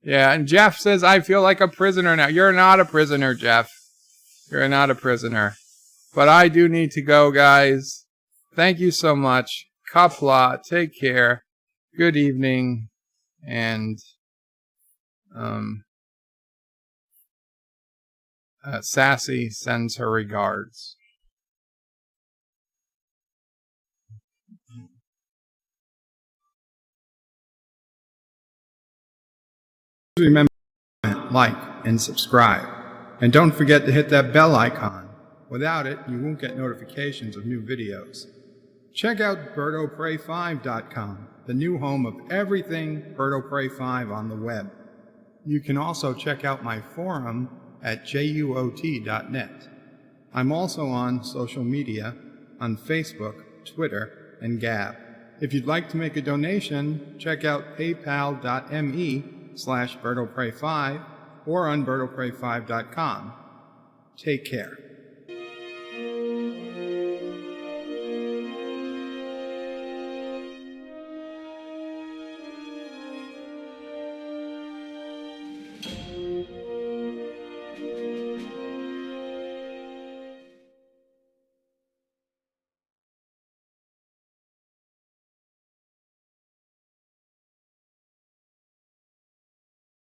Speaker 1: Yeah, and Jeff says, I feel like a prisoner now. You're not a prisoner, Jeff. You're not a prisoner. But I do need to go, guys. Thank you so much. Qapla, take care. Good evening. And Sassy sends her regards. Remember, like, and subscribe. And don't forget to hit that bell icon. Without it, you won't get notifications of new videos. Check out BirdoPrey5.com, the new home of everything Bird of Prey 5 on the web. You can also check out my forum at juot.net. I'm also on social media on Facebook, Twitter, and Gab. If you'd like to make a donation, check out paypal.me/BirdoPrey5 or on BirdoPrey5.com. Take care.